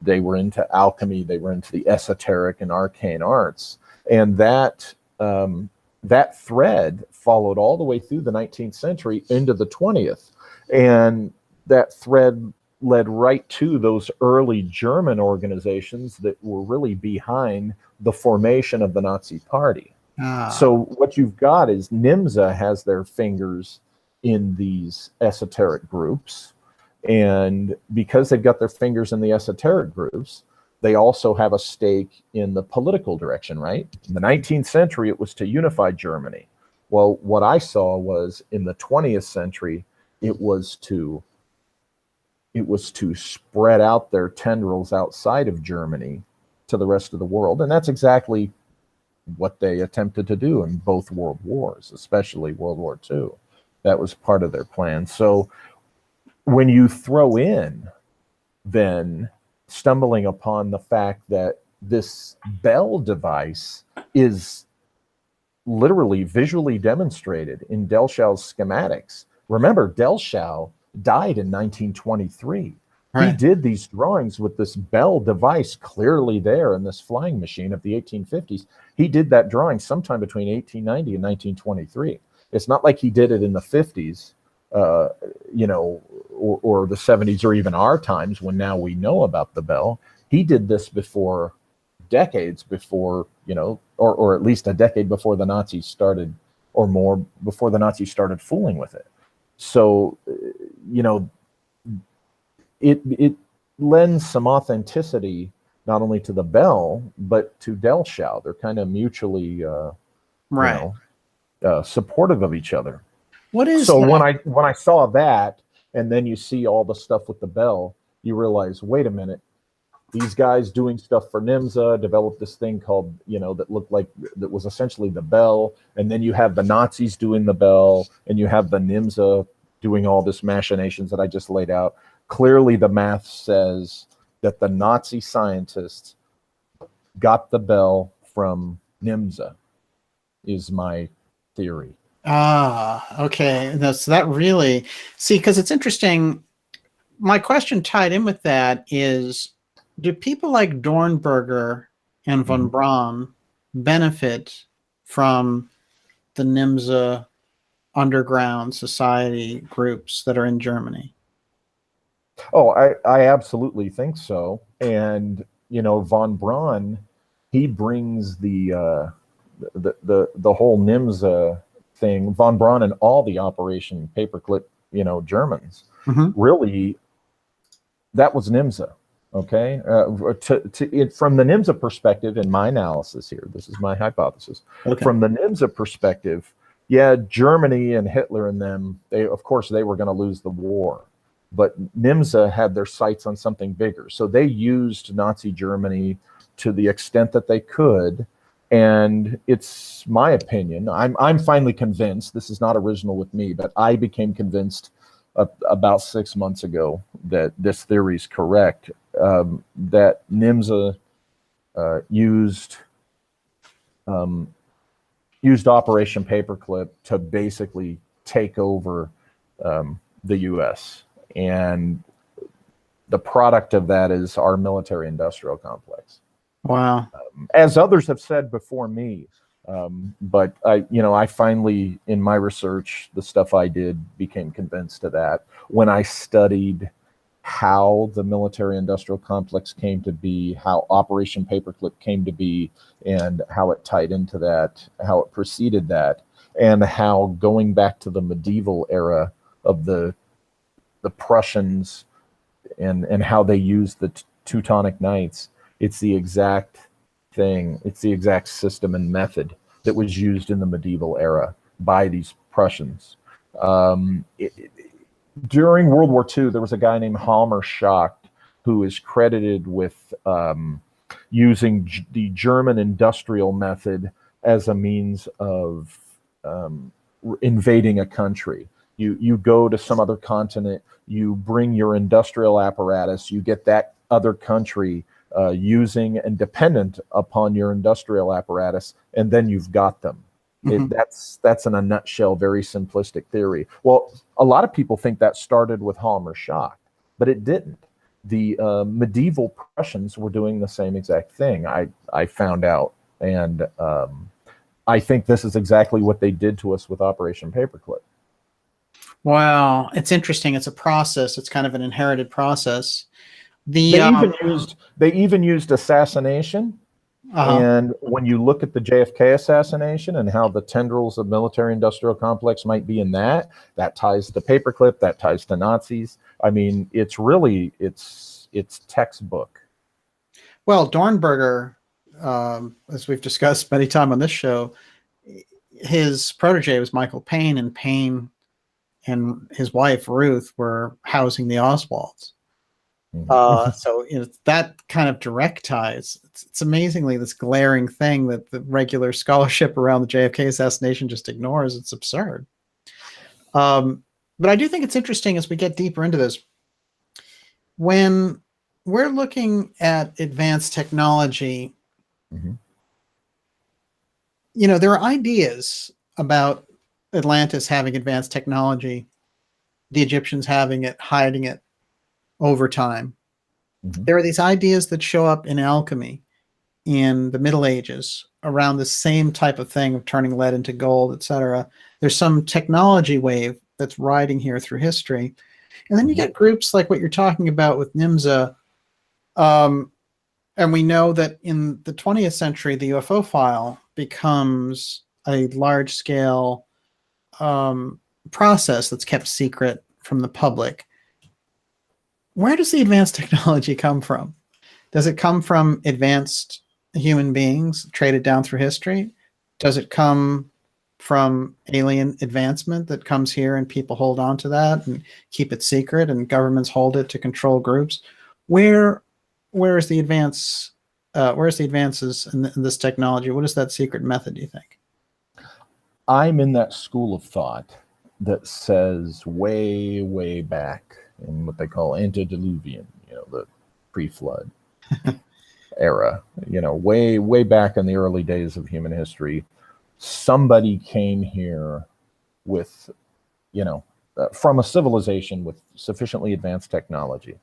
They were into alchemy, they were into the esoteric and arcane arts. And that thread followed all the way through the 19th century into the 20th. And that thread led right to those early German organizations that were really behind the formation of the Nazi Party. So what you've got is NYMZA has their fingers in these esoteric groups. And because they've got their fingers in the esoteric groups, they also have a stake in the political direction, right? In the 19th century, it was to unify Germany. Well, what I saw was in the 20th century, it was to spread out their tendrils outside of Germany to the rest of the world. And that's exactly what they attempted to do in both world wars, especially World War II. That was part of their plan. So when you throw in then stumbling upon the fact that this Bell device is literally visually demonstrated in Delschau's schematics. Remember, Delschau died in 1923. Right. He did these drawings with this Bell device clearly there in this flying machine of the 1850s. He did that drawing sometime between 1890 and 1923. It's not like he did it in the 50s, or the 70s, or even our times when now we know about the Bell. He did this before, decades before, or at least a decade before the Nazis started, or more before the Nazis started fooling with it. So, it lends some authenticity not only to the Bell but to Delschau. They're kind of mutually, supportive of each other. What is so that? when I saw that, and then you see all the stuff with the Bell, you realize, wait a minute, these guys doing stuff for NYMZA developed this thing called, that was essentially the Bell, and then you have the Nazis doing the Bell, and you have the NYMZA doing all this machinations that I just laid out. Clearly, the math says that the Nazi scientists got the Bell from NYMZA, is my theory. Okay. So that really, because it's interesting. My question tied in with that is, do people like Dornberger and von Braun benefit from the NYMZA underground society groups that are in Germany? Oh, I absolutely think so. And, von Braun, he brings the whole NYMZA thing, von Braun and all the Operation Paperclip, Germans, really, that was NYMZA. Okay. From the NYMZA perspective, in my analysis here, this is my hypothesis. Okay. From the NYMZA perspective, yeah, Germany and Hitler and them, they were going to lose the war. But NYMZA had their sights on something bigger. So they used Nazi Germany to the extent that they could. And it's my opinion, I'm finally convinced, this is not original with me, but I became convinced about 6 months ago that this theory is correct, that NYMZA used Operation Paperclip to basically take over the U.S. And the product of that is our military-industrial complex. Wow. As others have said before me, but I finally, in my research, the stuff I did, became convinced of that when I studied how the military-industrial complex came to be, how Operation Paperclip came to be, and how it tied into that, how it preceded that, and how going back to the medieval era of the Prussians and how they used the Teutonic Knights. It's the exact thing. It's the exact system and method that was used in the medieval era by these Prussians. During World War II, there was a guy named Halmer Schacht who is credited with using the German industrial method as a means of invading a country. You go to some other continent, you bring your industrial apparatus, you get that other country using and dependent upon your industrial apparatus, and then you've got them. That's in a nutshell, very simplistic theory. Well, a lot of people think that started with Halmer Schacht, but it didn't. The medieval Prussians were doing the same exact thing, I found out. And I think this is exactly what they did to us with Operation Paperclip. Wow, it's interesting. It's a process. It's kind of an inherited process. They even used assassination. And when you look at the JFK assassination and how the tendrils of military-industrial complex might be in that ties to Paperclip, that ties to Nazis. I mean, it's really, it's textbook. Well, Dornberger, as we've discussed many times on this show, his protege was Michael Payne, and Payne and his wife, Ruth, were housing the Oswalds. So that kind of direct ties. It's amazingly this glaring thing that the regular scholarship around the JFK assassination just ignores. It's absurd. But I do think it's interesting as we get deeper into this. When we're looking at advanced technology, there are ideas about Atlantis having advanced technology, the Egyptians having it, hiding it over time. There are these ideas that show up in alchemy in the Middle Ages around the same type of thing of turning lead into gold, etc. There's some technology wave that's riding here through history. And then you get groups like what you're talking about with NYMZA. And we know that in the 20th century, the UFO file becomes a large-scale process that's kept secret from the public. Where does the advanced technology come from? Does it come from advanced human beings traded down through history? Does it come from alien advancement that comes here and people hold on to that and keep it secret and governments hold it to control groups? Where is the advance? Where's the advances in this technology? What is that secret method, do you think? I'm in that school of thought that says way, way back in what they call antediluvian, the pre-flood era, way, way back in the early days of human history, somebody came here with, from a civilization with sufficiently advanced technology.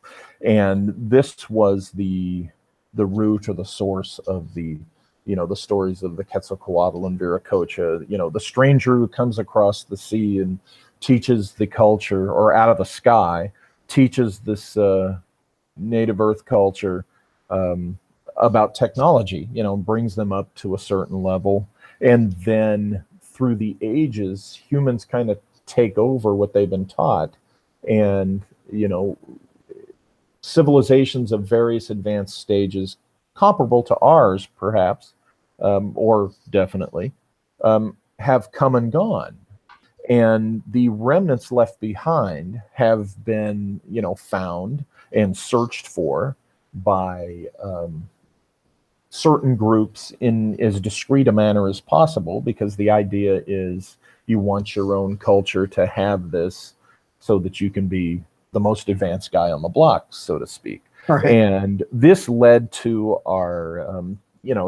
And this was the root or the source of the stories of the Quetzalcoatl and Viracocha, the stranger who comes across the sea and teaches the culture, or out of the sky, teaches this native earth culture about technology, brings them up to a certain level. And then through the ages, humans kind of take over what they've been taught. And, civilizations of various advanced stages, comparable to ours, perhaps, or definitely, have come and gone. And the remnants left behind have been, found and searched for by certain groups in as discreet a manner as possible, because the idea is you want your own culture to have this so that you can be the most advanced guy on the block, so to speak. Right. And this led to our,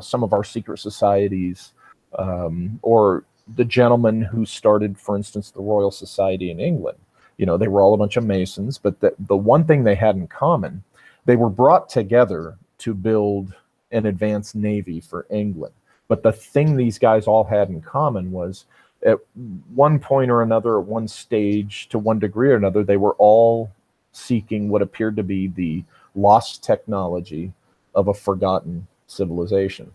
some of our secret societies, or the gentlemen who started, for instance, the Royal Society in England. They were all a bunch of Masons, but the one thing they had in common, they were brought together to build an advanced navy for England. But the thing these guys all had in common was, at one point or another, at one stage, to one degree or another, they were all seeking what appeared to be the lost technology of a forgotten civilization.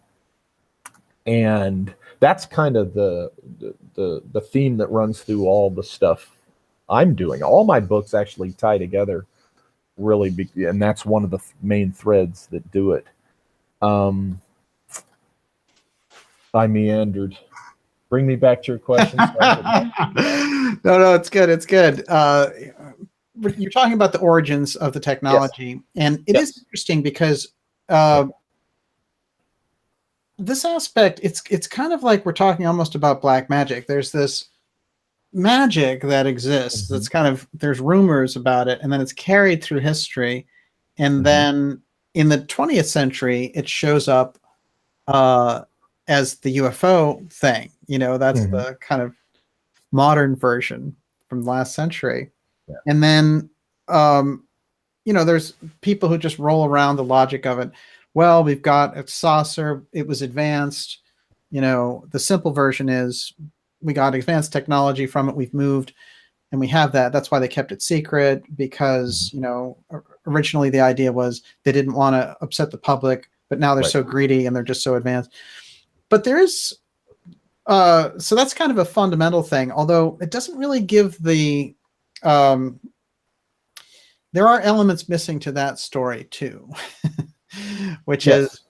And that's kind of the theme that runs through all the stuff I'm doing. All my books actually tie together, really, and that's one of the main threads that do it. I meandered. Bring me back to your question. No, it's good. It's good. you're talking about the origins of the technology, and it is interesting because this aspect, it's kind of like we're talking almost about black magic. There's this magic that exists. That's kind of, there's rumors about it, and then it's carried through history, and then in the 20th century, it shows up as the UFO thing. You know, that's the kind of modern version from last century. Yeah. And then, you know, there's people who just roll around the logic of it. Well, we've got a saucer. It was advanced. You know, the simple version is we got advanced technology from it. We've moved and we have that. That's why they kept it secret, because, you know, originally the idea was they didn't want to upset the public, but now they're so greedy and they're just so advanced. But there is, so that's kind of a fundamental thing, although it doesn't really give the, there are elements missing to that story too, which is,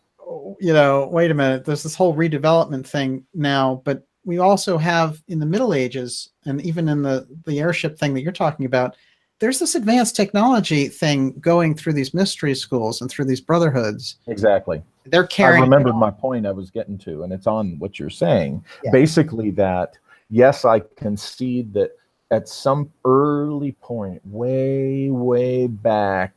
you know, wait a minute, there's this whole redevelopment thing now, but we also have in the Middle Ages, and even in the airship thing that you're talking about, there's this advanced technology thing going through these mystery schools and through these brotherhoods. Exactly. They're carrying. I remembered my point I was getting to, and it's on what you're saying. Yeah. Basically that, yes, I concede that at some early point, way, way back,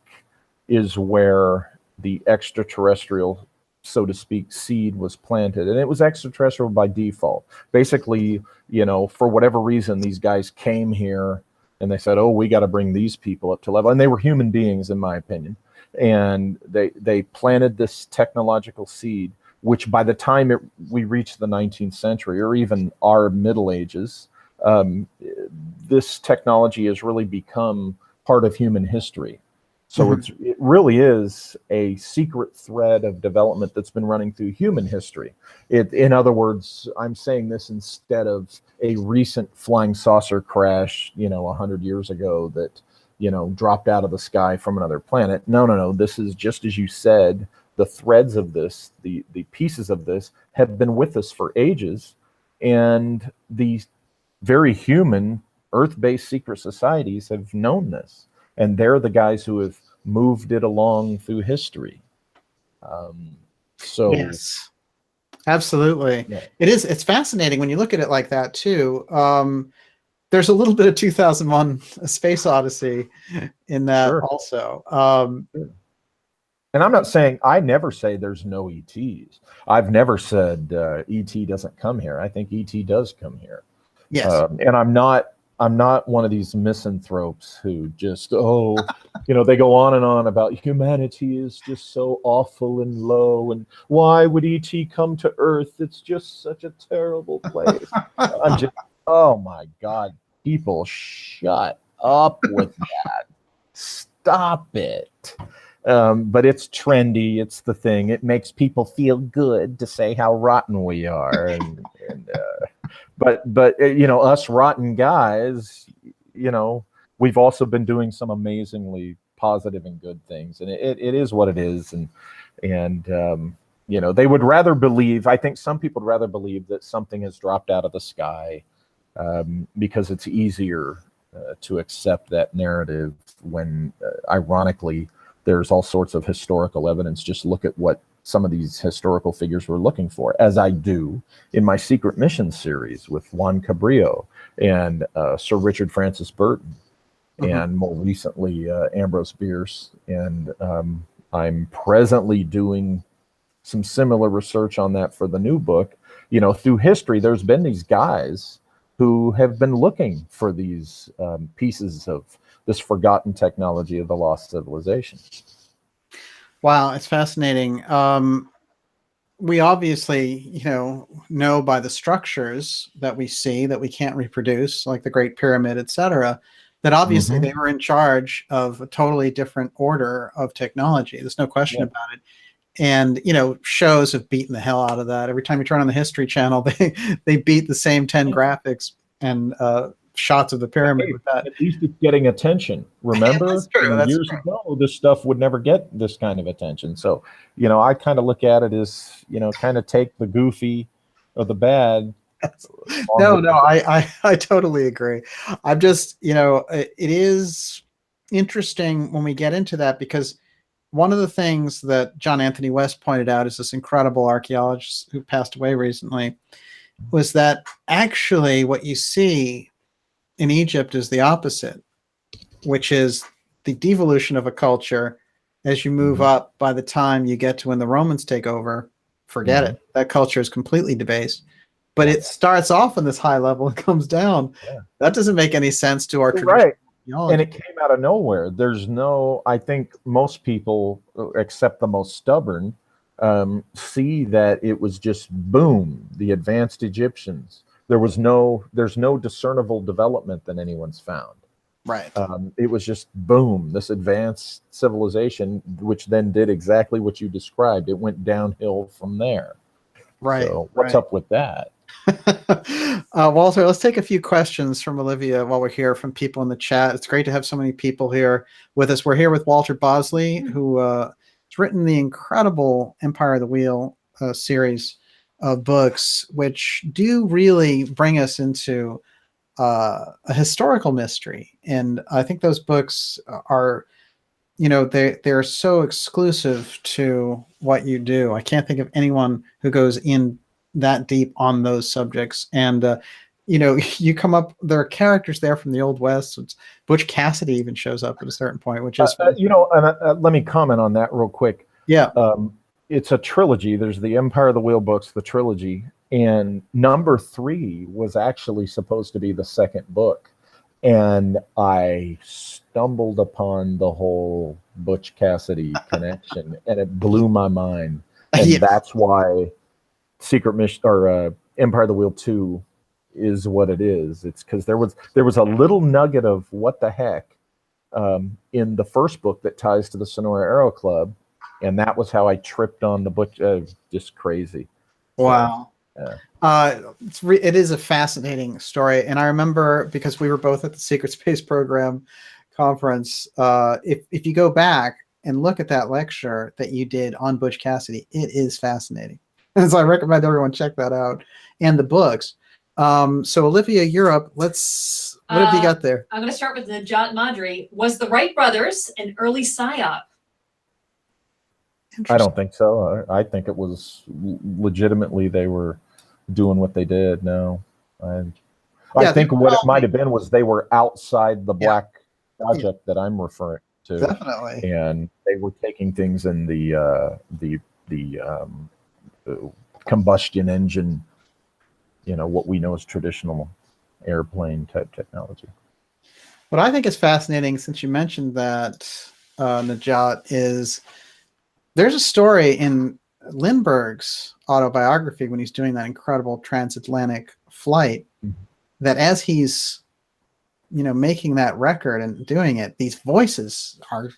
is where the extraterrestrial, so to speak, seed was planted. And it was extraterrestrial by default. Basically, you know, for whatever reason, these guys came here and they said, oh, we got to bring these people up to level. And they were human beings, in my opinion. And they planted this technological seed, which by the time we reached the 19th century, or even our Middle Ages, this technology has really become part of human history. So it really is a secret thread of development that's been running through human history. In other words, I'm saying this instead of a recent flying saucer crash, you know, 100 years ago that, you know, dropped out of the sky from another planet. No. This is just as you said, the threads of this, the pieces of this have been with us for ages. And these very human Earth-based secret societies have known this. And they're the guys who have moved it along through history. So yes, absolutely. Yeah. It's fascinating when you look at it like that too. There's a little bit of 2001: A Space Odyssey in that also. And I'm not saying, I never say there's no ETs. I've never said ET doesn't come here. I think ET does come here. Yes. And I'm not one of these misanthropes who just, you know, they go on and on about humanity is just so awful and low, and why would ET come to Earth? It's just such a terrible place. I'm just, oh my God, people, shut up with that. Stop it. But it's trendy. It's the thing. It makes people feel good to say how rotten we are. But you know, us rotten guys, you know, we've also been doing some amazingly positive and good things, and it is what it is. And you know, they would rather believe, I think some people would rather believe that something has dropped out of the sky, because it's easier to accept that narrative when, ironically, there's all sorts of historical evidence. Just look at what some of these historical figures were looking for, as I do in my Secret Mission series with Juan Cabrillo and Sir Richard Francis Burton, and more recently Ambrose Bierce. And I'm presently doing some similar research on that for the new book. You know, through history, there's been these guys who have been looking for these pieces of this forgotten technology of the lost civilization. Wow, it's fascinating. We obviously, you know by the structures that we see that we can't reproduce, like the Great Pyramid, etc., that obviously they were in charge of a totally different order of technology. There's no question about it. And, you know, shows have beaten the hell out of that. Every time you turn on the History Channel, they beat the same 10 graphics and shots of the pyramid with that. At least it's getting attention. Remember, that's true. That's years ago, this stuff would never get this kind of attention. So, you know, I kind of look at it as, you know, kind of take the goofy or the bad. No, I totally agree. I'm just, you know, it is interesting when we get into that, because one of the things that John Anthony West pointed out, is this incredible archaeologist who passed away recently, was that actually what you see in Egypt is the opposite, which is the devolution of a culture. As you move up, by the time you get to when the Romans take over, forget it. That culture is completely debased. But it starts off on this high level and comes down. Yeah. That doesn't make any sense to our tradition. Right. And it came out of nowhere. There's no, I think most people, except the most stubborn, see that it was just boom, the advanced Egyptians. There's no discernible development that anyone's found. Right. It was just boom, this advanced civilization, which then did exactly what you described. It went downhill from there. Right. So what's up with that? Walter, let's take a few questions from Olivia while we're here, from people in the chat. It's great to have so many people here with us. We're here with Walter Bosley, who has written the incredible Empire of the Wheel series of books, which do really bring us into a historical mystery. And I think those books are, they're so exclusive to what you do. I can't think of anyone who goes in that deep on those subjects. And you come up, there are characters there from the Old West. Butch Cassidy even shows up at a certain point, which is let me comment on that real quick. Yeah. It's a trilogy. There's the Empire of the Wheel books, the trilogy, and number 3 was actually supposed to be the second book. And I stumbled upon the whole Butch Cassidy connection, and it blew my mind. And that's why Secret Mission, or Empire of the Wheel 2 is what it is. It's because there was a little nugget of what the heck in the first book that ties to the Sonora Aero Club, and that was how I tripped on the Butch. Just crazy. Wow. So, yeah. It is a fascinating story. And I remember, because we were both at the Secret Space Program conference, if you go back and look at that lecture that you did on Butch Cassidy, it is fascinating. And so I recommend everyone check that out, and the books. So Olivia, you're up. What have you got there? I'm going to start with Najat Madri. Was the Wright brothers an early psyop? I don't think so. I think it was legitimately they were doing what they did. No, I think what it might have been was they were outside the Black Project that I'm referring to. Definitely. And they were taking things in the combustion engine, what we know as traditional airplane type technology. What I think is fascinating, since you mentioned that, Najat, is there's a story in Lindbergh's autobiography when he's doing that incredible transatlantic flight, that as he's, making that record and doing it, these voices are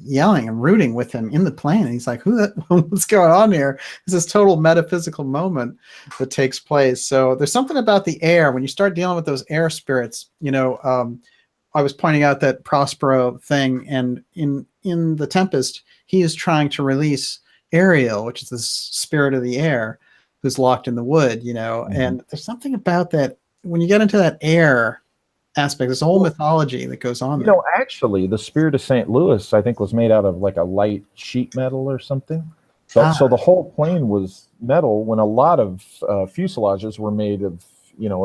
yelling and rooting with him in the plane. And he's like, what's going on here? It's this total metaphysical moment that takes place. So there's something about the air when you start dealing with those air spirits. I was pointing out that Prospero thing, and in the Tempest, he is trying to release Ariel, which is the spirit of the air, who's locked in the wood, and there's something about that when you get into that air aspect. There's a whole mythology that goes on there. Actually, the Spirit of St. Louis, I think, was made out of like a light sheet metal or something. So the whole plane was metal, when a lot of fuselages were made of,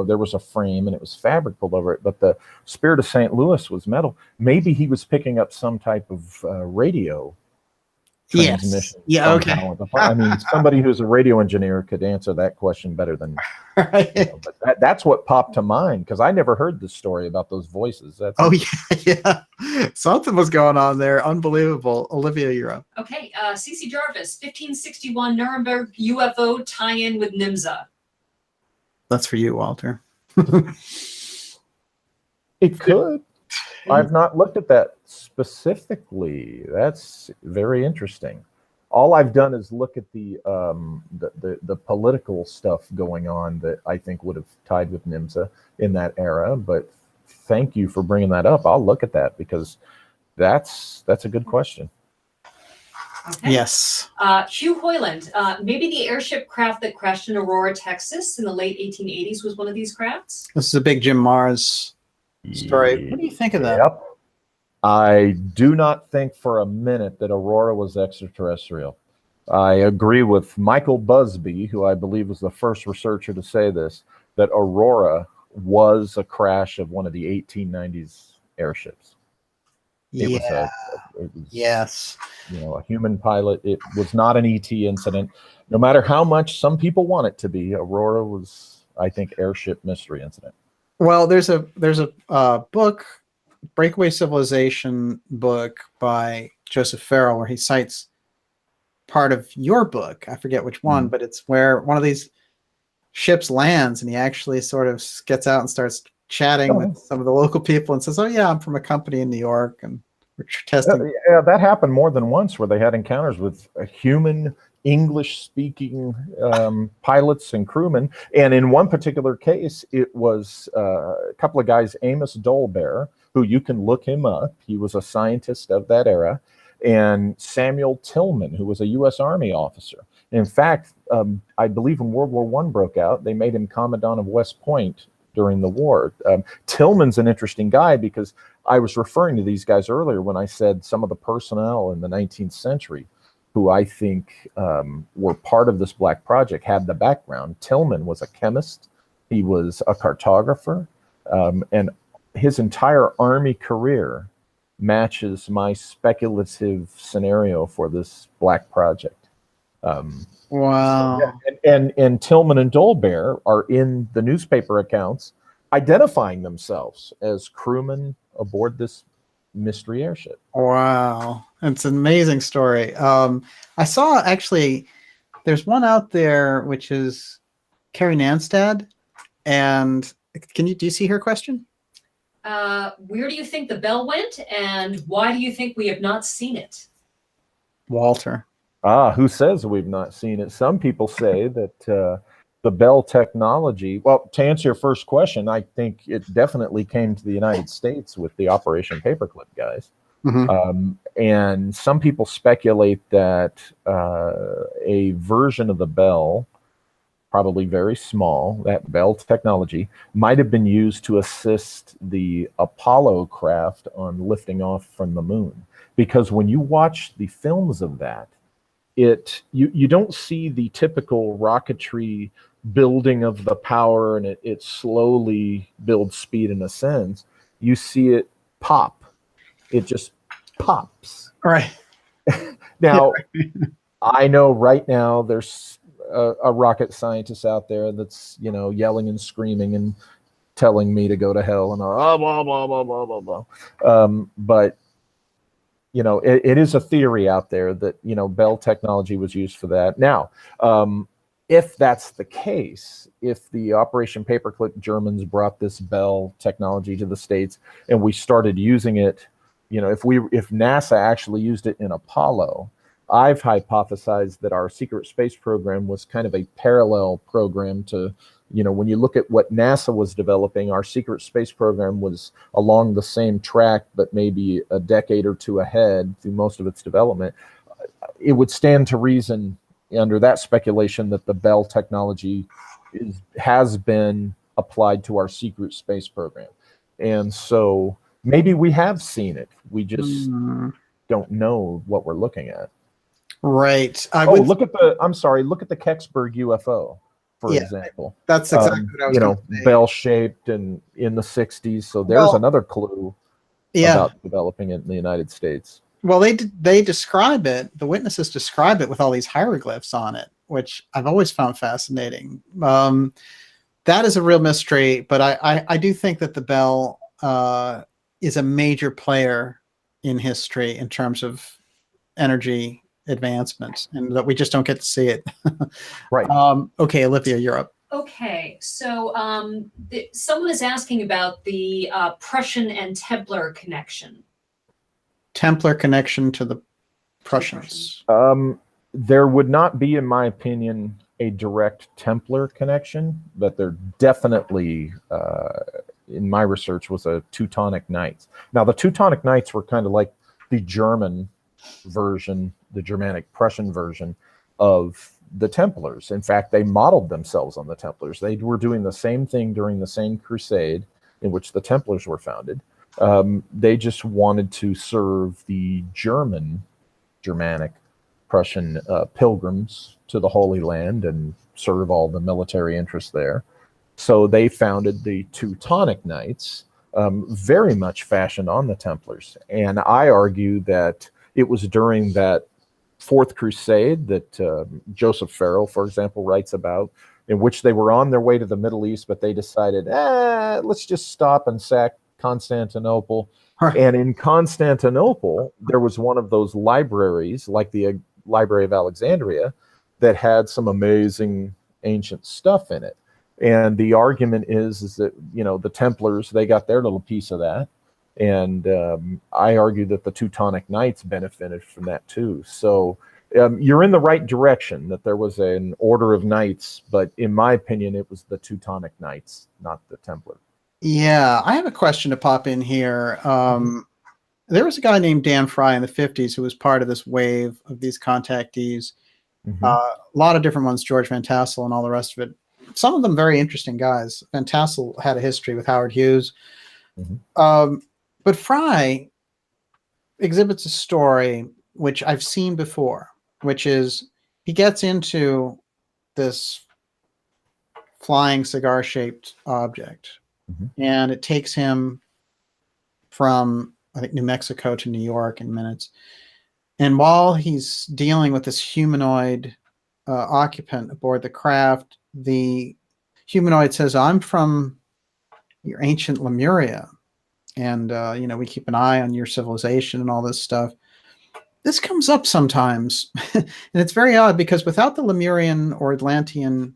there was a frame and it was fabric pulled over it. But the Spirit of St. Louis was metal. Maybe he was picking up some type of radio transmission. Yeah. Okay. I mean, somebody who's a radio engineer could answer that question better than. Right. But that's what popped to mind, because I never heard this story about those voices. Yeah. Something was going on there. Unbelievable. Olivia, you're up. Okay. C.C. Jarvis, 1561 Nuremberg UFO tie-in with NYMZA. That's for you, Walter. It could. I've not looked at that specifically. That's very interesting. All I've done is look at the political stuff going on that I think would have tied with NYMZA in that era. But thank you for bringing that up. I'll look at that, because that's a good question. Okay. Yes. Hugh Hoyland, maybe the airship craft that crashed in Aurora, Texas in the late 1880s was one of these crafts? This is a big Jim Mars story. What do you think of that? Yep. I do not think for a minute that Aurora was extraterrestrial. I agree with Michael Busby, who I believe was the first researcher to say this, that Aurora was a crash of one of the 1890s airships. It Yeah. was Yes. a human pilot. It was not an ET incident. No matter how much some people want it to be, Aurora was, I think, airship mystery incident. Well, there's a book, Breakaway Civilization book by Joseph Farrell, where he cites part of your book. I forget which one, but it's where one of these ships lands and he actually sort of gets out and starts chatting with some of the local people and says, "Oh yeah, I'm from a company in New York and we're testing." Yeah, that happened more than once where they had encounters with a human English-speaking pilots and crewmen. And in one particular case, it was a couple of guys, Amos Dolbear, who you can look him up. He was a scientist of that era, and Samuel Tillman, who was a U.S. Army officer. In fact, I believe when World War I broke out, they made him Commandant of West Point during the war. Tillman's an interesting guy because I was referring to these guys earlier when I said some of the personnel in the 19th century who I think were part of this Black Project had the background. Tillman was a chemist. He was a cartographer. And his entire Army career matches my speculative scenario for this Black Project. Wow. So, yeah, and Tillman and Dolbear are in the newspaper accounts identifying themselves as crewmen aboard this mystery airship. Wow. It's an amazing story. I saw actually there's one out there which is Carrie Nanstad, and do you see her question? Where do you think the bell went, and why do you think we have not seen it? Walter. Who says we've not seen it? Some people say that the Bell technology, well, to answer your first question, I think it definitely came to the United States with the Operation Paperclip guys. And some people speculate that a version of the Bell, probably very small, that Bell technology, might have been used to assist the Apollo craft on lifting off from the moon. Because when you watch the films of that, you don't see the typical rocketry building of the power and it slowly builds speed and ascends. You see it pop. It just pops. Right. Now, I know right now there's a rocket scientist out there that's, yelling and screaming and telling me to go to hell and blah, blah, blah, blah, blah, blah. But it is a theory out there that, Bell technology was used for that. Now, if that's the case, if the Operation Paperclip Germans brought this Bell technology to the States and we started using it, if NASA actually used it in Apollo, I've hypothesized that our secret space program was kind of a parallel program to, when you look at what NASA was developing, our secret space program was along the same track, but maybe a decade or two ahead through most of its development. It would stand to reason under that speculation that the Bell technology has been applied to our secret space program. And so maybe we have seen it. We just don't know what we're looking at. Right. Look at the Kecksburg UFO, for example. That's exactly what I was going to say. Bell-shaped and in the 60s. So there's another clue about developing it in the United States. Well, they describe it, the witnesses describe it with all these hieroglyphs on it, which I've always found fascinating. That is a real mystery, but I do think that the Bell is a major player in history in terms of energy advancement, and that we just don't get to see it. Right. Okay, Olivia, you're up. Okay, so someone is asking about the Prussian and Templar connection. Templar connection to the Prussians. There would not be, in my opinion, a direct Templar connection, but there definitely, in my research, was a Teutonic Knights. Now, the Teutonic Knights were kind of like the German version, the Germanic Prussian version of the Templars. In fact, they modeled themselves on the Templars. They were doing the same thing during the same crusade in which the Templars were founded. They just wanted to serve the Germanic, Prussian pilgrims to the Holy Land and serve all the military interests there. So they founded the Teutonic Knights, very much fashioned on the Templars. And I argue that it was during that Fourth Crusade that Joseph Farrell, for example, writes about, in which they were on their way to the Middle East, but they decided, let's just stop and sack Constantinople. And in Constantinople, there was one of those libraries, like the Library of Alexandria, that had some amazing ancient stuff in it. And the argument is that, the Templars, they got their little piece of that. And I argue that the Teutonic Knights benefited from that too. So you're in the right direction, that there was an order of knights, but in my opinion, it was the Teutonic Knights, not the Templar. Yeah, I have a question to pop in here. There was a guy named Dan Fry in the 50s who was part of this wave of these contactees. A lot of different ones, George Van Tassel and all the rest of it. Some of them very interesting guys. Van Tassel had a history with Howard Hughes. But Fry exhibits a story which I've seen before, which is he gets into this flying cigar-shaped object, and it takes him from, I think, New Mexico to New York in minutes. And while he's dealing with this humanoid occupant aboard the craft, the humanoid says, "I'm from your ancient Lemuria. And, we keep an eye on your civilization," and all this stuff. This comes up sometimes. And it's very odd because without the Lemurian or Atlantean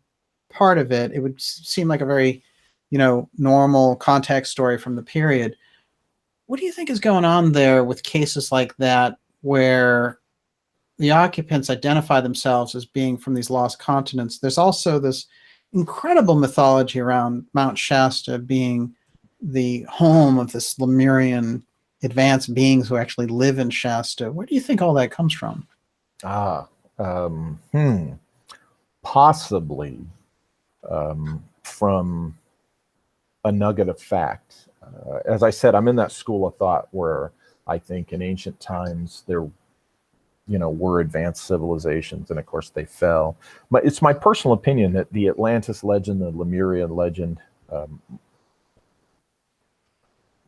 part of it, it would seem like a very, normal context story from the period. What do you think is going on there with cases like that, where the occupants identify themselves as being from these lost continents? There's also this incredible mythology around Mount Shasta being the home of this Lemurian advanced beings who actually live in Shasta. Where do you think all that comes from? Possibly from a nugget of fact. As I said, I'm in that school of thought where I think in ancient times there were advanced civilizations, and of course they fell. But it's my personal opinion that the Atlantis legend, the Lemurian legend,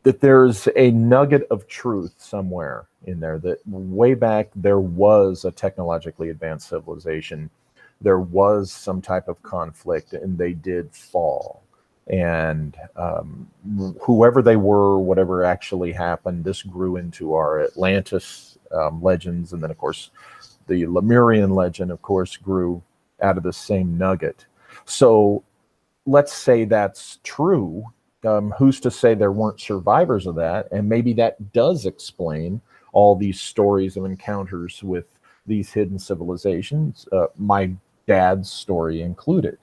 that there's a nugget of truth somewhere in there, that way back there was a technologically advanced civilization. There was some type of conflict, and they did fall. And whoever they were, whatever actually happened, this grew into our Atlantis legends. And then, of course, the Lemurian legend, of course, grew out of the same nugget. So let's say that's true. Who's to say there weren't survivors of that? And maybe that does explain all these stories of encounters with these hidden civilizations, my dad's story included.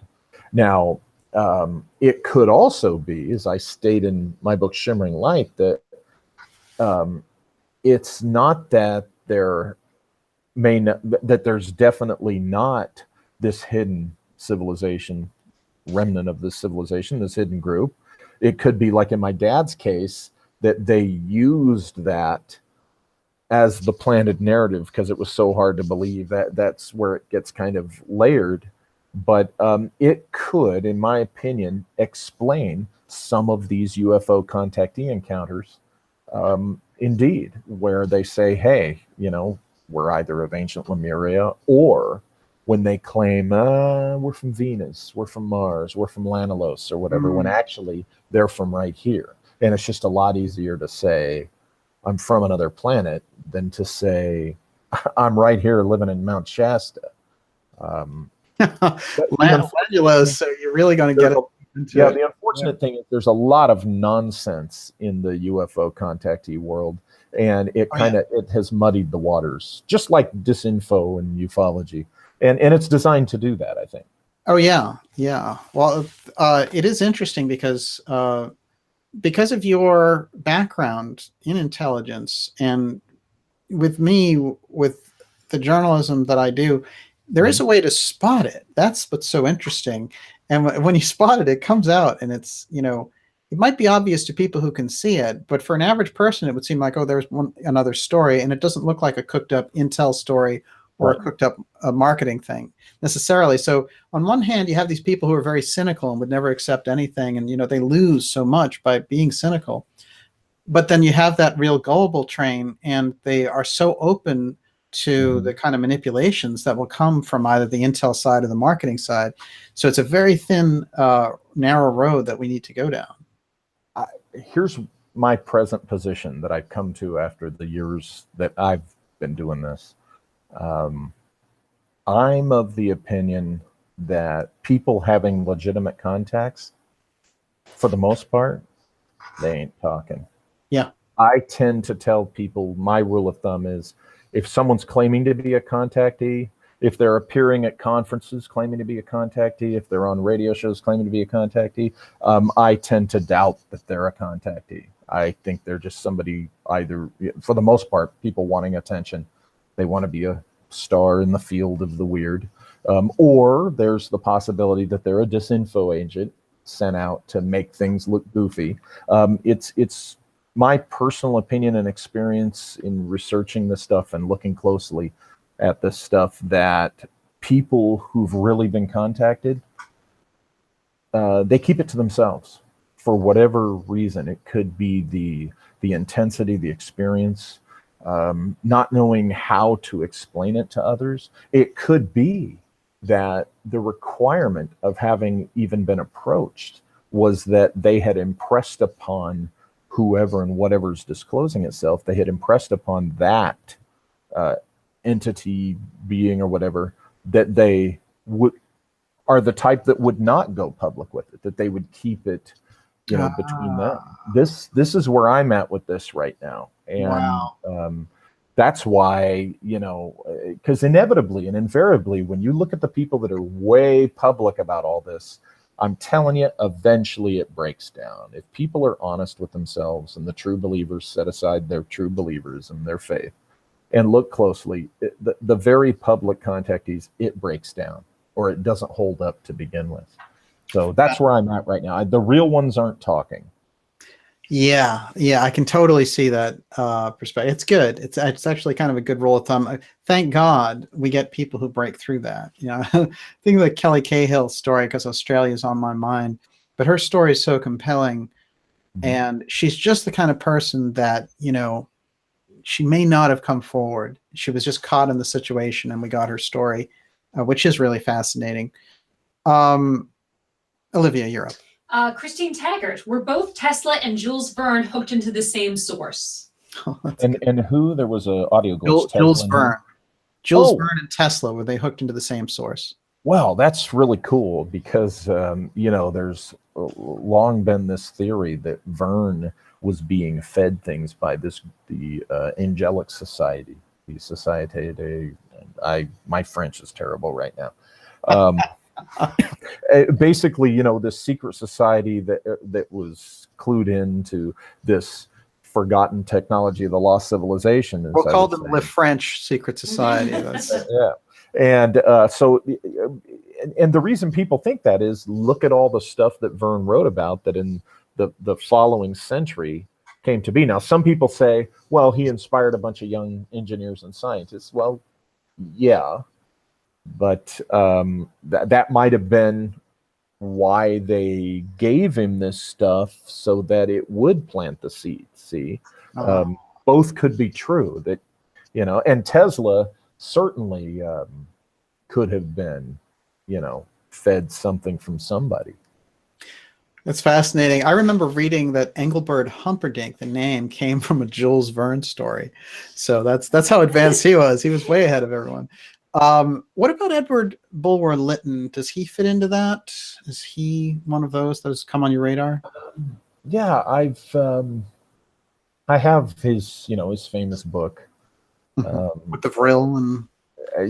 Now, it could also be, as I state in my book Shimmering Light, that it's not that that there's definitely not this hidden civilization, remnant of this civilization, this hidden group. It could be, like in my dad's case, that they used that as the planted narrative because it was so hard to believe. That's where it gets kind of layered. But it could, in my opinion, explain some of these UFO contactee encounters, indeed, where they say, hey, we're either of ancient Lemuria, or when they claim, we're from Venus, we're from Mars, we're from Lanalos, or whatever, when actually they're from right here. And it's just a lot easier to say, I'm from another planet, than to say, I'm right here living in Mount Shasta. Lanalos, so you're really going to get it into it. The unfortunate thing is there's a lot of nonsense in the UFO contactee world, and it it has muddied the waters, just like disinfo and ufology. And it's designed to do that, I think. Oh, yeah. Yeah. Well, it is interesting because of your background in intelligence, and with me, with the journalism that I do, there is a way to spot it. That's what's so interesting. And when you spot it, it comes out, and it's, it might be obvious to people who can see it, but for an average person, it would seem like, oh, there's another story, and it doesn't look like a cooked up intel story or a cooked up marketing thing necessarily. So on one hand, you have these people who are very cynical and would never accept anything, and they lose so much by being cynical. But then you have that real gullible train, and they are so open to the kind of manipulations that will come from either the intel side or the marketing side. So it's a very thin, narrow road that we need to go down. Here's my present position that I've come to after the years that I've been doing this. I'm of the opinion that people having legitimate contacts, for the most part, they ain't talking. Yeah. I tend to tell people, my rule of thumb is, if someone's claiming to be a contactee, if they're appearing at conferences claiming to be a contactee, if they're on radio shows claiming to be a contactee, I tend to doubt that they're a contactee. I think they're just somebody, either, for the most part, people wanting attention. They want to be a star in the field of the weird. Or there's the possibility that they're a disinfo agent sent out to make things look goofy. It's my personal opinion and experience in researching this stuff and looking closely at this stuff, that people who've really been contacted, they keep it to themselves for whatever reason. It could be the intensity, the experience, not knowing how to explain it to others. It could be that the requirement of having even been approached was that they had impressed upon whoever and whatever's disclosing itself, they had impressed upon that entity, being, or whatever, that they are the type that would not go public with it, that they would keep it, between them. This is where I'm at with this right now. And that's why, because inevitably and invariably, when you look at the people that are way public about all this, I'm telling you, eventually it breaks down. If people are honest with themselves, and the true believers set aside their true believers and their faith and look closely, the very public contactees, it breaks down, or it doesn't hold up to begin with. So that's where I'm at right now. The real ones aren't talking. Yeah, I can totally see that perspective. It's good. It's actually kind of a good rule of thumb. Thank God we get people who break through that. Think of the Kelly Cahill story, because Australia is on my mind. But her story is so compelling, and she's just the kind of person that, she may not have come forward. She was just caught in the situation, and we got her story, which is really fascinating. Olivia, you're up. Christine Taggart. Were both Tesla and Jules Verne hooked into the same source? And who? There was an audio glitch. Jules Verne. Jules Verne and Tesla, were they hooked into the same source? Well, that's really cool, because there's long been this theory that Verne was being fed things by the Angelic Society, the Société. My French is terrible right now. Basically, this secret society that was clued into this forgotten technology of the lost civilization. We'll call them Le French Secret Society. Yeah. And so the reason people think that is, look at all the stuff that Verne wrote about that in the following century came to be. Now, some people say, well, he inspired a bunch of young engineers and scientists. Well, yeah. But that might have been why they gave him this stuff, so that it would plant the seed. See, both could be true. That and Tesla certainly could have been, fed something from somebody. That's fascinating. I remember reading that Engelbert Humperdinck, the name, came from a Jules Verne story. So that's how advanced he was. He was way ahead of everyone. What about Edward Bulwer Lytton? Does he fit into that? Is he one of those that has come on your radar? Yeah, I have his, his famous book. With the Vril and...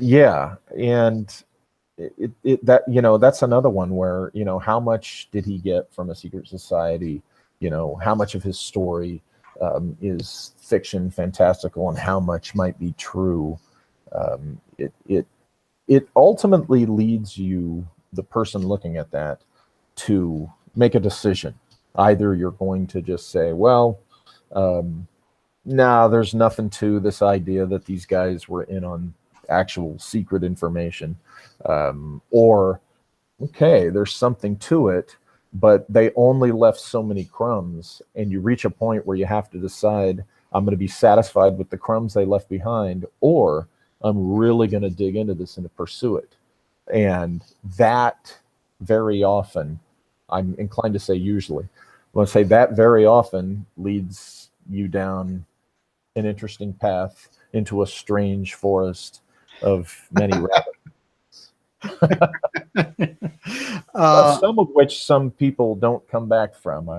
yeah, and that's another one where, how much did he get from a secret society? How much of his story is fiction, fantastical, and how much might be true? It ultimately leads you, the person looking at that, to make a decision Either you're going to just say, well, nah, there's nothing to this idea that these guys were in on actual secret information, or okay, there's something to it, but they only left so many crumbs, and you reach a point where you have to decide, I'm going to be satisfied with the crumbs they left behind, or I'm really going to dig into this and to pursue it. And that very often, I'm inclined to say usually, I want to say that very often leads you down an interesting path into a strange forest of many rabbits. Some of which some people don't come back from.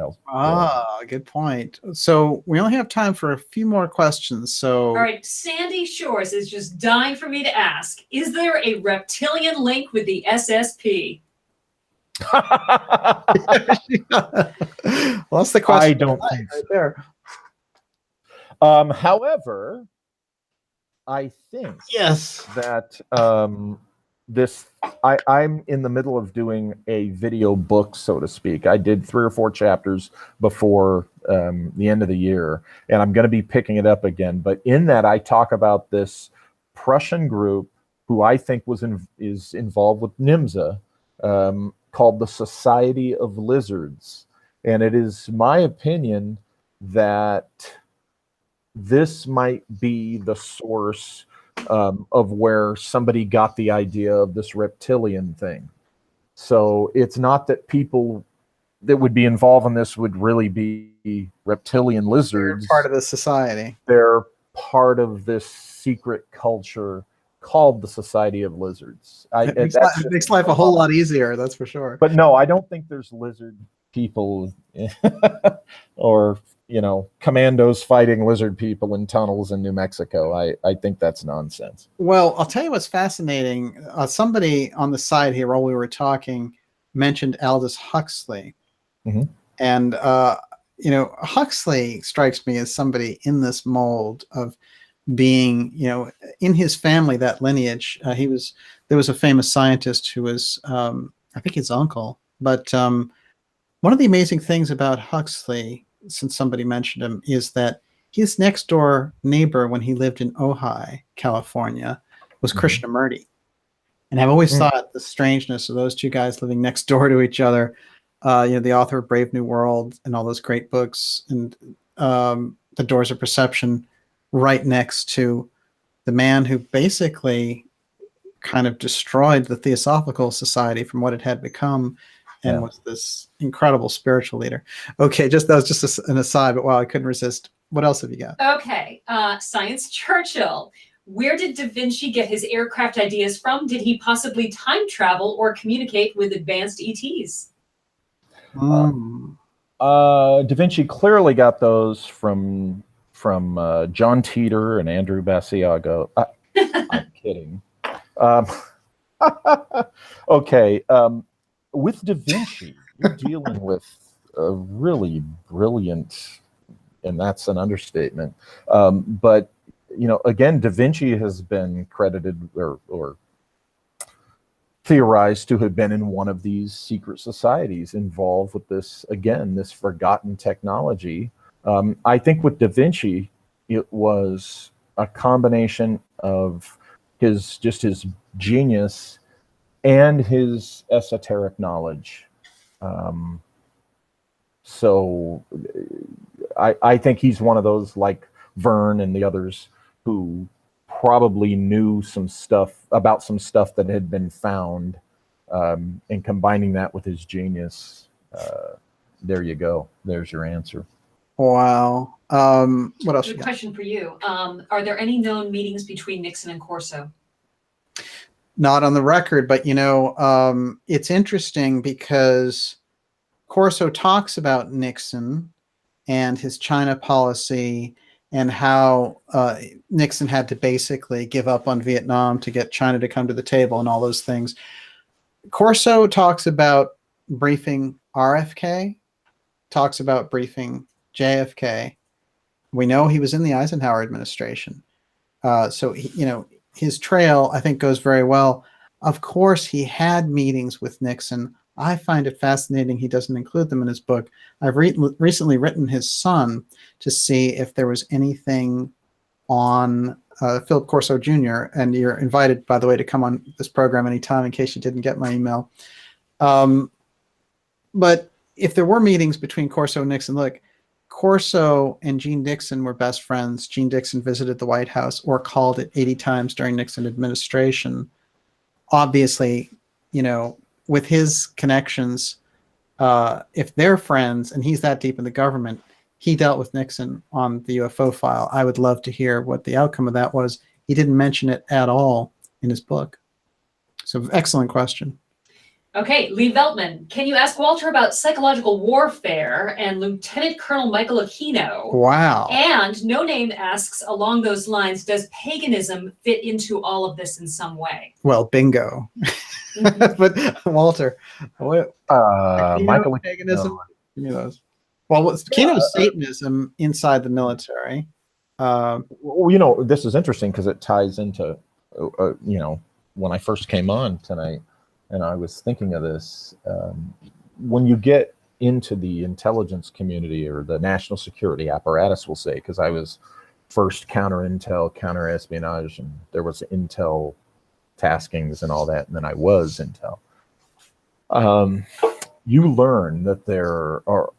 Good point. So we only have time for a few more questions. So all right, Sandy Shores is just dying for me to ask, is there a reptilian link with the SSP? Well, that's the question. I don't think right so. There. However, I think Yes. that I'm in the middle of doing a video book, so to speak. I did 3 or 4 chapters before the end of the year, and I'm going to be picking it up again. But in that, I talk about this Prussian group who I think is involved with NYMZA, called the Society of Lizards. And it is my opinion that this might be the source of where somebody got the idea of this reptilian thing. So it's not that people that would be involved in this would really be reptilian lizards. They're part of the society. They're part of this secret culture called the Society of Lizards. It makes life a whole lot easier, that's for sure. But no, I don't think there's lizard people or, commandos fighting lizard people in tunnels in New Mexico. I think that's nonsense. Well, I'll tell you what's fascinating. Somebody on the side here while we were talking mentioned Aldous Huxley. Mm-hmm. And, Huxley strikes me as somebody in this mold of being, in his family, that lineage. There was a famous scientist who was, I think his uncle. But one of the amazing things about Huxley, since somebody mentioned him, is that his next door neighbor when he lived in Ojai, California, was Krishnamurti. And I've always thought the strangeness of those two guys living next door to each other, the author of Brave New World and all those great books, and The Doors of Perception, right next to the man who basically kind of destroyed the Theosophical Society from what it had become, and was this incredible spiritual leader. Okay, that was just an aside, but wow, I couldn't resist. What else have you got? Okay, Science Churchill. Where did Da Vinci get his aircraft ideas from? Did he possibly time travel or communicate with advanced ETs? Da Vinci clearly got those from John Teeter and Andrew Basiago. I'm kidding. Okay. With Da Vinci, you're dealing with a really brilliant, and that's an understatement. But, again, Da Vinci has been credited or theorized to have been in one of these secret societies involved with this forgotten technology. I think with Da Vinci, it was a combination of his genius and his esoteric knowledge. So I think he's one of those, like Verne and the others, who probably knew some stuff that had been found, and combining that with his genius. There you go. There's your answer. Wow. What else? Good question for you. Are there any known meetings between Nixon and Corso? Not on the record, but it's interesting because Corso talks about Nixon and his China policy and how Nixon had to basically give up on Vietnam to get China to come to the table and all those things. Corso talks about briefing RFK, talks about briefing JFK. We know he was in the Eisenhower administration. So, his trail, I think, goes very well. Of course, he had meetings with Nixon I find it fascinating he doesn't include them in his book. I've recently written his son to see if there was anything on Philip Corso Jr., and you're invited, by the way, to come on this program anytime in case you didn't get my email. But if there were meetings between Corso and Nixon, look, Corso and Gene Dixon were best friends. Gene Dixon visited the White House or called it 80 times during Nixon administration. Obviously, you know, with his connections, if they're friends and he's that deep in the government, he dealt with Nixon on the UFO file. I would love to hear what the outcome of that was. He didn't mention it at all in his book. So excellent question. Okay, Lee Veltman, can you ask Walter about psychological warfare and Lieutenant Colonel Michael Aquino? Wow. And No Name asks along those lines, does paganism fit into all of this in some way? Well, bingo. But Walter, what? Michael paganism. Give me those. Well, what's Aquino's Satanism inside the military? Well, you know, this is interesting because it ties into, you know, when I first came on tonight, and I was thinking of this, when you get into the intelligence community or the national security apparatus, we'll say, because I was first counter-intel, counter-espionage, and there was intel taskings and all that, and then I was intel. You learn that there are,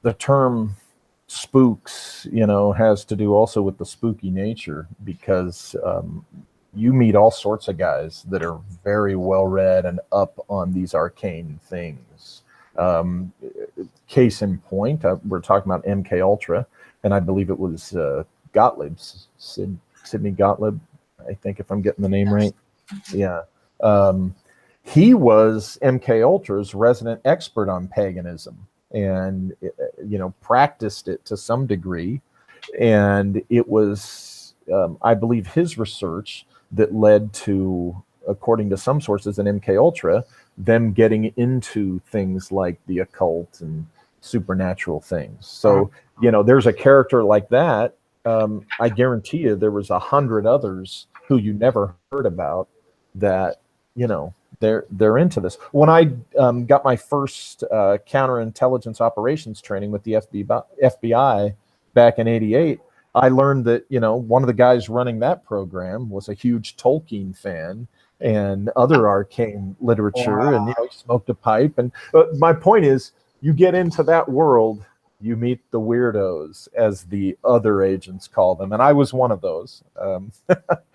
the term spooks, you know, has to do also with the spooky nature, because you meet all sorts of guys that are very well read and up on these arcane things. Case in point, we're talking about MKUltra, and I believe it was Gottlieb, Sidney Gottlieb, I think, if I'm getting the name right. Yeah. He was MKUltra's resident expert on paganism, and you know, practiced it to some degree, and it was I believe his research that led to, according to some sources in MKUltra, them getting into things like the occult and supernatural things. So, you know, there's a character like that. I guarantee you there was 100 others who you never heard about that, you know, they're into this. When I got my first counterintelligence operations training with the FBI back in '88, I learned that, you know, one of the guys running that program was a huge Tolkien fan and other arcane literature. Wow. And, you know, he smoked a pipe. And my point is, you get into that world, you meet the weirdos, as the other agents call them. And I was one of those.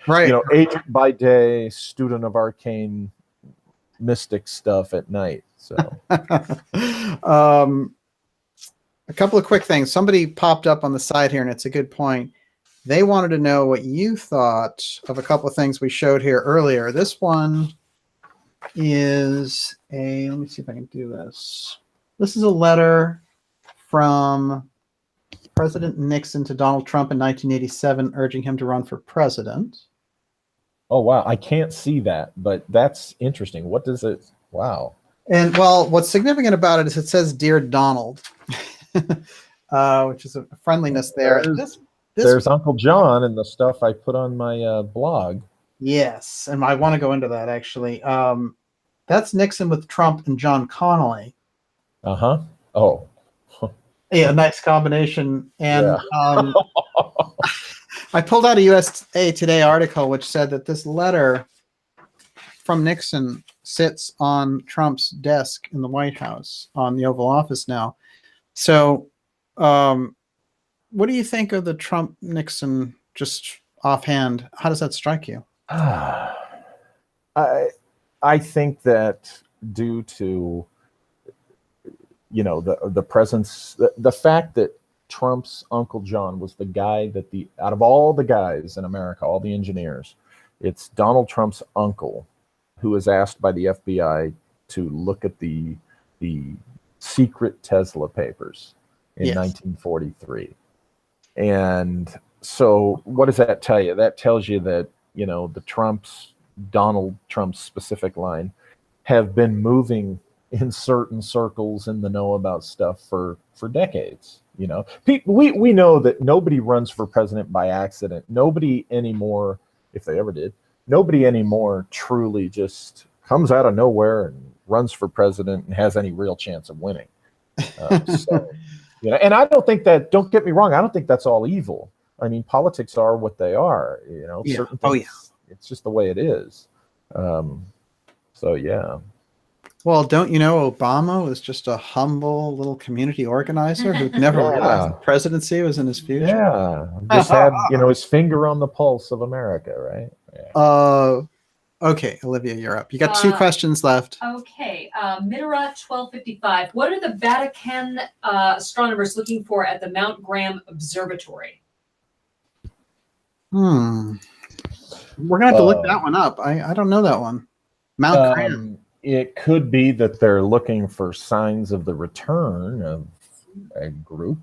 Right. You know, agent by day, student of arcane mystic stuff at night. So a couple of quick things. Somebody popped up on the side here, and it's a good point. They wanted to know what you thought of a couple of things we showed here earlier. This one is let me see if I can do this. This is a letter from President Nixon to Donald Trump in 1987, urging him to run for president. Oh, wow. I can't see that, but that's interesting. What does it, wow. And well, what's significant about it is it says, "Dear Donald," which is a friendliness there. There's Uncle John and the stuff I put on my blog. Yes, and I want to go into that, actually. That's Nixon with Trump and John Connolly. Uh-huh. Oh. Yeah, nice combination. And yeah. I pulled out a USA Today article which said that this letter from Nixon sits on Trump's desk in the White House on the Oval Office now. So what do you think of the Trump-Nixon, just offhand? How does that strike you? I think that due to, you know, the presence, the fact that Trump's Uncle John was the guy that out of all the guys in America, all the engineers, it's Donald Trump's uncle who was asked by the FBI to look at the secret Tesla papers in 1943. And so what does that tell you? That tells you that, you know, the Donald Trump's specific line have been moving in certain circles in the know about stuff for decades. You know, we know that nobody runs for president by accident. Nobody anymore, if they ever did, nobody anymore truly just comes out of nowhere and runs for president and has any real chance of winning. So, you know, and I don't think that, don't get me wrong, I don't think that's all evil. I mean, politics are what they are, you know, Yeah. certain things, Oh, yeah. it's just the way it is. So, yeah. Well, don't you know Obama was just a humble little community organizer who'd never realized the presidency was in his future? Yeah. Just had, you know, his finger on the pulse of America, right? Yeah. Okay, Olivia, you're up. You got 2 questions left. Okay, Minera 1255. What are the Vatican astronomers looking for at the Mount Graham Observatory? We're gonna have to look that one up. I don't know that one. Mount Graham. It could be that they're looking for signs of the return of a group.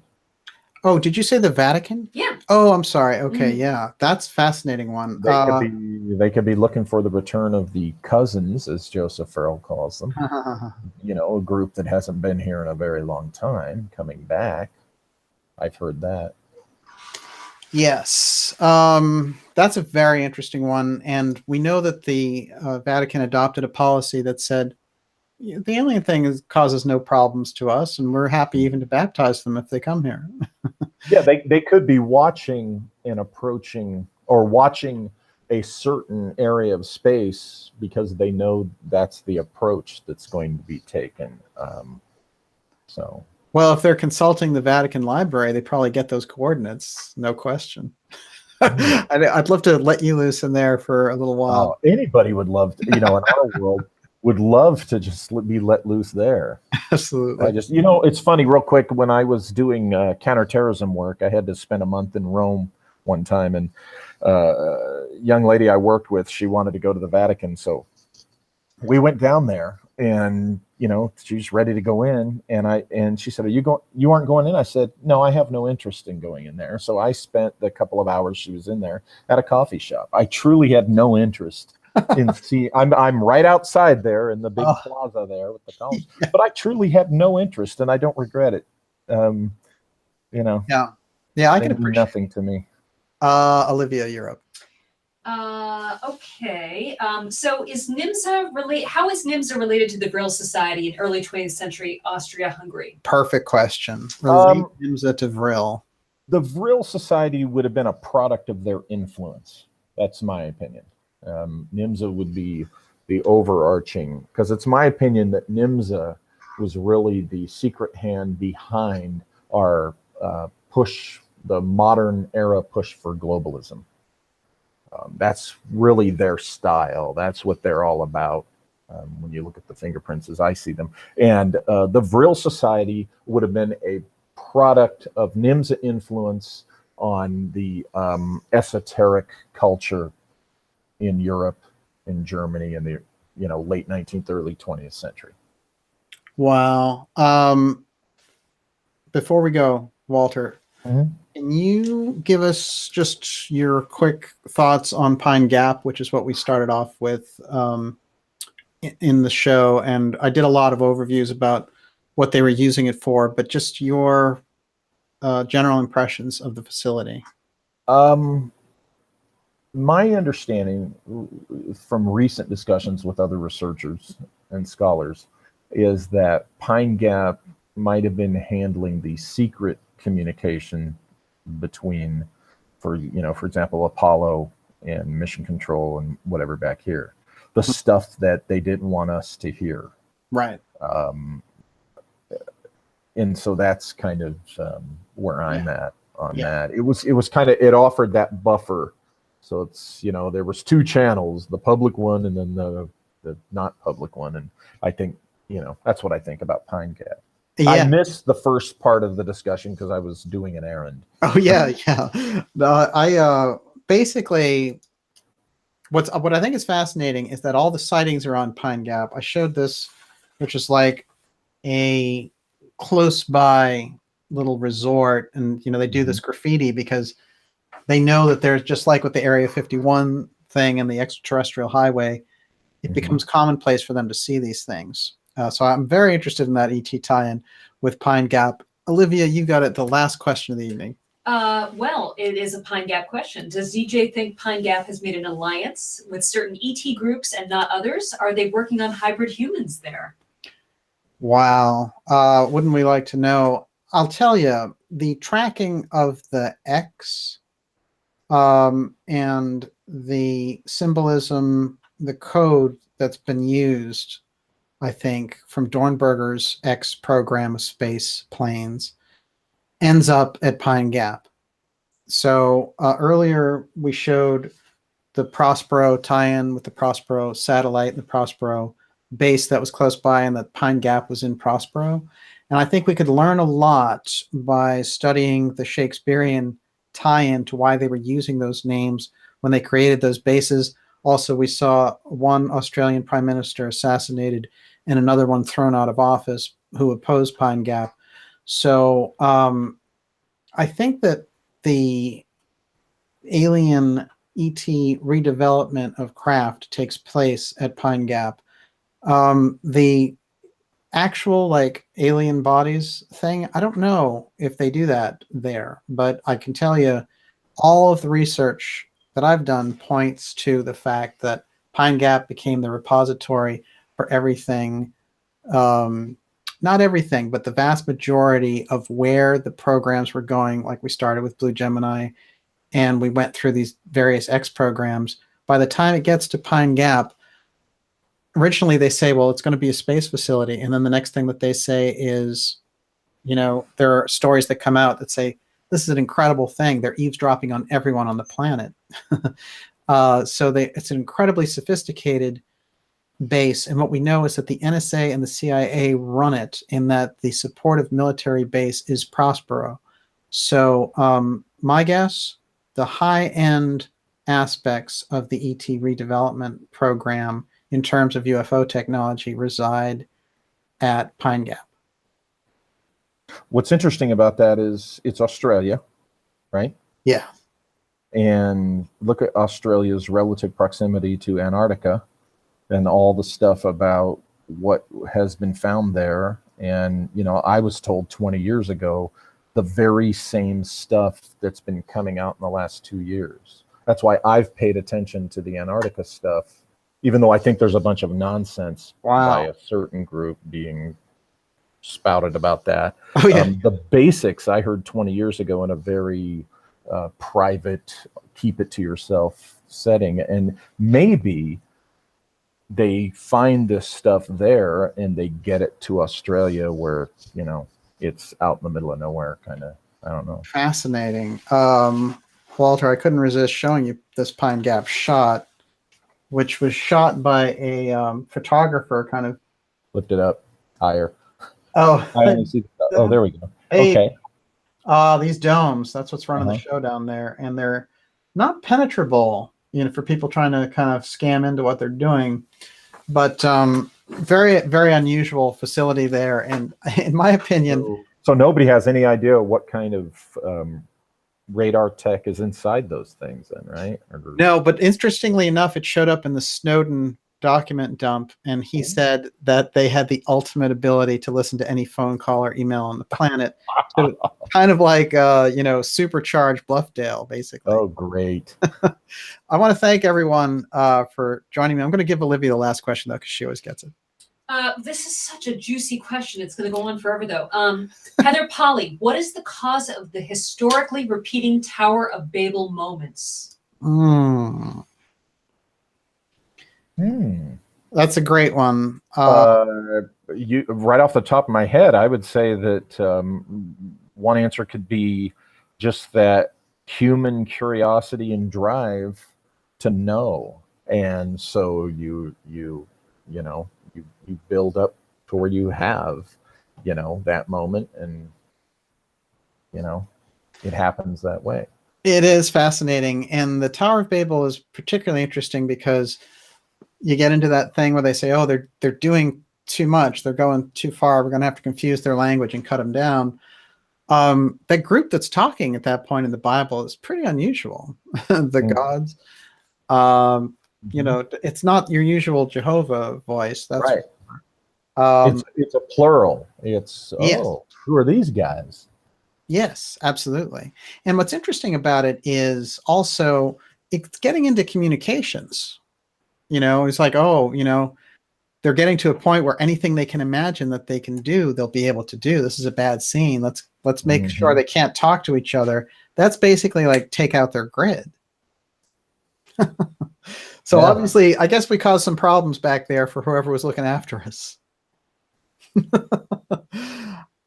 Oh, did you say the Vatican? Yeah. Oh, I'm sorry. Okay, yeah, that's a fascinating one. They could be looking for the return of the cousins, as Joseph Farrell calls them. You know, a group that hasn't been here in a very long time, coming back. I've heard that. Yes, that's a very interesting one, and we know that the Vatican adopted a policy that said the alien thing causes no problems to us, and we're happy even to baptize them if they come here. Yeah, they could be watching and approaching, or watching a certain area of space because they know that's the approach that's going to be taken. So. Well, if they're consulting the Vatican Library, they probably get those coordinates, no question. I'd love to let you loose in there for a little while. Anybody would love to, you know, in our world, would love to just be let loose there. Absolutely. You know, it's funny, real quick, when I was doing counterterrorism work, I had to spend a month in Rome one time, and a young lady I worked with, she wanted to go to the Vatican, so we went down there. And, you know, she's ready to go in. And she said, you aren't going in? I said, no, I have no interest in going in there. So I spent the couple of hours she was in there at a coffee shop. I truly had no interest in seeing, I'm right outside there in the big plaza there with the columns, but I truly had no interest, and I don't regret it. You know, yeah, I can appreciate nothing to me. Olivia, you're up. Okay. So is NYMZA how is NYMZA related to the Vril Society in early 20th century Austria-Hungary? Perfect question. Relate NYMZA to Vril. The Vril Society would have been a product of their influence. That's my opinion. NYMZA would be the overarching, because it's my opinion that NYMZA was really the secret hand behind our push, the modern era push for globalism. That's really their style. That's what they're all about. When you look at the fingerprints as I see them. And the Vril Society would have been a product of NYMZA influence on the esoteric culture in Europe, in Germany, in the late 19th, early 20th century. Wow. Before we go, Walter, can you give us just your quick thoughts on Pine Gap, which is what we started off with in the show? And I did a lot of overviews about what they were using it for, but just your general impressions of the facility. My understanding from recent discussions with other researchers and scholars is that Pine Gap might have been handling the secret communication between, for example, Apollo and Mission Control and whatever back here, the stuff that they didn't want us to hear. Right. And so that's kind of where I'm at on that. It was kind of, it offered that buffer. So it's, there was two channels, the public one and then the not public one. And I think, that's what I think about Pine Gap. Yeah. I missed the first part of the discussion because I was doing an errand. Oh yeah, yeah. I basically, what I think is fascinating is that all the sightings are on Pine Gap. I showed this, which is like a close by little resort, and they do this graffiti because they know that there's, just like with the Area 51 thing and the extraterrestrial highway, it becomes commonplace for them to see these things. So I'm very interested in that ET tie-in with Pine Gap. Olivia, you got it. The last question of the evening. Well, it is a Pine Gap question. Does DJ think Pine Gap has made an alliance with certain ET groups and not others? Are they working on hybrid humans there? Wow. Wouldn't we like to know? I'll tell you, the tracking of the X and the symbolism, the code that's been used, I think, from Dornberger's X program of space planes ends up at Pine Gap. So earlier we showed the Prospero tie-in with the Prospero satellite and the Prospero base that was close by, and that Pine Gap was in Prospero. And I think we could learn a lot by studying the Shakespearean tie-in to why they were using those names when they created those bases. Also, we saw one Australian prime minister assassinated and another one thrown out of office who opposed Pine Gap. So I think that the alien ET redevelopment of craft takes place at Pine Gap. The actual like alien bodies thing, I don't know if they do that there, but I can tell you all of the research that I've done points to the fact that Pine Gap became the repository for everything. Not everything, but the vast majority of where the programs were going. Like we started with Blue Gemini and we went through these various X programs. By the time it gets to Pine Gap, originally they say, well, it's going to be a space facility. And then the next thing that they say is, you know, there are stories that come out that say, this is an incredible thing. They're eavesdropping on everyone on the planet. So it's an incredibly sophisticated base, and what we know is that the NSA and the CIA run it, in that the supportive military base is Prospero. So my guess, the high-end aspects of the ET redevelopment program in terms of UFO technology reside at Pine Gap. What's interesting about that is it's Australia, right? Yeah. And look at Australia's relative proximity to Antarctica and all the stuff about what has been found there. And, you know, I was told 20 years ago, the very same stuff that's been coming out in the last 2 years. That's why I've paid attention to the Antarctica stuff, even though I think there's a bunch of nonsense by a certain group being spouted about that. Oh, yeah. The basics I heard 20 years ago in a very private, keep it to yourself setting. And maybe they find this stuff there and they get it to Australia where, you know, it's out in the middle of nowhere, kind of. I don't know. Fascinating. Walter, I couldn't resist showing you this Pine Gap shot, which was shot by a photographer kind of. Lift it up higher. Oh, I only see the, oh, there we go. Hey, okay. These domes, that's what's running the show down there. And they're not penetrable, you know, for people trying to kind of scam into what they're doing. But very, very unusual facility there. And in my opinion... So nobody has any idea what kind of radar tech is inside those things then, right? No, but interestingly enough, it showed up in the Snowden document dump, and he said that they had the ultimate ability to listen to any phone call or email on the planet. So kind of like, you know, supercharged Bluffdale, basically. Oh, great. I want to thank everyone for joining me. I'm going to give Olivia the last question, though, because she always gets it. This is such a juicy question. It's going to go on forever, though. Heather Polly, what is the cause of the historically repeating Tower of Babel moments? That's a great one. You right off the top of my head, I would say that one answer could be just that human curiosity and drive to know, and so you know, you build up to where you have, you know, that moment, and you know, it happens that way. It is fascinating, and the Tower of Babel is particularly interesting because you get into that thing where they say, oh, they're doing too much, they're going too far, we're going to have to confuse their language and cut them down. That group that's talking at that point in the Bible is pretty unusual. The gods, you know, it's not your usual Jehovah voice. That's right. It's a plural. It's yes. Who are these guys? Yes, absolutely. And what's interesting about it is also it's getting into communications. It's like, oh, they're getting to a point where anything they can imagine that they can do, they'll be able to do. This is a bad scene. Let's make sure they can't talk to each other. That's basically like take out their grid. So obviously, I guess we caused some problems back there for whoever was looking after us.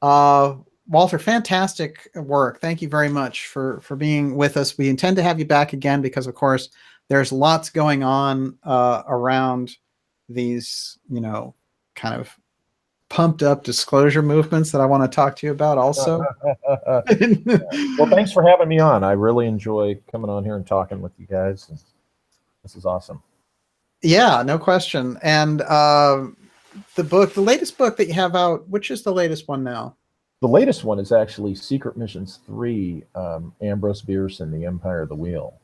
Walter, fantastic work. Thank you very much for being with us. We intend to have you back again because, of course, there's lots going on around these, kind of pumped up disclosure movements that I want to talk to you about also. Well, thanks for having me on. I really enjoy coming on here and talking with you guys. This is awesome. Yeah, no question. And the latest book that you have out, which is the latest one now? The latest one is actually Secret Missions 3, Ambrose Bierce and the Empire of the Wheel.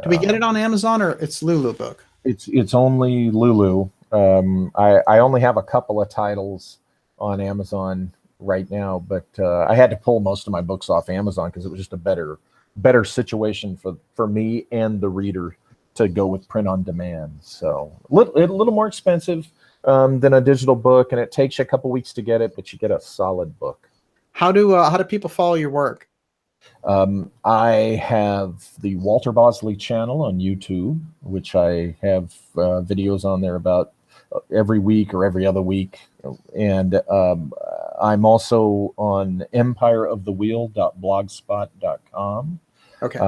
Do we get it on Amazon or it's Lulu book? It's only Lulu. I only have a couple of titles on Amazon right now, but I had to pull most of my books off Amazon because it was just a better situation for me and the reader to go with print on demand. So a little more expensive than a digital book, and it takes you a couple weeks to get it, but you get a solid book. How do people follow your work? I have the Walter Bosley channel on YouTube, which I have videos on there about every week or every other week. And I'm also on empireofthewheel.blogspot.com. Okay.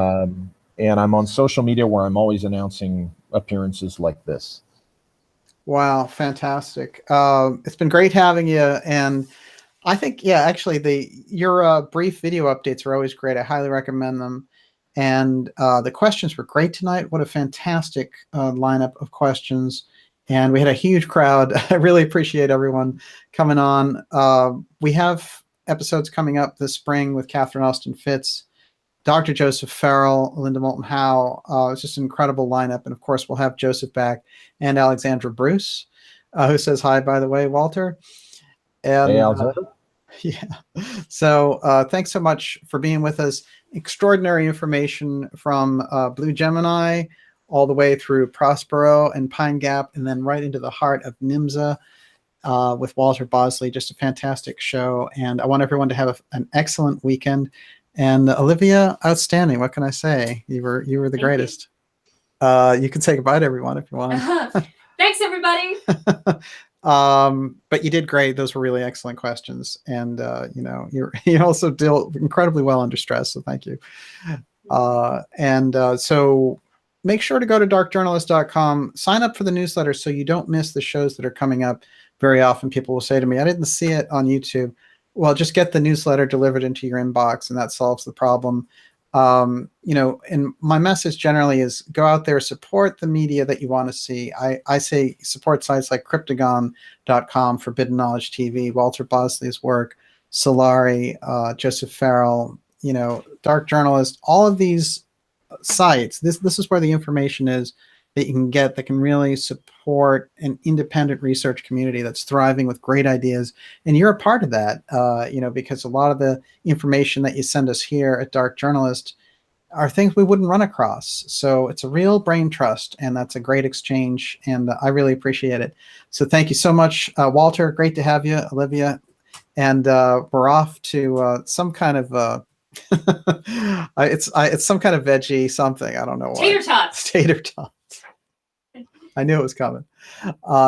And I'm on social media where I'm always announcing appearances like this. Wow, fantastic. It's been great having you. And I think, yeah, actually, your brief video updates are always great. I highly recommend them. And the questions were great tonight. What a fantastic lineup of questions. And we had a huge crowd. I really appreciate everyone coming on. We have episodes coming up this spring with Catherine Austin Fitz, Dr. Joseph Farrell, Linda Moulton Howe. It's just an incredible lineup. And of course, we'll have Joseph back and Alexandra Bruce, who says hi, by the way, Walter. And, hey, Alexandra. Yeah. So thanks so much for being with us. Extraordinary information from Blue Gemini all the way through Prospero and Pine Gap, and then right into the heart of NYMZA with Walter Bosley. Just a fantastic show. And I want everyone to have an excellent weekend. And Olivia, outstanding. What can I say? You were the greatest. You can say goodbye to everyone if you want. Thanks, everybody. But you did great. Those were really excellent questions. And, you also deal incredibly well under stress. So thank you. So make sure to go to darkjournalist.com, sign up for the newsletter so you don't miss the shows that are coming up. Very often people will say to me, I didn't see it on YouTube. Well, just get the newsletter delivered into your inbox and that solves the problem. And my message generally is go out there, support the media that you want to see. I say support sites like Cryptagon.com, Forbidden Knowledge TV, Walter Bosley's work, Solari, Joseph Farrell, Dark Journalist, all of these sites. This is where the information is that you can get that can really support an independent research community that's thriving with great ideas. And you're a part of that, because a lot of the information that you send us here at Dark Journalist are things we wouldn't run across. So it's a real brain trust, and that's a great exchange, and I really appreciate it. So thank you so much, Walter. Great to have you, Olivia. And we're off to some kind of it's some kind of veggie something. I don't know what. Tater tots. Tater tots. I knew it was coming.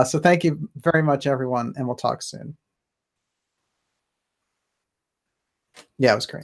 So thank you very much, everyone, and we'll talk soon. Yeah, it was great.